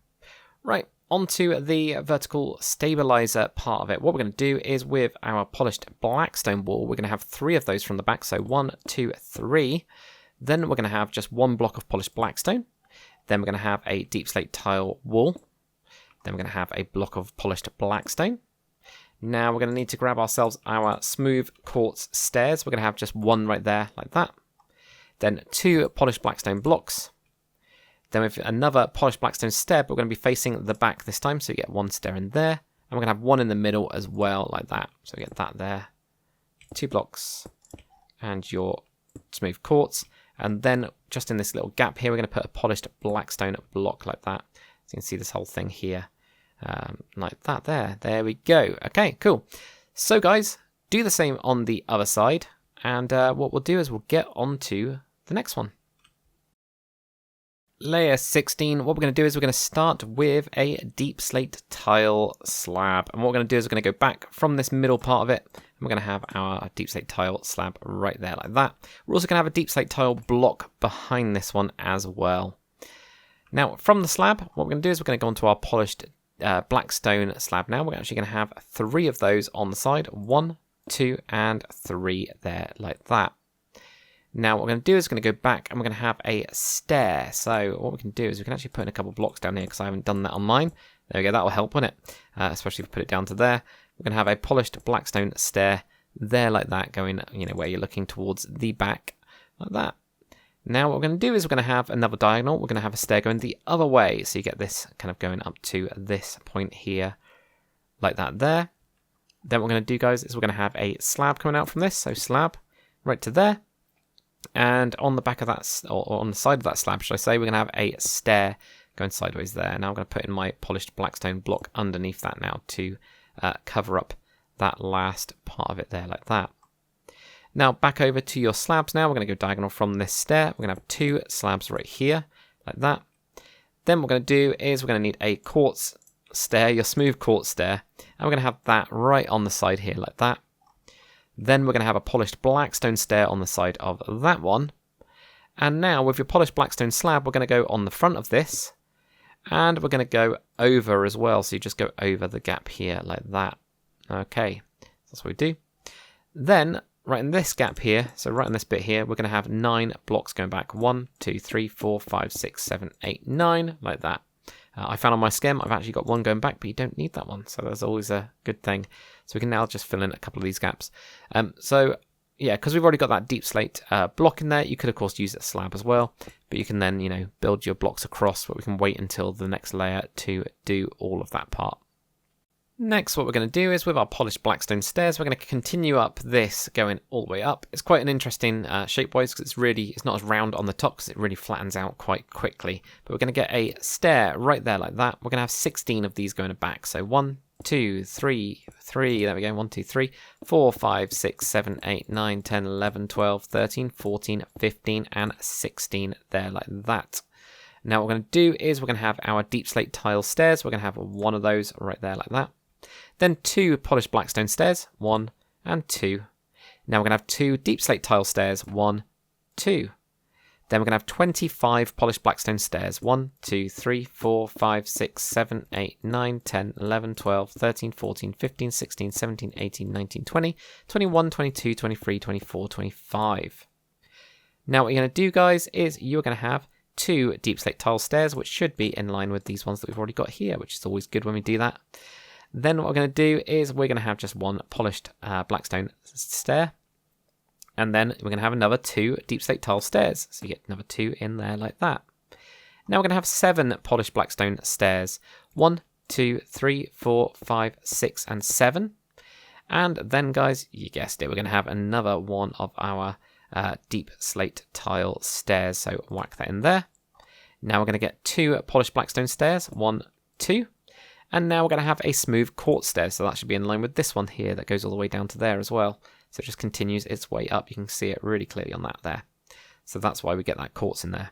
Right, onto the vertical stabilizer part of it. What we're going to do is with our polished blackstone wall, we're going to have 3 of those from the back. So 1, 2, 3. Then we're going to have just 1 block of polished blackstone. Then we're going to have a deep slate tile wall. Then we're going to have a block of polished blackstone. Now we're going to need to grab ourselves our smooth quartz stairs. We're going to have just 1 right there, like that. Then 2 polished blackstone blocks. Then with another polished blackstone stair, but we're going to be facing the back this time, so you get 1 stair in there. And we're going to have 1 in the middle as well, like that. So we get that there. 2 blocks and your smooth quartz. And then just in this little gap here, we're going to put a polished blackstone block like that. So you can see this whole thing here. Like that there. There we go. Okay, cool. So guys, do the same on the other side. And what we'll do is we'll get on to the next one. Layer 16, what we're going to do is we're going to start with a deep slate tile slab. And what we're going to do is we're going to go back from this middle part of it. And we're going to have our deep slate tile slab right there like that. We're also going to have a deep slate tile block behind this one as well. Now, from the slab, what we're going to do is we're going to go onto our polished blackstone slab now. We're actually going to have 3 of those on the side. 1, 2, and 3 there like that. Now what we're going to do is we're going to go back and we're going to have a stair. So what we can do is we can actually put in a couple of blocks down here because I haven't done that on mine. There we go, that will help, won't it? Especially if we put it down to there. We're going to have a polished blackstone stair there like that, going, you know, where you're looking towards the back like that. Now what we're going to do is we're going to have another diagonal. We're going to have a stair going the other way. So you get this kind of going up to this point here like that there. Then what we're going to do, guys, is we're going to have a slab coming out from this. So slab right to there. And on the back of that, or on the side of that slab, should I say, we're going to have a stair going sideways there. Now I'm going to put in my polished blackstone block underneath that now to cover up that last part of it there like that. Now back over to your slabs now. We're going to go diagonal from this stair. We're going to have 2 slabs right here like that. Then what we're going to do is we're going to need a quartz stair, your smooth quartz stair. And we're going to have that right on the side here like that. Then we're going to have a polished blackstone stair on the side of that one. And now with your polished blackstone slab, we're going to go on the front of this. And we're going to go over as well. So you just go over the gap here like that. Okay, that's what we do. Then right in this gap here, so right in this bit here, we're going to have 9 blocks going back. 1, 2, 3, 4, 5, 6, 7, 8, 9, like that. I found on my skim, I've actually got 1 going back, but you don't need that one. So that's always a good thing. So we can now just fill in a couple of these gaps. So yeah, because we've already got that deep slate block in there, you could of course use a slab as well. But you can then, you know, build your blocks across, but we can wait until the next layer to do all of that part. Next, what we're going to do is with our polished blackstone stairs, we're going to continue up this going all the way up. It's quite an interesting shape-wise because it's not as round on the top because it really flattens out quite quickly. But we're going to get a stair right there like that. We're going to have 16 of these going back. So 1, 2, 3, there we go, 1, 2, 3, 4, 5, 6, 7, 8, 9, 10, 11, 12, 13, 14, 15, and 16 there like that. Now what we're going to do is we're going to have our deep slate tile stairs. We're going to have 1 of those right there like that. Then 2 polished blackstone stairs, 1 and 2. Now we're going to have 2 deep slate tile stairs, 1, 2. Then we're going to have 25 polished blackstone stairs, 1, 2, 3, 4, 5, 6, 7, 8, 9, 10, 11, 12, 13, 14, 15, 16, 17, 18, 19, 20, 21, 22, 23, 24, 25. Now what you're going to do, guys, is you're going to have 2 deep slate tile stairs, which should be in line with these ones that we've already got here, which is always good when we do that. Then what we're going to do is we're going to have just 1 polished blackstone stair. And then we're going to have another 2 deep slate tile stairs. So you get another 2 in there like that. Now we're going to have 7 polished blackstone stairs. 1, 2, 3, 4, 5, 6, and 7. And then, guys, you guessed it, we're going to have another one of our deep slate tile stairs. So whack that in there. Now we're going to get 2 polished blackstone stairs. 1, 2. And now we're going to have a smooth quartz stair, so that should be in line with this one here that goes all the way down to there as well. So it just continues its way up. You can see it really clearly on that there. So that's why we get that quartz in there.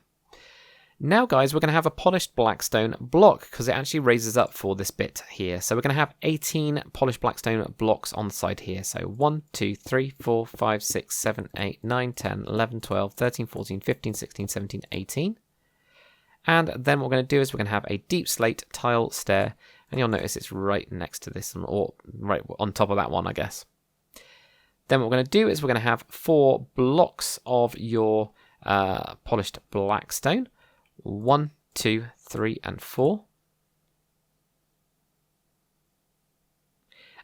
Now guys, we're going to have a polished blackstone block because it actually raises up for this bit here. So we're going to have 18 polished blackstone blocks on the side here. So 1, 2, 3, 4, 5, 6, 7, 8, 9, 10, 11, 12, 13, 14, 15, 16, 17, 18. And then what we're going to do is we're going to have a deep slate tile stair. And you'll notice it's right next to this, or right on top of that one, I guess. Then what we're going to do is we're going to have 4 blocks of your polished blackstone. 1, 2, 3, and 4.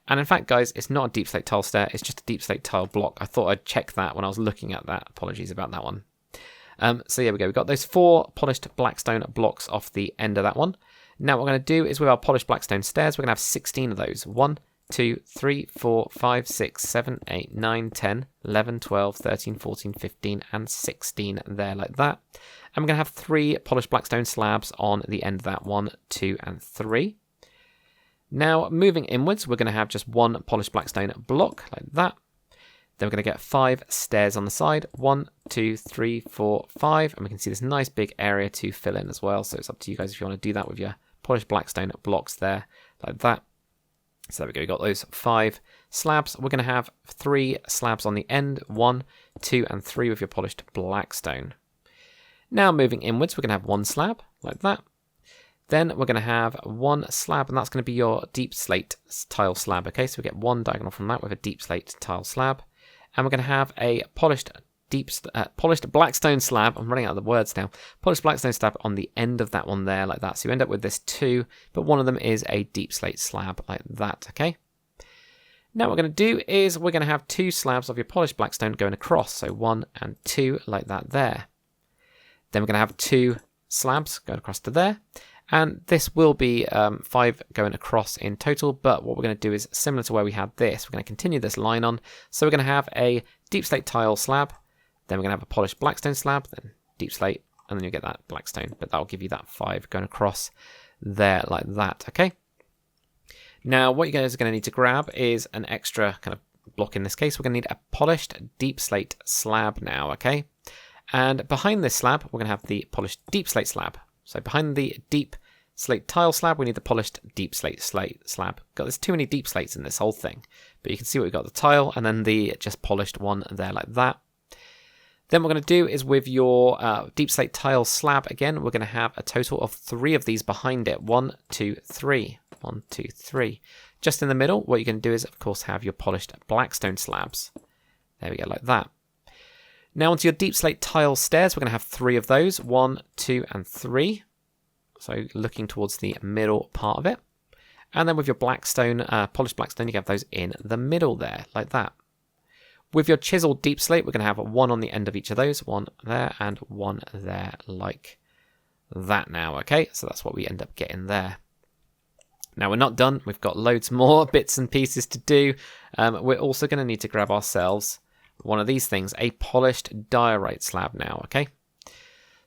And in fact, guys, it's not a deep slate tile stair, it's just a deep slate tile block. I thought I'd check that when I was looking at that. Apologies about that one. So here we go. We've got those 4 polished blackstone blocks off the end of that one. Now what we're going to do is with our polished blackstone stairs, we're going to have 16 of those. 1, 2, 3, 4, 5, 6, 7, 8, 9, 10, 11, 12, 13, 14, 15, and 16 there like that. And we're going to have 3 polished blackstone slabs on the end of that, 1, 2, and 3. Now, moving inwards, we're going to have just 1 polished blackstone block, like that. Then we're going to get 5 stairs on the side, 1, 2, 3, 4, 5. And we can see this nice big area to fill in as well. So it's up to you guys if you want to do that with your polished blackstone blocks there, like that. So there we go, we've got those 5 slabs. We're going to have 3 slabs on the end, 1, 2, and 3 with your polished blackstone. Now moving inwards, we're going to have 1 slab, like that. Then we're going to have 1 slab, and that's going to be your deep slate tile slab, okay? So we get 1 diagonal from that with a deep slate tile slab. And we're going to have a polished blackstone slab. I'm running out of the words now. Polished blackstone slab on the end of that one there, like that. So you end up with this 2, but one of them is a deep slate slab, like that, okay? Now what we're going to do is we're going to have 2 slabs of your polished blackstone going across. So 1 and 2, like that there. Then we're going to have 2 slabs going across to there. And this will be 5 going across in total, but what we're going to do is similar to where we had this. We're going to continue this line on. So we're going to have a deep slate tile slab, then we're going to have a polished blackstone slab, then deep slate, and then you'll get that blackstone. But that'll give you that 5 going across there like that, okay? Now what you guys are going to need to grab is an extra kind of block in this case. We're going to need a polished deep slate slab now, okay? And behind this slab, we're going to have the polished deep slate slab. So behind the deep slate tile slab, we need the polished deep slate slab. There's too many deep slates in this whole thing. But you can see what we've got, the tile and then the just polished one there like that. Then what we're going to do is with your deep slate tile slab, again, we're going to have a total of 3 of these behind it. 1, 2, 3. 1, 2, 3. Just in the middle, what you're going to do is, of course, have your polished blackstone slabs. There we go, like that. Now onto your deep slate tile stairs, we're going to have 3 of those. 1, 2, and 3. So looking towards the middle part of it. And then with your blackstone, polished blackstone, you have those in the middle there, like that. With your chiseled deep slate, we're going to have 1 on the end of each of those. 1 there and 1 there, like that now, okay? So that's what we end up getting there. Now we're not done. We've got loads more bits and pieces to do. We're also going to need to grab ourselves one of these things, a polished diorite slab now, okay?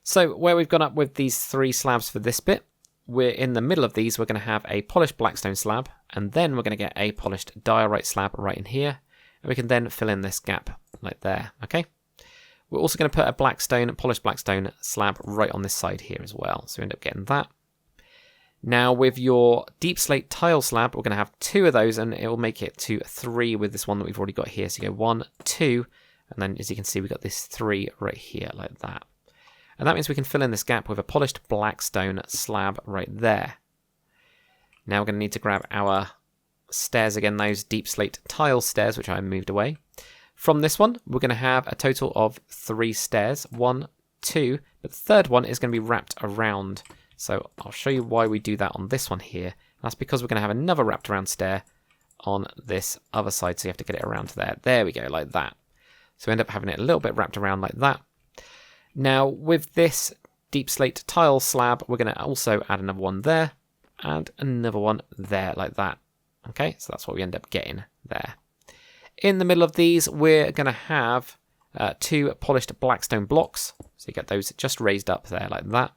So where we've gone up with these 3 slabs for this bit, we're in the middle of these, we're going to have a polished blackstone slab, and then we're going to get a polished diorite slab right in here, and we can then fill in this gap like there, okay? We're also going to put a polished blackstone slab right on this side here as well, so we end up getting that. Now with your deep slate tile slab, we're going to have 2 of those, and it will make it to 3 with this one that we've already got here. So you go 1, 2, and then as you can see, we've got this 3 right here like that. And that means we can fill in this gap with a polished blackstone slab right there. Now we're going to need to grab our stairs again, those deep slate tile stairs, which I moved away. From this one, we're going to have a total of 3 stairs. 1, 2, but the third one is going to be wrapped around. So I'll show you why we do that on this one here. That's because we're going to have another wrapped around stair on this other side, so you have to get it around to there. There we go, like that. So we end up having it a little bit wrapped around like that. Now with this deep slate tile slab, we're going to also add another one there and another one there like that. Okay, so that's what we end up getting there. In the middle of these, we're going to have 2 polished blackstone blocks. So you get those just raised up there like that.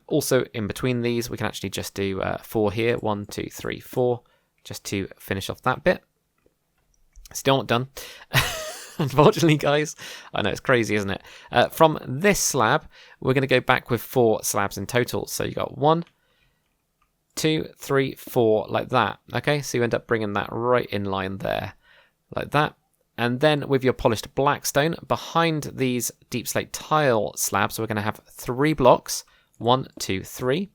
Also in between these, we can actually just do 4 here. 1, 2, 3, 4, just to finish off that bit. Still not done. unfortunately, guys. I know, it's crazy, isn't it? From this slab, we're going to go back with 4 slabs in total. So you got 1, 2, 3, 4, like that. Okay, so you end up bringing that right in line there, like that. And then with your polished blackstone, behind these deep slate tile slabs, we're going to have 3 blocks. 1, 2, 3.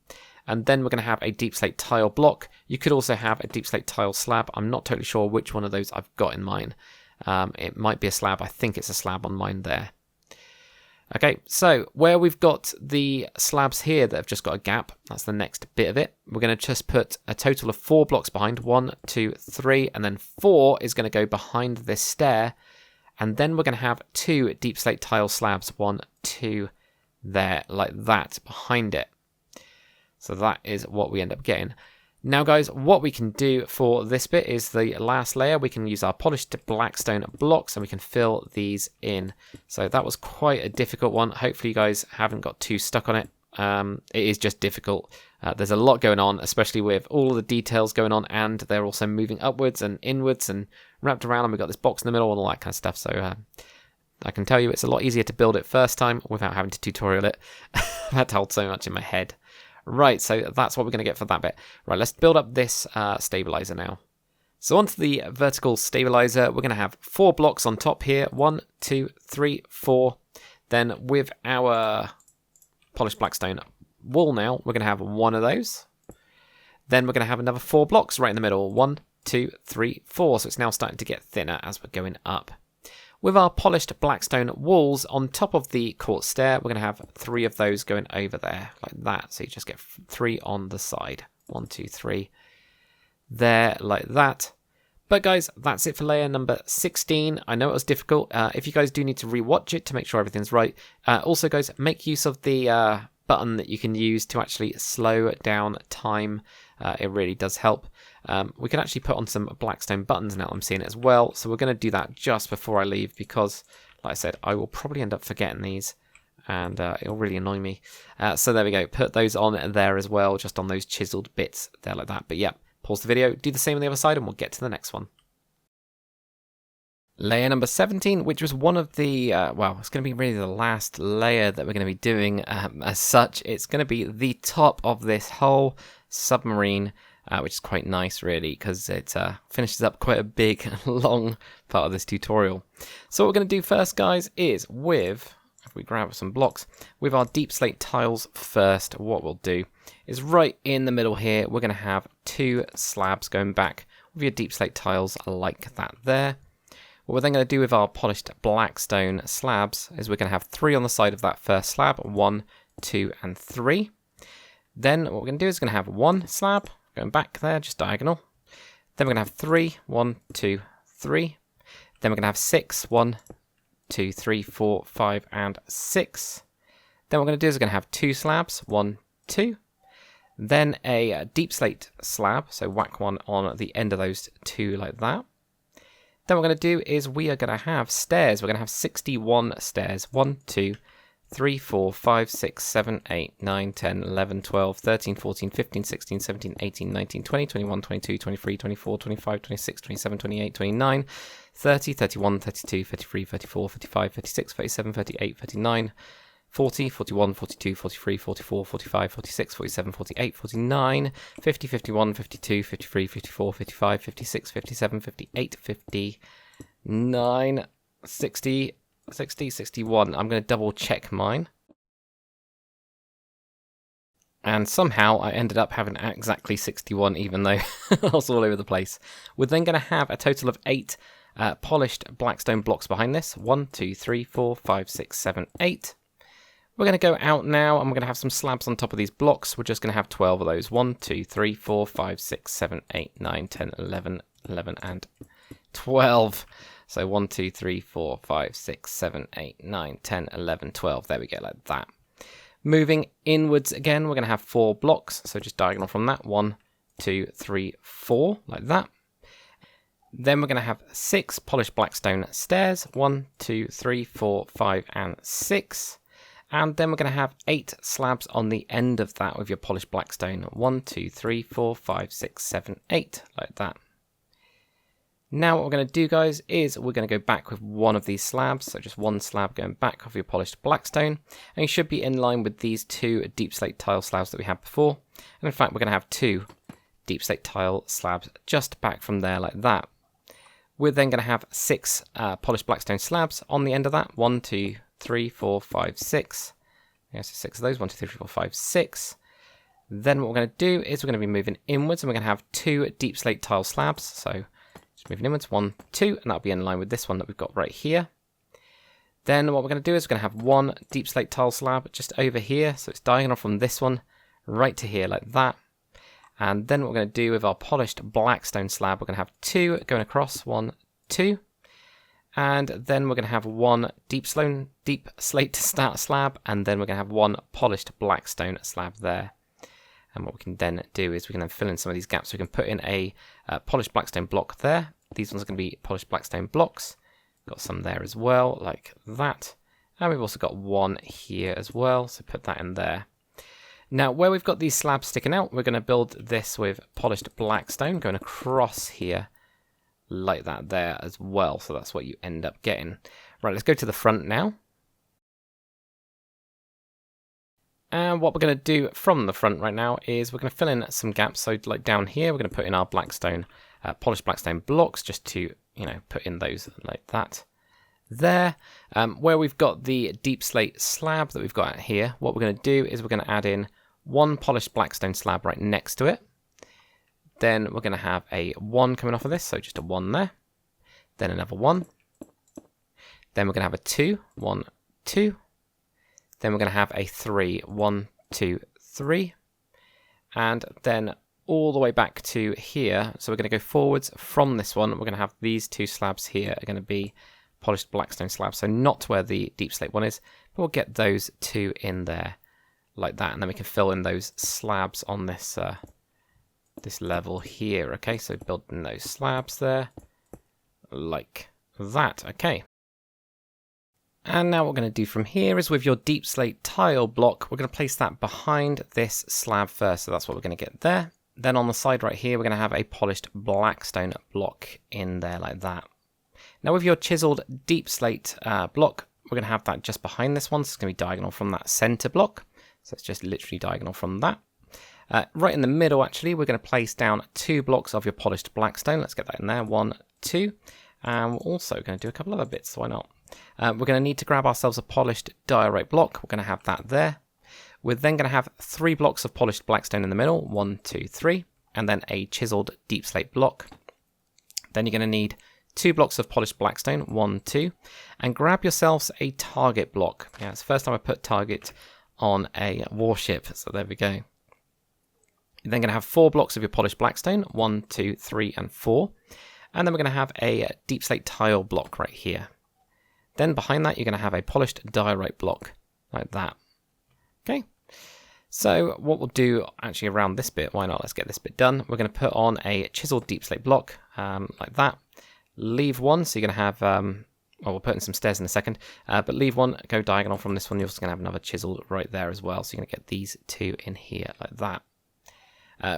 And then we're going to have a deep slate tile block. You could also have a deep slate tile slab. I'm not totally sure which one of those I've got in mine. It might be a slab. I think it's a slab on mine there. Okay, so where we've got the slabs here that have just got a gap, that's the next bit of it. We're going to just put a total of 4 blocks behind. 1, 2, 3, and then 4 is going to go behind this stair. And then we're going to have 2 deep slate tile slabs. 1, 2, there, like that, behind it. So that is what we end up getting. Now, guys, what we can do for this bit is the last layer. We can use our polished blackstone blocks and we can fill these in. So that was quite a difficult one. Hopefully you guys haven't got too stuck on it. It is just difficult. There's a lot going on, especially with all of the details going on, and they're also moving upwards and inwards and wrapped around, and we've got this box in the middle and all that kind of stuff. So I can tell you it's a lot easier to build it first time without having to tutorial it. I've had to hold so much in my head. Right, so that's what we're going to get for that bit. Right, let's build up this stabilizer now. So onto the vertical stabilizer, we're going to have 4 blocks on top here. 1, 2, 3, 4. Then with our polished blackstone wall now, we're going to have 1 of those. Then we're going to have another 4 blocks right in the middle. 1, 2, 3, 4. So it's now starting to get thinner as we're going up. With our polished blackstone walls on top of the quartz stair, we're going to have 3 of those going over there, like that. So you just get 3 on the side. 1, 2, 3. There, like that. But guys, that's it for layer number 16. I know it was difficult. If you guys do need to rewatch it to make sure everything's right. Also, guys, make use of the button that you can use to actually slow down time. It really does help. We can actually put on some blackstone buttons now, I'm seeing it as well. So we're going to do that just before I leave because, like I said, I will probably end up forgetting these and it'll really annoy me. So there we go. Put those on there as well, just on those chiseled bits there like that. But yeah, pause the video, do the same on the other side, and we'll get to the next one. Layer number 17, which was one of the, well, it's going to be really the last layer that we're going to be doing as such. It's going to be the top of this whole submarine, which is quite nice, really, because it finishes up quite a big, long part of this tutorial. So what we're going to do first, guys, is with, if we grab some blocks, with our deep slate tiles first, what we'll do is right in the middle here, we're going to have 2 slabs going back with your deep slate tiles like that there. What we're then going to do with our polished blackstone slabs is we're going to have 3 on the side of that first slab, 1, 2, and 3. Then what we're going to do is going to have 1 slab going back there, just diagonal. Then we're going to have 3, 1, 2, 3. Then we're going to have 6, 1, 2, 3, 4, 5, and 6. Then what we're going to do is we're going to have 2 slabs, 1, 2. Then a deep slate slab, so whack one on the end of those 2 like that. Then what we're going to do is we are going to have stairs. We're going to have 61 stairs. 1, 2, 3, 4, 5, 6, 7, 8, 9, 10, 11, 12, 13, 14, 15, 16, 17, 18, 19, 20, 21, 22, 23, 24, 25, 26, 27, 28, 29, 30, 31, 32, 33, 34, 35, 36, 37, 38, 39, 40, 41, 42, 43, 44, 45, 46, 47, 48, 49, 50, 51, 52, 53, 54, 55, 56, 57, 58, 59, 60, 61. I'm going to double check mine. And somehow I ended up having exactly 61, even though I was all over the place. We're then going to have a total of 8 polished blackstone blocks behind this. 1, 2, 3, 4, 5, 6, 7, 8. We're going to go out now and we're going to have some slabs on top of these blocks. We're just going to have 12 of those. 1, 2, 3, 4, 5, 6, 7, 8, 9, 10, 11, 11, and 12. So 1, 2, 3, 4, 5, 6, 7, 8, 9, 10, 11, 12. There we go, like that. Moving inwards again, we're going to have 4 blocks. So just diagonal from that. 1, 2, 3, 4, like that. Then we're going to have 6 polished blackstone stairs. 1, 2, 3, 4, 5, and 6. And then we're going to have 8 slabs on the end of that with your polished blackstone. 1, 2, 3, 4, 5, 6, 7, 8, like that. Now what we're going to do, guys, is we're going to go back with one of these slabs, so just one slab going back of your polished blackstone, and you should be in line with these two deep slate tile slabs that we had before. And in fact, we're going to have two deep slate tile slabs just back from there like that. We're then going to have 6 polished blackstone slabs on the end of that. 1, 2, 3, 4, 5, 6. Yeah, so 6 of those. 1, 2, 3, 4, 5, 6. Then what we're going to do is we're going to be moving inwards, and we're going to have 2 deep slate tile slabs. So just moving inwards, 1, 2, and that'll be in line with this one that we've got right here. Then what we're going to do is we're going to have 1 deep slate tile slab just over here. So it's diagonal from this one right to here like that. And then what we're going to do with our polished blackstone slab, we're going to have 2 going across, 1, 2. And then we're going to have 1 deep slate slab, and then we're going to have 1 polished blackstone slab there. And what we can then do is we can then fill in some of these gaps. So we can put in a polished blackstone block there. These ones are going to be polished blackstone blocks. Got some there as well, like that. And we've also got 1 here as well, so put that in there. Now, where we've got these slabs sticking out, we're going to build this with polished blackstone going across here like that there as well. So that's what you end up getting. Right, let's go to the front now. And what we're going to do from the front right now is we're going to fill in some gaps. So like down here, we're going to put in our blackstone, polished blackstone blocks just to, put in those like that. There, where we've got the deep slate slab that we've got here, what we're going to do is we're going to add in 1 polished blackstone slab right next to it. Then we're going to have a 1 coming off of this, so just a 1 there. Then another 1. Then we're going to have a 2, 1, 2. Then we're going to have a 3, 1, 2, 3. And then all the way back to here. So we're going to go forwards from this one. We're going to have these 2 slabs here are going to be polished blackstone slabs. So not where the deep slate one is, but we'll get those 2 in there like that. And then we can fill in those slabs on this this level here. Okay, so building those slabs there like that. Okay. And now what we're going to do from here is with your deep slate tile block, we're going to place that behind this slab first. So that's what we're going to get there. Then on the side right here, we're going to have a polished blackstone block in there like that. Now with your chiseled deep slate block, we're going to have that just behind this one. So it's going to be diagonal from that center block. So it's just literally diagonal from that. Right in the middle, actually, we're going to place down 2 blocks of your polished blackstone. Let's get that in there. 1, 2. And we're also going to do a couple other bits, so why not? We're going to need to grab ourselves a polished diorite block. We're going to have that there. We're then going to have 3 blocks of polished blackstone in the middle. 1, 2, 3. And then a chiseled deep slate block. Then you're going to need 2 blocks of polished blackstone. 1, 2. And grab yourselves a target block. Yeah, it's the first time I put target on a warship. So there we go. You're then going to have 4 blocks of your polished blackstone. 1, 2, 3, and 4. And then we're going to have a deep slate tile block right here. Then behind that, you're going to have a polished diorite block like that. Okay. So what we'll do actually around this bit, why not? Let's get this bit done. We're going to put on a chiseled deep slate block like that. Leave 1, so you're going to have, well, we'll put in some stairs in a second, but leave 1, go diagonal from this one. You're also going to have another chisel right there as well. So you're going to get these 2 in here like that.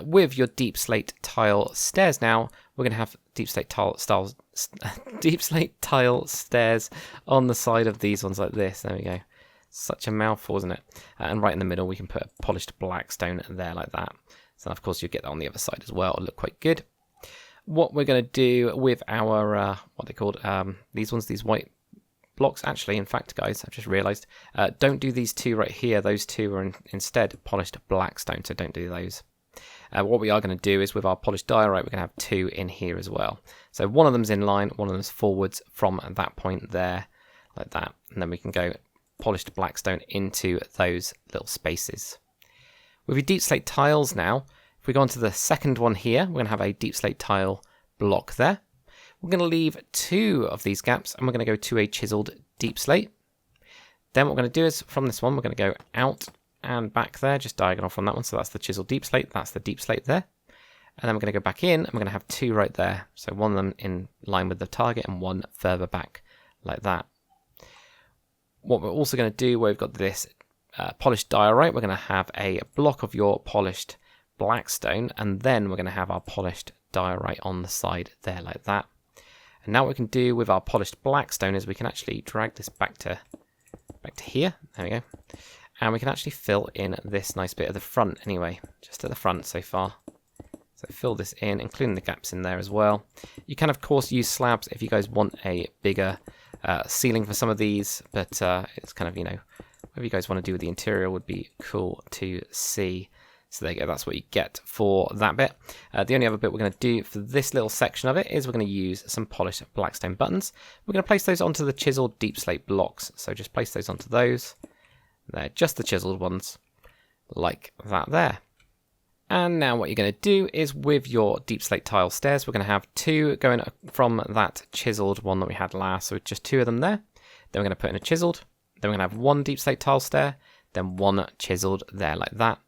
With your deep slate tile stairs now, we're going to have deep slate tile stairs on the side of these ones like this. There we go. Such a mouthful, isn't it? And right in the middle, we can put a polished blackstone there like that. So of course, you'll get that on the other side as well. It'll look quite good. What we're going to do with our, what they called, these ones, these white blocks, actually, in fact, guys, I've just realized, don't do these 2 right here. Those 2 are instead polished blackstone, so don't do those. What we are going to do is with our polished diorite, we're going to have 2 in here as well. So one of them's in line, one of them's forwards from that point there, like that. And then we can go polished blackstone into those little spaces. With your deep slate tiles now, if we go on to the second one here, we're going to have a deep slate tile block there. We're going to leave 2 of these gaps, and we're going to go to a chiseled deep slate. Then what we're going to do is from this one, we're going to go out and back there, just diagonal from that one. So that's the chiseled deep slate. That's the deep slate there. And then we're going to go back in, and we're going to have 2 right there. So one of them in line with the target and 1 further back like that. What we're also going to do, where we've got this polished diorite, we're going to have a block of your polished blackstone, and then we're going to have our polished diorite on the side there like that. And now what we can do with our polished blackstone is we can actually drag this back to here. There we go. And we can actually fill in this nice bit at the front anyway, just at the front so far. So fill this in, including the gaps in there as well. You can, of course, use slabs if you guys want a bigger ceiling for some of these, but it's kind of, you know, whatever you guys want to do with the interior would be cool to see. So there you go, that's what you get for that bit. The only other bit we're going to do for this little section of it is we're going to use some polished blackstone buttons. We're going to place those onto the chiseled deep slate blocks. So just place those onto those. They're just the chiseled ones, like that there. And now what you're going to do is with your deep slate tile stairs, we're going to have 2 going from that chiseled one that we had last. So just 2 of them there. Then we're going to put in a chiseled. Then we're going to have 1 deep slate tile stair. Then 1 chiseled there like that.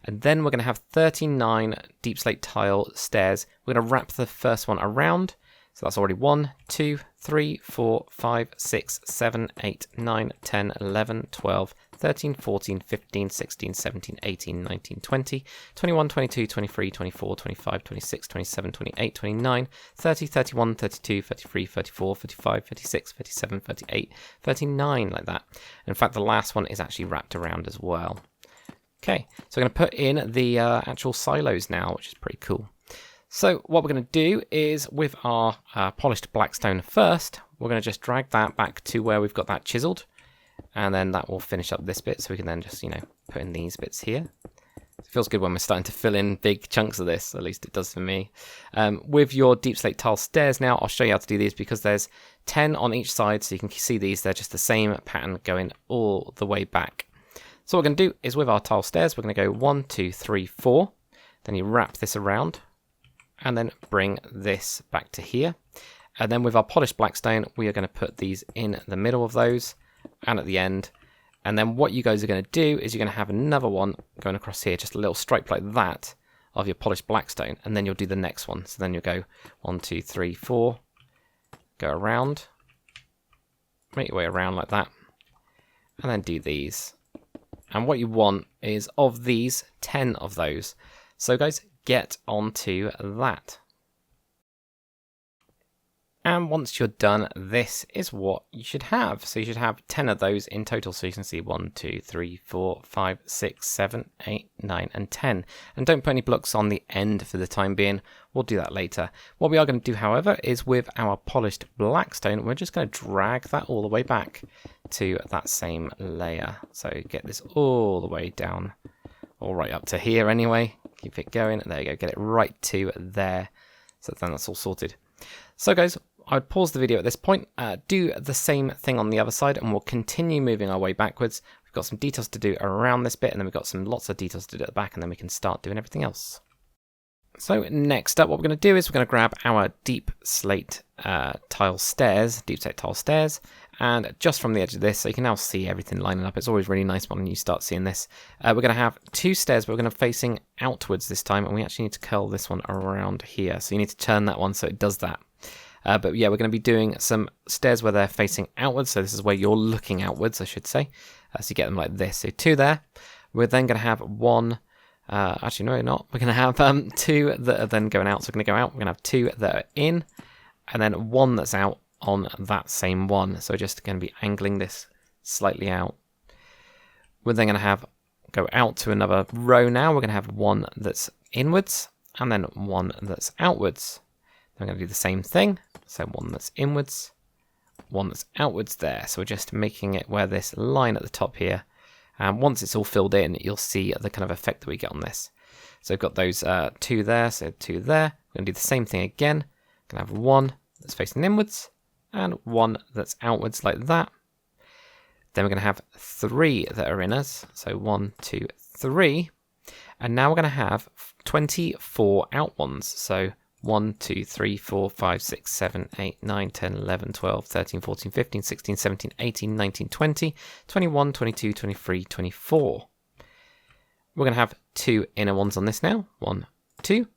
And then we're going to have 39 deep slate tile stairs. We're going to wrap the first one around. So that's already 1, 2, 3, 4, 5, 6, 7, 8, 9, 10, 11, 12, 13, 14, 15, 16, 17, 18, 19, 20, 21, 22, 23, 24, 25, 26, 27, 28, 29, 30, 31, 32, 33, 34, 35, 36, 37, 38, 39, like that. In fact, the last one is actually wrapped around as well. Okay, so we're going to put in the actual silos now, which is pretty cool. So what we're going to do is with our polished blackstone first, we're going to just drag that back to where we've got that chiseled, and then that will finish up this bit, so we can then just, you know, put in these bits here. It feels good when we're starting to fill in big chunks of this, at least it does for me. With your deep slate tile stairs now, I'll show you how to do these because there's 10 on each side, so you can see these, they're just the same pattern going all the way back. So what we're going to do is with our tile stairs, we're going to go 1, 2, 3, 4. Then you wrap this around and then bring this back to here. And then with our polished blackstone, we are going to put these in the middle of those and at the end. And then what you guys are going to do is you're going to have another one going across here, just a little stripe like that of your polished blackstone. And then you'll do the next one. So then you'll go 1, 2, 3, 4, go around, make your way around like that, and then do these. And what you want is of these, 10 of those. So guys, get onto that. And once you're done, this is what you should have. So you should have 10 of those in total. So you can see 1, 2, 3, 4, 5, 6, 7, 8, 9, and 10. And don't put any blocks on the end for the time being. We'll do that later. What we are going to do, however, is with our polished blackstone, we're just going to drag that all the way back to that same layer. So get this all the way down, all right up to here anyway. Keep it going. There you go. Get it right to there. So then that's all sorted. So guys, I would pause the video at this point, do the same thing on the other side, and we'll continue moving our way backwards. We've got some details to do around this bit, and then we've got lots of details to do at the back, and then we can start doing everything else. So next up, what we're going to do is we're going to grab our deep slate tile stairs, and just from the edge of this, so you can now see everything lining up. It's always really nice when you start seeing this. We're going to have 2 stairs, but we're going to facing outwards this time, and we actually need to curl this one around here. So you need to turn that one so it does that. But yeah, we're going to be doing some stairs where they're facing outwards. So this is where you're looking outwards, I should say. So you get them like this. So 2 there. We're then going to have 1. Actually, no, we're not. We're going to have 2 that are then going out. So we're going to go out. We're going to have 2 that are in. And then 1 that's out on that same one. So just going to be angling this slightly out. We're then going to go out to another row now. We're going to have 1 that's inwards. And then 1 that's outwards. I'm going to do the same thing. So 1 that's inwards, 1 that's outwards there. So we're just making it where this line at the top here. And once it's all filled in, you'll see the kind of effect that we get on this. So we've got those 2 there, so 2 there. We're going to do the same thing again. We're going to have 1 that's facing inwards and 1 that's outwards like that. Then we're going to have 3 that are inners. So 1, 2, 3. And now we're going to have 24 out ones. So 1, 2, 3, 4, 5, 6, 7, 8, 9, 10, 11, 12, 13, 14, 15, 16, 17, 18, 19, 20, 21, 22, 23, 24. We're going to have 2 inner ones on this now. 1, 2.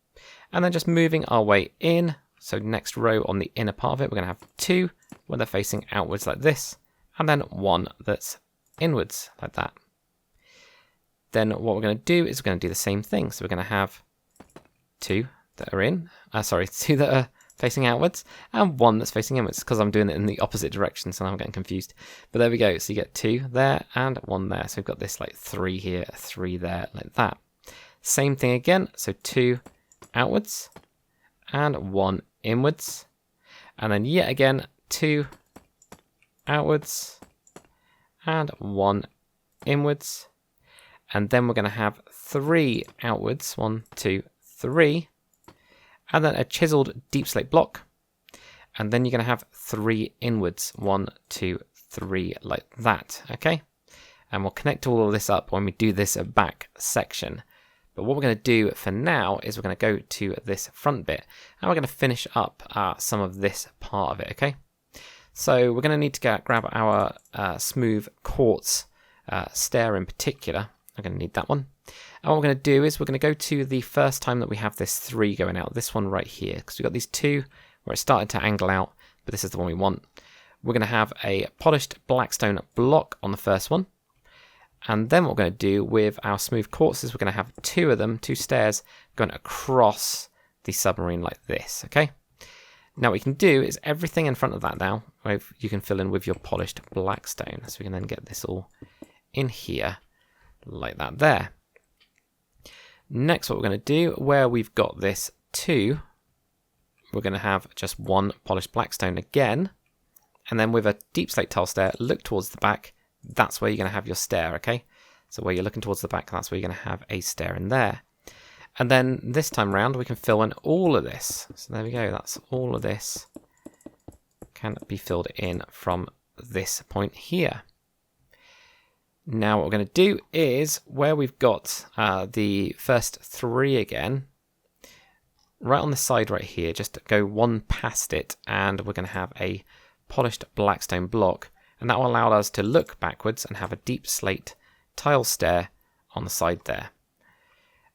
And then just moving our way in. So next row on the inner part of it, we're going to have 2 where they're facing outwards like this. And then 1 that's inwards like that. Then what we're going to do is we're going to do the same thing. So we're going to have 2 that are in, 2 that are facing outwards, and one that's facing inwards, because I'm doing it in the opposite direction, so now I'm getting confused. But there we go, so you get 2 there and 1 there. So we've got this like 3 here, 3 there, like that. Same thing again, so 2 outwards and 1 inwards. And then yet again, 2 outwards and 1 inwards. And then we're going to have 3 outwards, 1, 2, 3. And then a chiseled deep slate block. And then you're going to have 3 inwards, 1, 2, 3, like that, okay? And we'll connect all of this up when we do this back section. But what we're going to do for now is we're going to go to this front bit, and we're going to finish up some of this part of it, okay? So we're going to need to grab our smooth quartz stair in particular. I'm going to need that one. And what we're going to do is we're going to go to the first time that we have this 3 going out, this one right here, because we've got these 2 where it started to angle out, but this is the one we want. We're going to have a polished blackstone block on the first one. And then what we're going to do with our smooth quartz is we're going to have 2 of them, 2 stairs, going across the submarine like this, okay? Now what we can do is everything in front of that now, you can fill in with your polished blackstone. So we can then get this all in here, like that there. Next, what we're going to do, where we've got this 2, we're going to have just 1 polished blackstone again. And then with a deep slate tile stair, look towards the back. That's where you're going to have your stair, okay? So where you're looking towards the back, that's where you're going to have a stair in there. And then this time round, we can fill in all of this. So there we go, that's all of this can be filled in from this point here. Now what we're going to do is, where we've got the first 3 again, right on the side right here, just go 1 past it, and we're going to have a polished blackstone block, and that will allow us to look backwards and have a deep slate tile stair on the side there.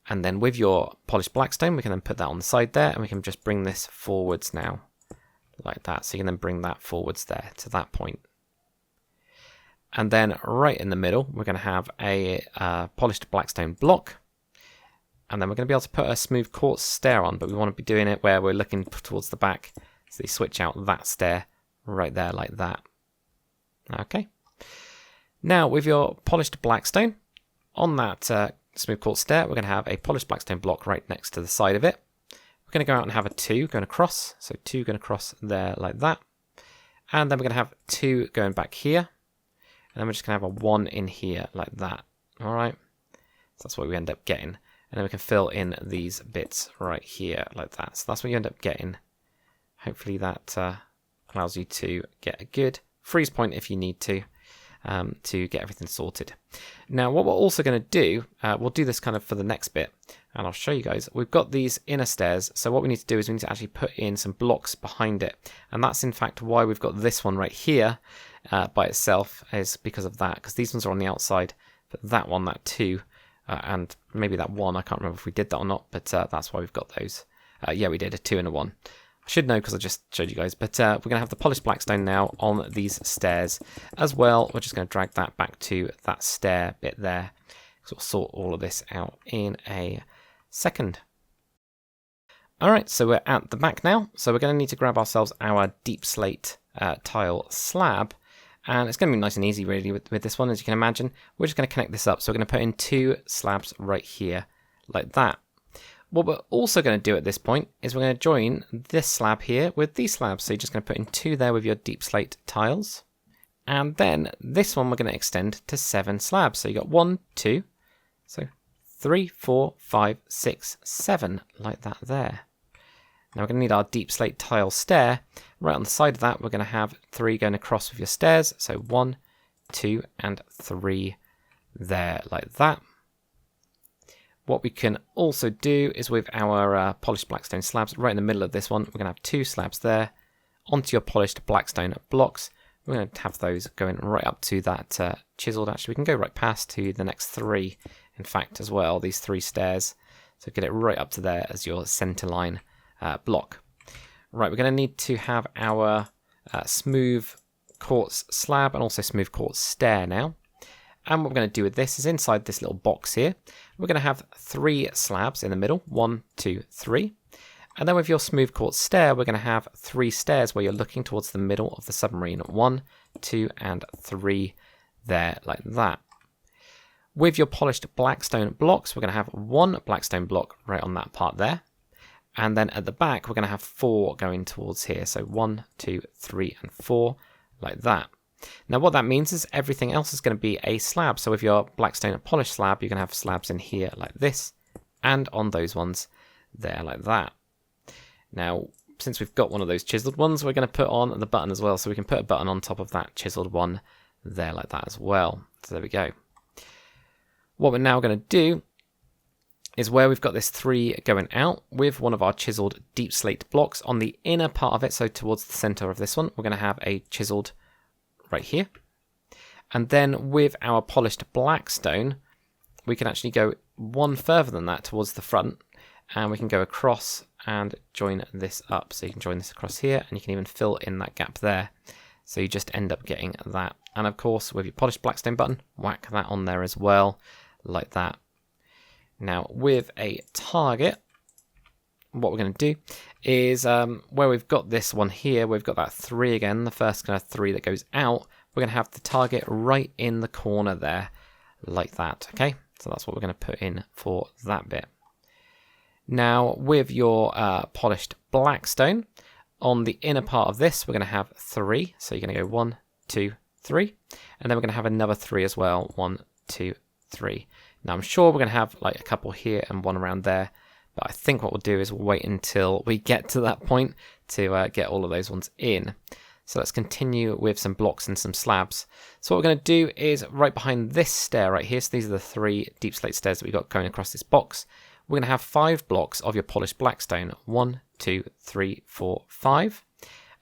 And then with your polished blackstone, we can then put that on the side there, and we can just bring this forwards now, like that. So you can then bring that forwards there to that point. And then right in the middle, we're going to have a polished blackstone block. And then we're going to be able to put a smooth quartz stair on, but we want to be doing it where we're looking towards the back. So you switch out that stair right there like that. Okay. Now with your polished blackstone, on that smooth quartz stair, we're going to have a polished blackstone block right next to the side of it. We're going to go out and have a 2 going across. So 2 going across there like that. And then we're going to have 2 going back here. And then we're just going to have a 1 in here like that. All right. So that's what we end up getting. And then we can fill in these bits right here like that. So that's what you end up getting. Hopefully that allows you to get a good freeze point if you need to get everything sorted. Now what we're also going to do, we'll do this kind of for the next bit, and I'll show you guys. We've got these inner stairs, so what we need to do is we need to actually put in some blocks behind it, and that's in fact why we've got this one right here by itself, is because of that, because these ones are on the outside, but that one, that 2, and maybe that 1, I can't remember if we did that or not, but that's why we've got those. Yeah, we did a 2 and a 1. I should know because I just showed you guys, but we're going to have the polished blackstone now on these stairs as well. We're just going to drag that back to that stair bit there. So we'll sort all of this out in a second. Alright, so we're at the back now. So we're going to need to grab ourselves our deep slate tile slab. And it's going to be nice and easy really with this one, as you can imagine. We're just going to connect this up. So we're going to put in 2 slabs right here, like that. What we're also going to do at this point is we're going to join this slab here with these slabs. So you're just going to put in 2 there with your deep slate tiles. And then this one we're going to extend to 7 slabs. So you got 1, 2, so 3, 4, 5, 6, 7, like that there. Now we're going to need our deep slate tile stair. Right on the side of that, we're going to have 3 going across with your stairs. So 1, 2, and 3 there, like that. What we can also do is with our polished blackstone slabs, right in the middle of this one, we're going to have 2 slabs there. Onto your polished blackstone blocks, we're going to have those going right up to that chiseled. Actually, we can go right past to the next 3, in fact, as well, these 3 stairs. So get it right up to there as your center line block. Right, we're going to need to have our smooth quartz slab and also smooth quartz stair now. And what we're going to do with this is inside this little box here, we're going to have 3 slabs in the middle, 1, 2, 3. And then with your smooth quartz stair, we're going to have 3 stairs where you're looking towards the middle of the submarine. 1, 2, and 3 there, like that. With your polished blackstone blocks, we're going to have 1 blackstone block right on that part there. And then at the back, we're going to have 4 going towards here. So 1, 2, 3, and 4, like that. Now what that means is everything else is going to be a slab. So with your blackstone polished slab, you're going to have slabs in here like this, and on those ones there like that. Now, since we've got one of those chiseled ones, we're going to put on the button as well. So we can put a button on top of that chiseled one there like that as well. So there we go. What we're now going to do is where we've got this 3 going out with one of our chiseled deep slate blocks on the inner part of it, so towards the center of this one, we're going to have a chiseled right here. And then with our polished blackstone, we can actually go one further than that towards the front, and we can go across and join this up. So you can join this across here, and you can even fill in that gap there. So you just end up getting that. And of course, with your polished blackstone button, whack that on there as well, like that. Now, with a target, what we're going to do is where we've got this one here, we've got that 3 again, the first kind of 3 that goes out, we're going to have the target right in the corner there, like that, okay? So that's what we're going to put in for that bit. Now, with your polished blackstone, on the inner part of this, we're going to have 3. So you're going to go 1, 2, 3. And then we're going to have another 3 as well. 1, 2, 3. Now, I'm sure we're going to have like a couple here and one around there. But I think what we'll do is we'll wait until we get to that point to get all of those ones in. So let's continue with some blocks and some slabs. So what we're going to do is right behind this stair right here. So these are the 3 deep slate stairs that we've got going across this box. We're going to have 5 blocks of your polished blackstone. 1, 2, 3, 4, 5.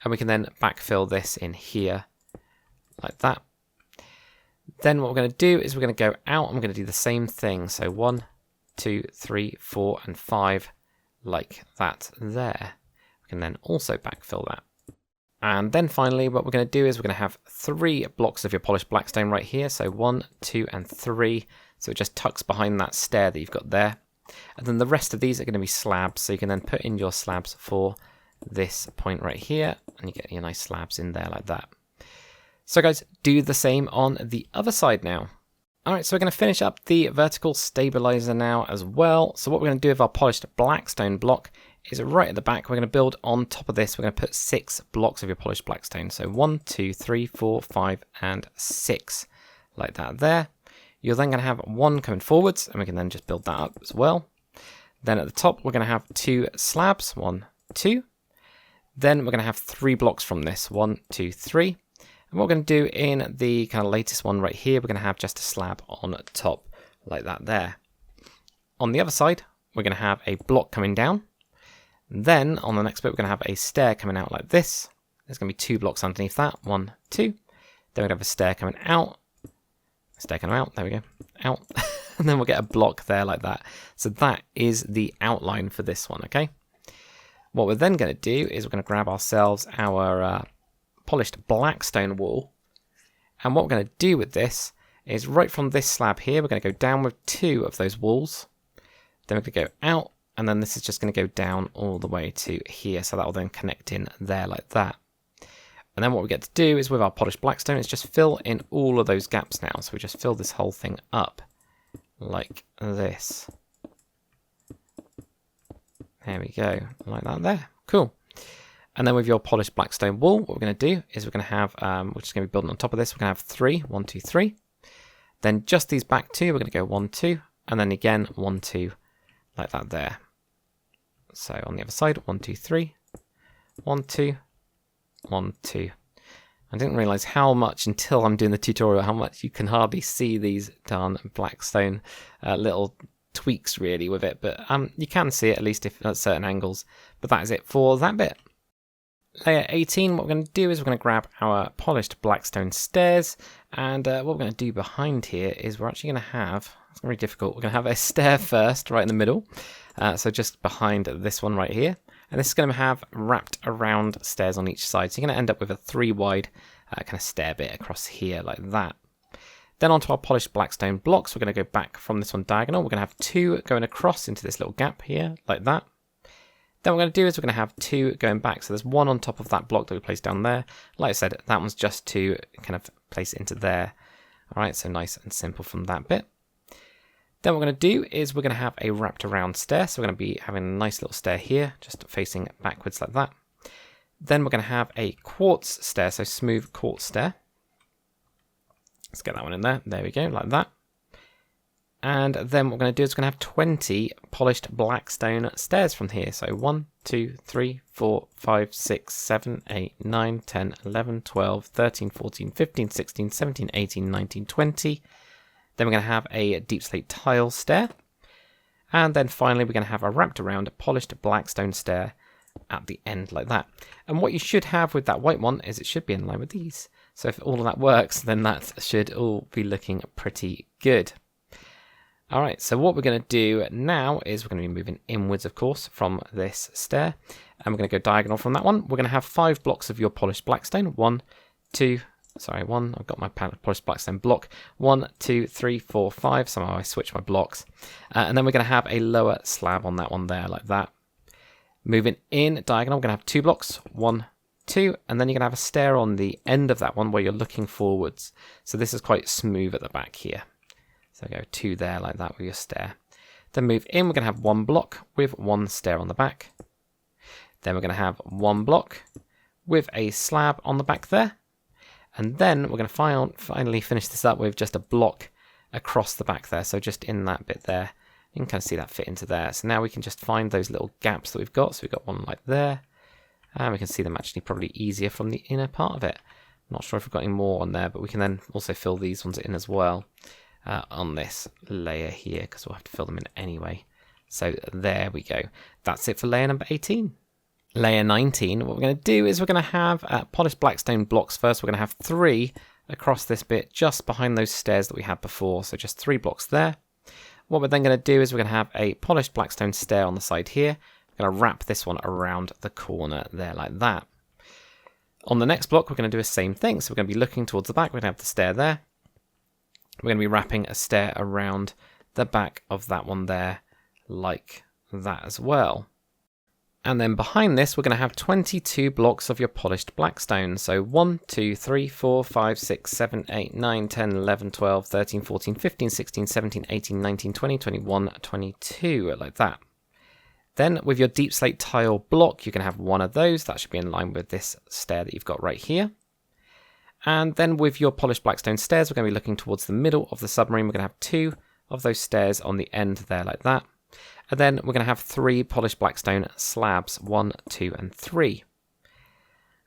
And we can then backfill this in here like that. Then what we're going to do is we're going to go out and we're going to do the same thing. So 1, 2, 3, 4, and 5 like that there. We can then also backfill that. And then finally what we're going to do is we're going to have 3 blocks of your polished blackstone right here. So 1, 2, and 3. So it just tucks behind that stair that you've got there. And then the rest of these are going to be slabs. So you can then put in your slabs for this point right here. And you get your nice slabs in there like that. So guys, do the same on the other side now. Alright, so we're going to finish up the vertical stabilizer now as well. So what we're going to do with our polished blackstone block is right at the back, we're going to build on top of this. We're going to put 6 blocks of your polished blackstone. So 1, 2, 3, 4, 5, and 6. Like that there. You're then going to have 1 coming forwards, and we can then just build that up as well. Then at the top, we're going to have 2 slabs. 1, 2. Then we're going to have 3 blocks from this. 1, 2, 3. And what we're going to do in the kind of latest one right here, we're going to have just a slab on top like that there. On the other side, we're going to have a block coming down. Then on the next bit, we're going to have a stair coming out like this. There's going to be 2 blocks underneath that. 1, 2. Then we're going to have a stair coming out. Stair coming out. There we go. Out. And then we'll get a block there like that. So that is the outline for this one, okay? What we're then going to do is we're going to grab ourselves our polished blackstone wall. And what we're going to do with this is right from this slab here, we're going to go down with 2 of those walls. Then we're going to go out, and then this is just going to go down all the way to here. So that will then connect in there like that. And then what we get to do is with our polished blackstone is just fill in all of those gaps now. So we just fill this whole thing up like this. There we go, like that there. Cool. And then with your polished blackstone wall, what we're going to do is we're going to have, we're just going to be building on top of this. We're going to have 3, 1, 2, 3. Then just these back 2, we're going to go 1, 2, and then again 1, 2, like that there. So on the other side, 1, 2, 3, 1, 2, 1, 2. I didn't realize how much until I'm doing the tutorial, how much you can hardly see these darn blackstone little tweaks really with it, but you can see it at least if at certain angles. But that is it for that bit. Layer 18, what we're going to do is we're going to grab our polished blackstone stairs, and what we're going to do behind here is we're actually going to have, it's very difficult, we're going to have a stair first right in the middle, so just behind this one right here, and this is going to have wrapped around stairs on each side, so you're going to end up with a 3 wide kind of stair bit across here like that. Then onto our polished blackstone blocks, we're going to go back from this one diagonal, we're going to have 2 going across into this little gap here like that. Then what we're going to do is we're going to have 2 going back. So there's 1 on top of that block that we placed down there. Like I said, that one's just to kind of place it into there. All right, so nice and simple from that bit. Then what we're going to do is we're going to have a wrapped around stair. So we're going to be having a nice little stair here, just facing backwards like that. Then we're going to have a quartz stair, so smooth quartz stair. Let's get that one in there. There we go, like that. And then what we're going to do is we're going to have 20 polished black stone stairs from here. So 1, 2, 3, 4, 5, 6, 7, 8, 9, 10, 11, 12, 13, 14, 15, 16, 17, 18, 19, 20. Then we're going to have a deep slate tile stair. And then finally we're going to have a wrapped around polished black stone stair at the end like that. And what you should have with that white one is it should be in line with these. So if all of that works, then that should all be looking pretty good. All right, so what we're going to do now is we're going to be moving inwards, of course, from this stair. And we're going to go diagonal from that one. We're going to have 5 blocks of your polished blackstone. 1, 2, sorry, 1. I've got my polished blackstone block. 1, 2, 3, 4, 5. Somehow I switched my blocks. And then we're going to have a lower slab on that one there, like that. Moving in diagonal, we're going to have 2 blocks. 1, 2. And then you're going to have a stair on the end of that one where you're looking forwards. So this is quite smooth at the back here. So go 2 there like that with your stair. Then move in, we're going to have 1 block with 1 stair on the back. Then we're going to have 1 block with a slab on the back there. And then we're going to finally finish this up with just a block across the back there. So just in that bit there, you can kind of see that fit into there. So now we can just find those little gaps that we've got. So we've got one like there. And we can see them actually probably easier from the inner part of it. I'm not sure if we've got any more on there, but we can then also fill these ones in as well. On this layer here, because we'll have to fill them in anyway. So there we go. That's it for layer number 18. Layer 19, what we're going to do is we're going to have polished blackstone blocks first. We're going to have 3 across this bit just behind those stairs that we had before. So just 3 blocks there. What we're then going to do is we're going to have a polished blackstone stair on the side here. We're going to wrap this one around the corner there like that. On the next block, we're going to do the same thing. So we're going to be looking towards the back. We're going to have the stair there. We're going to be wrapping a stair around the back of that one there, like that as well. And then behind this, we're going to have 22 blocks of your polished blackstone. So 1, 2, 3, 4, 5, 6, 7, 8, 9, 10, 11, 12, 13, 14, 15, 16, 17, 18, 19, 20, 21, 22, like that. Then with your deep slate tile block, you can have 1 of those. That should be in line with this stair that you've got right here. And then with your polished blackstone stairs, we're going to be looking towards the middle of the submarine. We're going to have 2 of those stairs on the end there like that. And then we're going to have 3 polished blackstone slabs, 1, 2, and 3.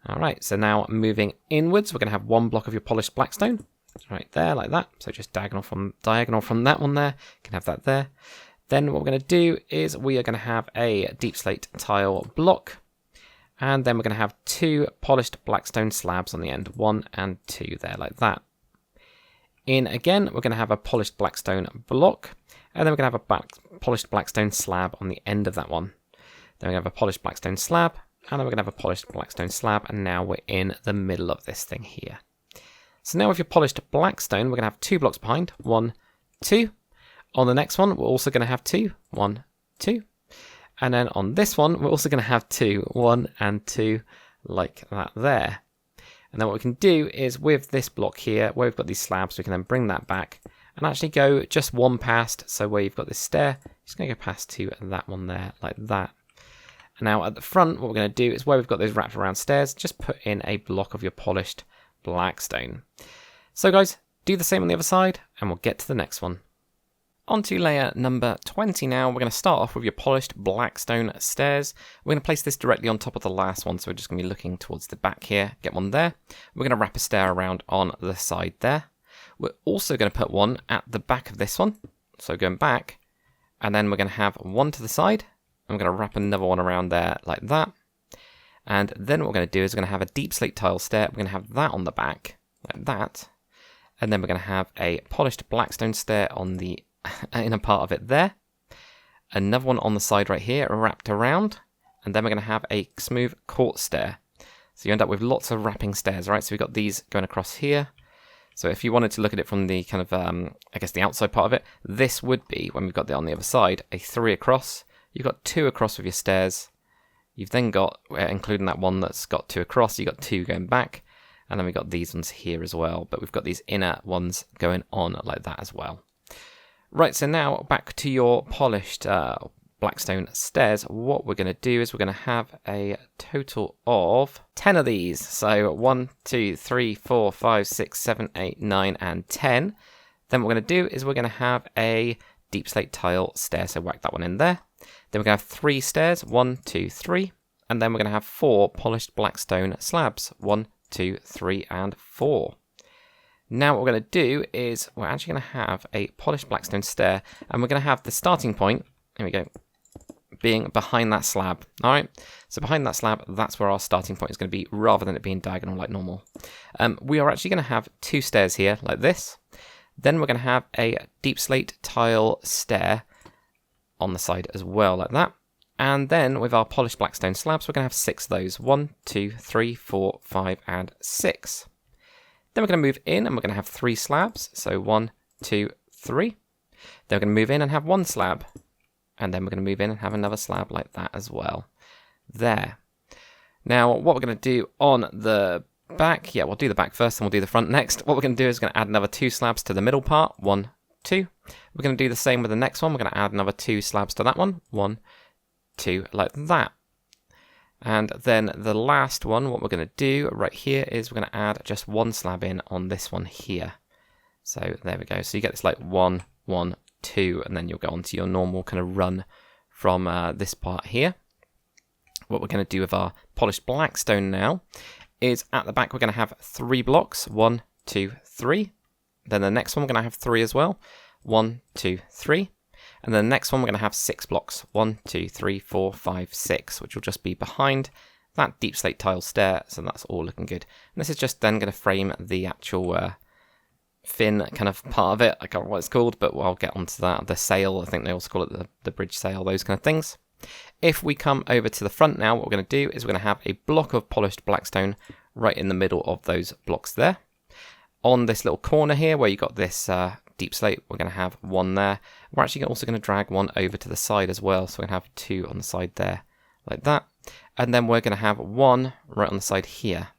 All right, so now moving inwards, we're going to have 1 block of your polished blackstone right there like that. So just diagonal from that one there. You can have that there. Then what we're going to do is we are going to have a deep slate tile block. And then we're going to have 2 polished blackstone slabs on the end, 1 and 2 there like that. In again, we're going to have a polished blackstone block, and then we're going to have a polished blackstone slab on the end of that one. Then we're going to have a polished blackstone slab, and then we're going to have a polished blackstone slab, and now we're in the middle of this thing here. So now with your polished blackstone, we're going to have 2 blocks behind, 1, 2. On the next one, we're also going to have 2, 1, 2. And then on this one, we're also going to have 2, 1 and 2, like that there. And then what we can do is with this block here, where we've got these slabs, we can then bring that back and actually go just 1 past. So where you've got this stair, just going to go past to that one there, like that. And now at the front, what we're going to do is where we've got those wrapped around stairs, just put in a block of your polished blackstone. So guys, do the same on the other side, and we'll get to the next one. On to layer number 20 now. We're going to start off with your polished blackstone stairs. We're going to place this directly on top of the last one, so we're just going to be looking towards the back here. Get one there. We're going to wrap a stair around on the side there. We're also going to put one at the back of this one, so going back, and then we're going to have one to the side, and we're going to wrap another one around there like that. And then what we're going to do is we're going to have a deep slate tile stair. We're going to have that on the back, like that. And then we're going to have a polished blackstone stair on the inner part of it there. Another one on the side right here wrapped around. And then we're going to have a smooth quartz stair. So you end up with lots of wrapping stairs, right? So we've got these going across here. So if you wanted to look at it from the kind of, I guess the outside part of it, this would be, when we've got it on the other side, a 3 across. You've got 2 across with your stairs. You've then got, including that one that's got 2 across, you've got 2 going back, and then we've got these ones here as well, but we've got these inner ones going on like that as well. Right, so now back to your polished blackstone stairs. What we're going to do is we're going to have a total of 10 of these. So 1, 2, 3, 4, 5, 6, 7, 8, 9, and 10. Then what we're going to do is we're going to have a deep slate tile stair, so whack that one in there. Then we're going to have 3 stairs, 1, 2, 3, and then we're going to have 4 polished blackstone slabs, 1, 2, 3, and 4. Now what we're going to do is we're actually going to have a polished blackstone stair, and we're going to have the starting point, here we go, being behind that slab. Alright, so behind that slab, that's where our starting point is going to be, rather than it being diagonal like normal. We are actually going to have 2 stairs here, like this. Then we're going to have a deep slate tile stair on the side as well, like that. And then with our polished blackstone slabs, we're going to have 6 of those. 1, 2, 3, 4, 5, and 6. Then we're going to move in and we're going to have 3 slabs. So 1, 2, 3. Then we're going to move in and have 1 slab. And then we're going to move in and have another slab like that as well. There. Now, what we're going to do on the back, we'll do the back first and we'll do the front next. What we're going to do is we're going to add another 2 slabs to the middle part. 1, 2. We're going to do the same with the next one. We're going to add another 2 slabs to that one. 1, 2, like that. And then the last one, what we're going to do right here is we're going to add just 1 slab in on this one here. So there we go. So you get this like 1, 1, 2, and then you'll go on to your normal kind of run from this part here. What we're going to do with our polished blackstone now is at the back we're going to have 3 blocks. 1, 2, 3. Then the next one we're going to have 3 as well. 1, 2, 3. And then the next one we're going to have 6 blocks. 1, 2, 3, 4, 5, 6, which will just be behind that deep slate tile stair. So that's all looking good. And this is just then going to frame the actual fin kind of part of it. I can't remember what it's called, but I'll get onto that. The sail, I think they also call it the bridge sail, those kind of things. If we come over to the front now, what we're going to do is we're going to have a block of polished blackstone right in the middle of those blocks there. On this little corner here where you got this deep slate, we're going to have 1 there. We're actually also going to drag 1 over to the side as well, so we're going to have 2 on the side there, like that. And then we're going to have 1 right on the side here.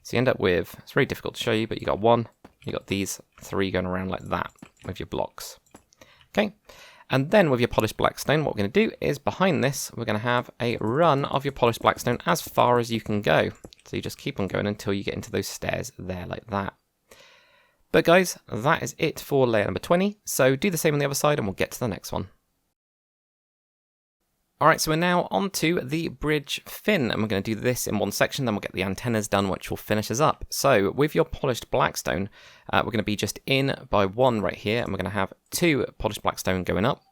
So you end up with, it's very difficult to show you, but you got 1, you got these 3 going around like that with your blocks. Okay, and then with your polished blackstone, what we're going to do is behind this, we're going to have a run of your polished blackstone as far as you can go. So you just keep on going until you get into those stairs there like that. But guys, that is it for layer number 20, so do the same on the other side and we'll get to the next one. Alright, so we're now on to the bridge fin, and we're going to do this in one section, then we'll get the antennas done, which will finish us up. So, with your polished blackstone, we're going to be just in by 1 right here, and we're going to have 2 polished blackstone going up.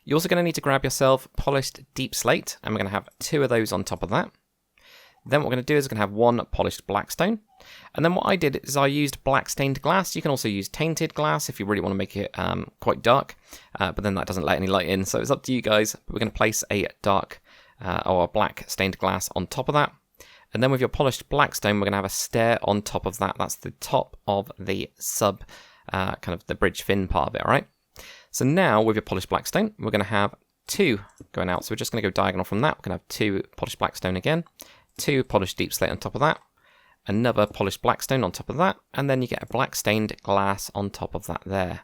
You're also going to need to grab yourself polished deep slate, and we're going to have 2 of those on top of that. Then what we're going to do is we're going to have 1 polished blackstone. And then what I did is I used black stained glass. You can also use tainted glass if you really want to make it quite dark. But then that doesn't let any light in, so it's up to you guys. We're going to place a dark or a black stained glass on top of that. And then with your polished blackstone, we're going to have a stair on top of that. That's the top of the kind of the bridge fin part of it, all right? So now with your polished blackstone, we're going to have 2 going out. So we're just going to go diagonal from that. We're going to have 2 polished blackstone again. 2 polished deep slate on top of that, another polished blackstone on top of that, and then you get a black stained glass on top of that there.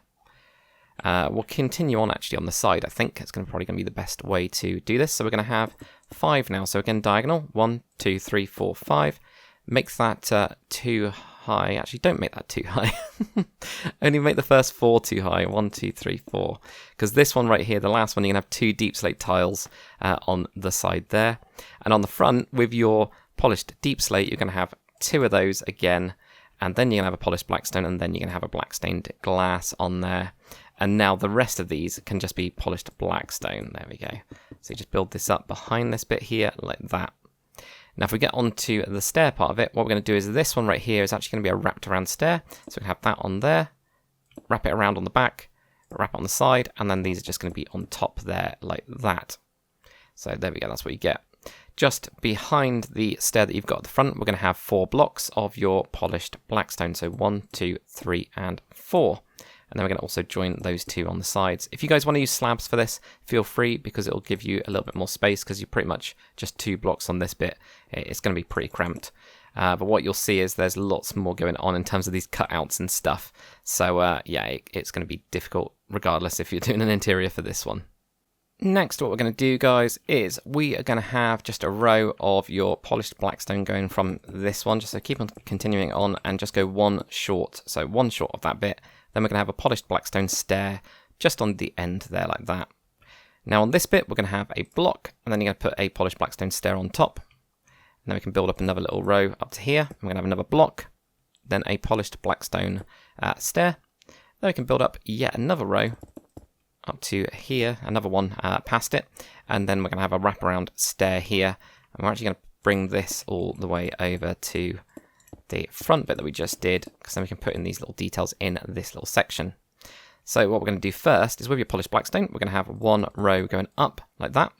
We'll continue on actually on the side. I think it's probably going to be the best way to do this. So we're going to have 5 now. So again, diagonal, 1, 2, 3, 4, 5. Make that too high. Actually, don't make that too high. Only make the first 4 too high. 1, 2, 3, 4. Because this one right here, the last one, you're going to have 2 deep slate tiles on the side there. And on the front, with your polished deep slate, you're going to have 2 of those again. And then you're going to have a polished blackstone, and then you're going to have a black stained glass on there. And now the rest of these can just be polished blackstone. There we go. So you just build this up behind this bit here, like that. Now if we get onto the stair part of it, what we're going to do is this one right here is actually going to be a wrapped around stair. So we can have that on there, wrap it around on the back, wrap it on the side, and then these are just going to be on top there like that. So there we go, that's what you get. Just behind the stair that you've got at the front, we're going to have 4 blocks of your polished blackstone. So 1, 2, 3, and 4. and then we're going to also join those two on the sides. If you guys want to use slabs for this, feel free, because it'll give you a little bit more space, because you're pretty much just 2 blocks on this bit. It's going to be pretty cramped. But what you'll see is there's lots more going on in terms of these cutouts and stuff. So yeah, it's going to be difficult regardless if you're doing an interior for this one. Next, what we're going to do, guys, is we are going to have just a row of your polished blackstone going from this one. Just so keep on continuing on and just go one short. So one short of that bit. Then we're going to have a polished blackstone stair just on the end there like that. Now on this bit, we're going to have a block, and then you're going to put a polished blackstone stair on top. And then we can build up another little row up to here. We're going to have another block, then a polished blackstone stair. Then we can build up yet another row up to here, another one past it, and then we're going to have a wraparound stair here, and we're actually going to bring this all the way over to the front bit that we just did, because then we can put in these little details in this little section. So what we're going to do first is with your polished blackstone, we're going to have one row going up like that.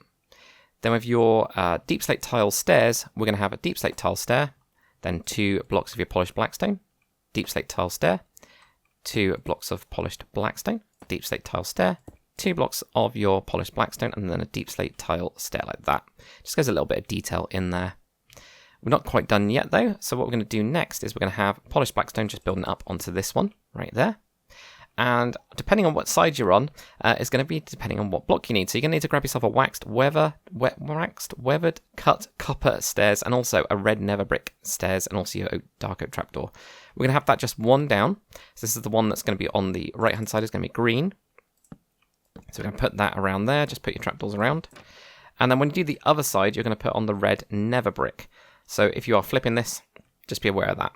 Then with your deep slate tile stairs, we're going to have a deep slate tile stair, then 2 blocks of your polished blackstone, deep slate tile stair, 2 blocks of polished blackstone, deep slate tile stair, 2 blocks of your polished blackstone, and then a deep slate tile stair like that. Just gives a little bit of detail in there. We're not quite done yet though, so what we're going to do next is we're going to have polished blackstone just building up onto this one right there. And depending on what side you're on, it's going to be depending on what block you need. So you're going to need to grab yourself a weathered cut copper stairs, and also a red nether brick stairs, and also your dark oak trapdoor. We're going to have that just one down. So this is the one that's going to be on the right hand side, is going to be green. So we're going to put that around there, just put your trapdoors around. And then when you do the other side, you're going to put on the red nether brick. So if you are flipping this, just be aware of that.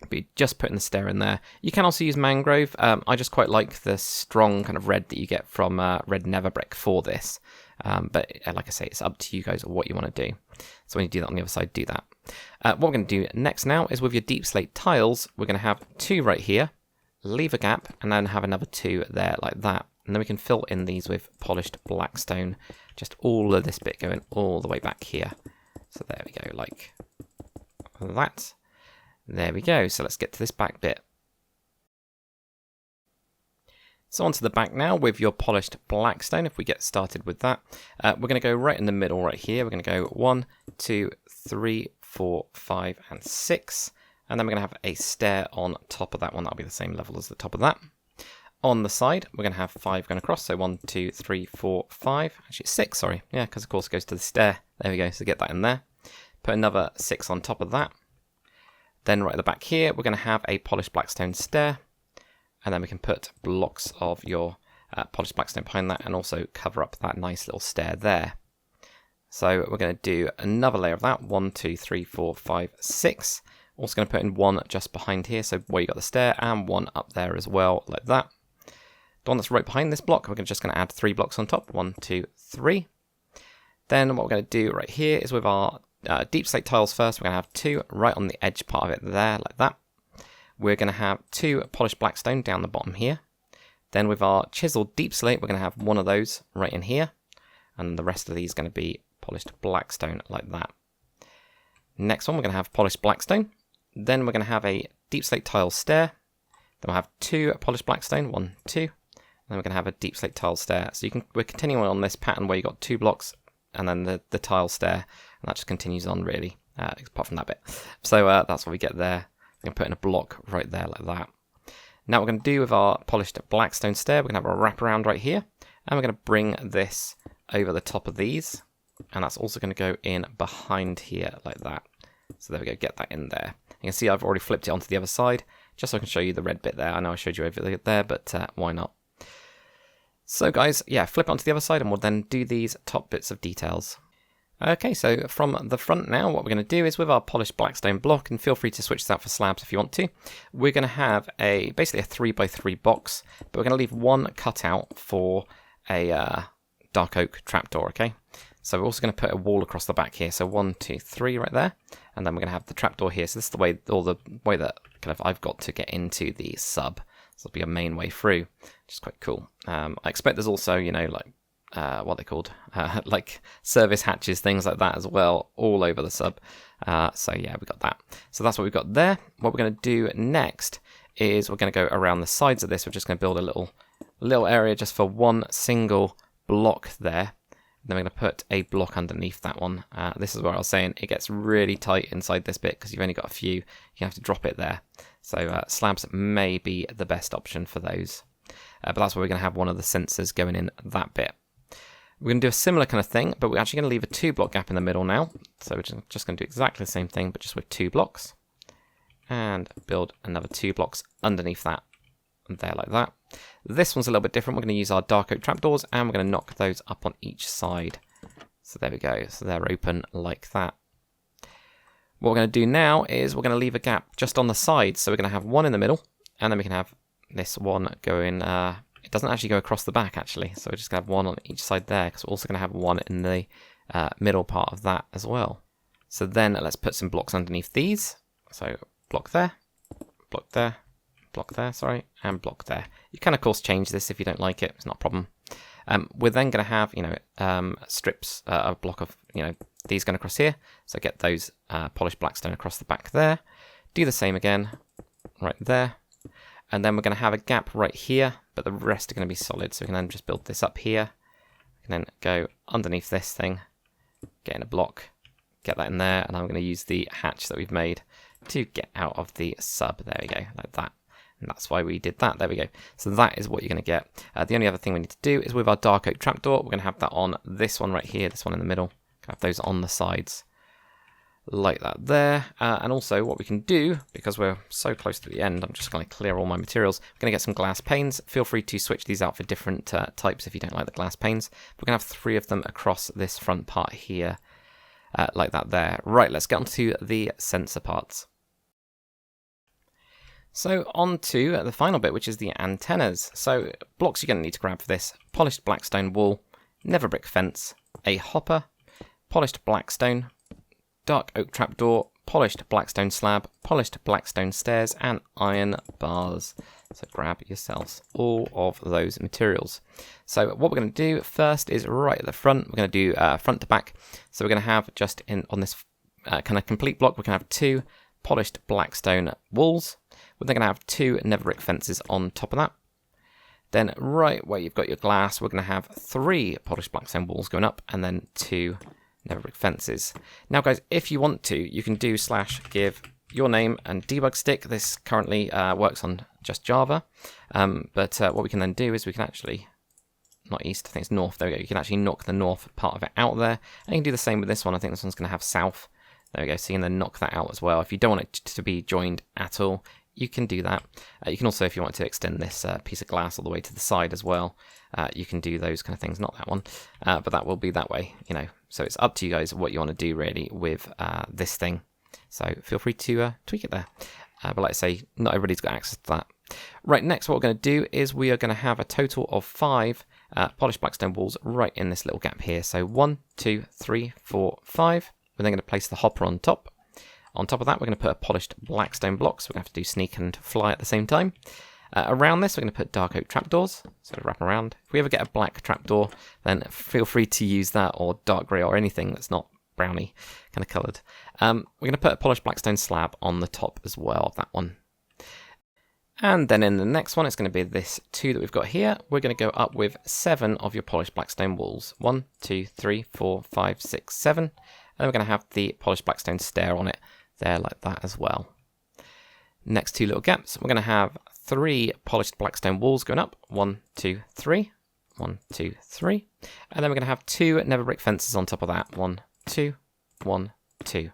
Be just putting the stair in there. You can also use mangrove. I just quite like the strong kind of red that you get from red nether brick for this. But like I say, it's up to you guys what you want to do. So when you do that on the other side, do that. What we're going to do next now is with your deep slate tiles, we're going to have 2 right here, leave a gap, and then have another 2 there like that. And then we can fill in these with polished blackstone. Just all of this bit going all the way back here. So there we go, like that. There we go. So let's get to this back bit. So onto the back now with your polished blackstone. If we get started with that, we're going to go right in the middle right here. We're going to go 1, 2, 3, 4, 5, and 6. And then we're going to have a stair on top of that one. That'll be the same level as the top of that. On the side, we're going to have 5 going across. So 1, 2, 3, 4, 5. Actually, 6, sorry. Yeah, because of course it goes to the stair. There we go. So get that in there. Put another 6 on top of that. Then right at the back here, we're going to have a polished blackstone stair. And then we can put blocks of your polished blackstone behind that, and also cover up that nice little stair there. So we're going to do another layer of that. 1, 2, 3, 4, 5, 6. Also going to put in 1 just behind here, so where you got the stair, and 1 up there as well, like that. The one that's right behind this block, we're just going to add 3 blocks on top. 1, 2, 3. Then what we're going to do right here is with our deep slate tiles first, we're going to have 2 right on the edge part of it there, like that. We're going to have 2 polished blackstone down the bottom here. Then with our chiseled deep slate, we're going to have 1 of those right in here. And the rest of these are going to be polished blackstone like that. Next one, we're going to have polished blackstone. Then we're going to have a deep slate tile stair. Then we'll have 2 polished blackstone, 1, 2. Then we're going to have a deep slate tile stair. So we're continuing on this pattern where you got 2 blocks and then the tile stair, and that just continues on really, apart from that bit. So that's what we get there. We're going to put in a block right there like that. Now what we're going to do with our polished blackstone stair, we're going to have a wraparound right here, and we're going to bring this over the top of these, and that's also going to go in behind here like that. So there we go, get that in there. You can see I've already flipped it onto the other side, just so I can show you the red bit there. I know I showed you over there, but why not? So guys, yeah, flip it onto the other side and we'll then do these top bits of details. Okay, so from the front now, what we're going to do is with our polished blackstone block, and feel free to switch this out for slabs if you want to, we're going to have basically a 3x3 box, but we're going to leave 1 cutout for a dark oak trapdoor, okay? So we're also going to put a wall across the back here, so 1, 2, 3 right there, and then we're going to have the trapdoor here. So this is the way that kind of I've got to get into the sub. So it'll be a main way through, which is quite cool. I expect there's also, you know, like what they called, like service hatches, things like that as well, all over the sub. So yeah, we got that. So that's what we've got there. What we're going to do next is we're going to go around the sides of this. We're just going to build a little area just for one single block there. Then we're going to put a block underneath that one. This is where I was saying it gets really tight inside this bit because you've only got a few. You have to drop it there. So slabs may be the best option for those. But that's where we're going to have one of the sensors going in that bit. We're going to do a similar kind of thing, but we're actually going to leave a 2-block gap in the middle now. So we're just going to do exactly the same thing, but just with 2 blocks. And build another 2 blocks underneath that. And there like that. This one's a little bit different. We're going to use our dark oak trapdoors, and we're going to knock those up on each side. So there we go. So they're open like that. What we're going to do now is we're going to leave a gap just on the side. So we're going to have one in the middle, and then we can have this one going... it doesn't actually go across the back, actually. So we're just going to have one on each side there, because we're also going to have one in the middle part of that as well. So then let's put some blocks underneath these. So block there, block there, block there, sorry, and block there. You can, of course, change this if you don't like it. It's not a problem. We're then going to have, strips, a block of, these going across here. So get those polished blackstone across the back there. Do the same again, right there. And then we're going to have a gap right here, but the rest are going to be solid. So we can then just build this up here. We can then go underneath this thing, get in a block, get that in there, and I'm going to use the hatch that we've made to get out of the sub. There we go, like that. And that's why we did that. There we go. So that is what you're going to get. The only other thing we need to do is with our dark oak trapdoor, we're going to have that on this one right here, this one in the middle. Have those on the sides. Like that there. And also what we can do, because we're so close to the end, I'm just going to clear all my materials. We're going to get some glass panes. Feel free to switch these out for different types if you don't like the glass panes. We're going to have 3 of them across this front part here. Like that there. Right, let's get on to the sensor parts. So on to the final bit, which is the antennas. So blocks you're going to need to grab for this. Polished blackstone wall, never brick fence, a hopper, polished blackstone, dark oak trapdoor, polished blackstone slab, polished blackstone stairs, and iron bars. So grab yourselves all of those materials. So what we're going to do first is right at the front, we're going to do front to back. So we're going to have just on this kind of complete block, we're going to have 2 polished blackstone walls. We're then going to have 2 never brick fences on top of that. Then right where you've got your glass, we're going to have 3 polished blackstone walls going up, and then 2 never brick fences. Now guys, if you want to, you can do /give your name and debug stick. This currently works on just Java, but what we can then do is we can actually, not east, I think it's north, there we go, you can actually knock the north part of it out there, and you can do the same with this one. I think this one's going to have south, there we go, so you can then knock that out as well. If you don't want it to be joined at all, you can do that. You can also, if you want to extend this piece of glass all the way to the side as well, you can do those kind of things. Not that one, but that will be that way, So it's up to you guys what you want to do really with this thing. So feel free to tweak it there. But like I say, not everybody's got access to that. Right, next what we're going to do is we are going to have a total of 5 polished blackstone walls right in this little gap here. So 1, 2, 3, 4, 5. We're then going to place the hopper on top. On top of that, we're going to put a polished blackstone block, so we're going to have to do sneak and fly at the same time. Around this, we're going to put dark oak trapdoors, so wrap around. If we ever get a black trapdoor, then feel free to use that, or dark grey, or anything that's not browny kind of coloured. We're going to put a polished blackstone slab on the top as well of that one. And then in the next one, it's going to be this 2 that we've got here. We're going to go up with 7 of your polished blackstone walls. 1, 2, 3, 4, 5, 6, 7. And then we're going to have the polished blackstone stair on it there like that as well. Next 2 little gaps, we're going to have 3 polished blackstone walls going up. 1, 2, 3. 1, 2, 3. And then we're going to have 2 never brick fences on top of that. 1, 2, 1, 2.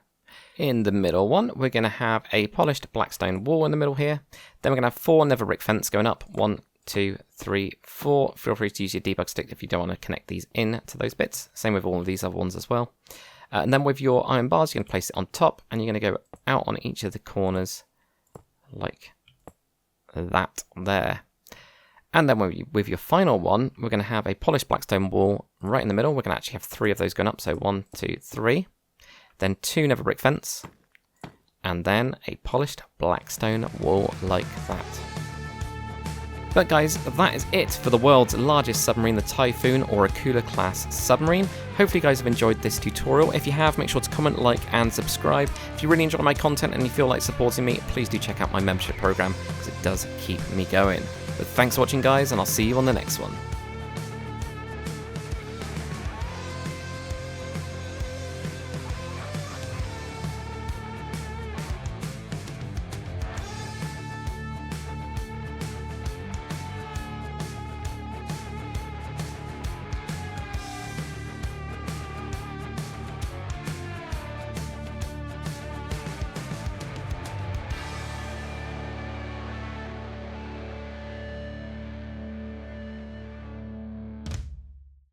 In the middle one, we're going to have a polished blackstone wall in the middle here. Then we're going to have 4 never brick fence going up. 1, 2, 3, 4. Feel free to use your debug stick if you don't want to connect these in to those bits. Same with all of these other ones as well. And then with your iron bars, you're going to place it on top, and you're going to go out on each of the corners like that there. And then with your final one, we're going to have a polished blackstone wall right in the middle. We're going to actually have 3 of those going up, so 1, 2, 3. Then 2 never brick fence, and then a polished blackstone wall like that. But guys, that is it for the world's largest submarine, the Typhoon or Akula-class submarine. Hopefully you guys have enjoyed this tutorial. If you have, make sure to comment, like, and subscribe. If you really enjoy my content and you feel like supporting me, please do check out my membership program, because it does keep me going. But thanks for watching guys, and I'll see you on the next one.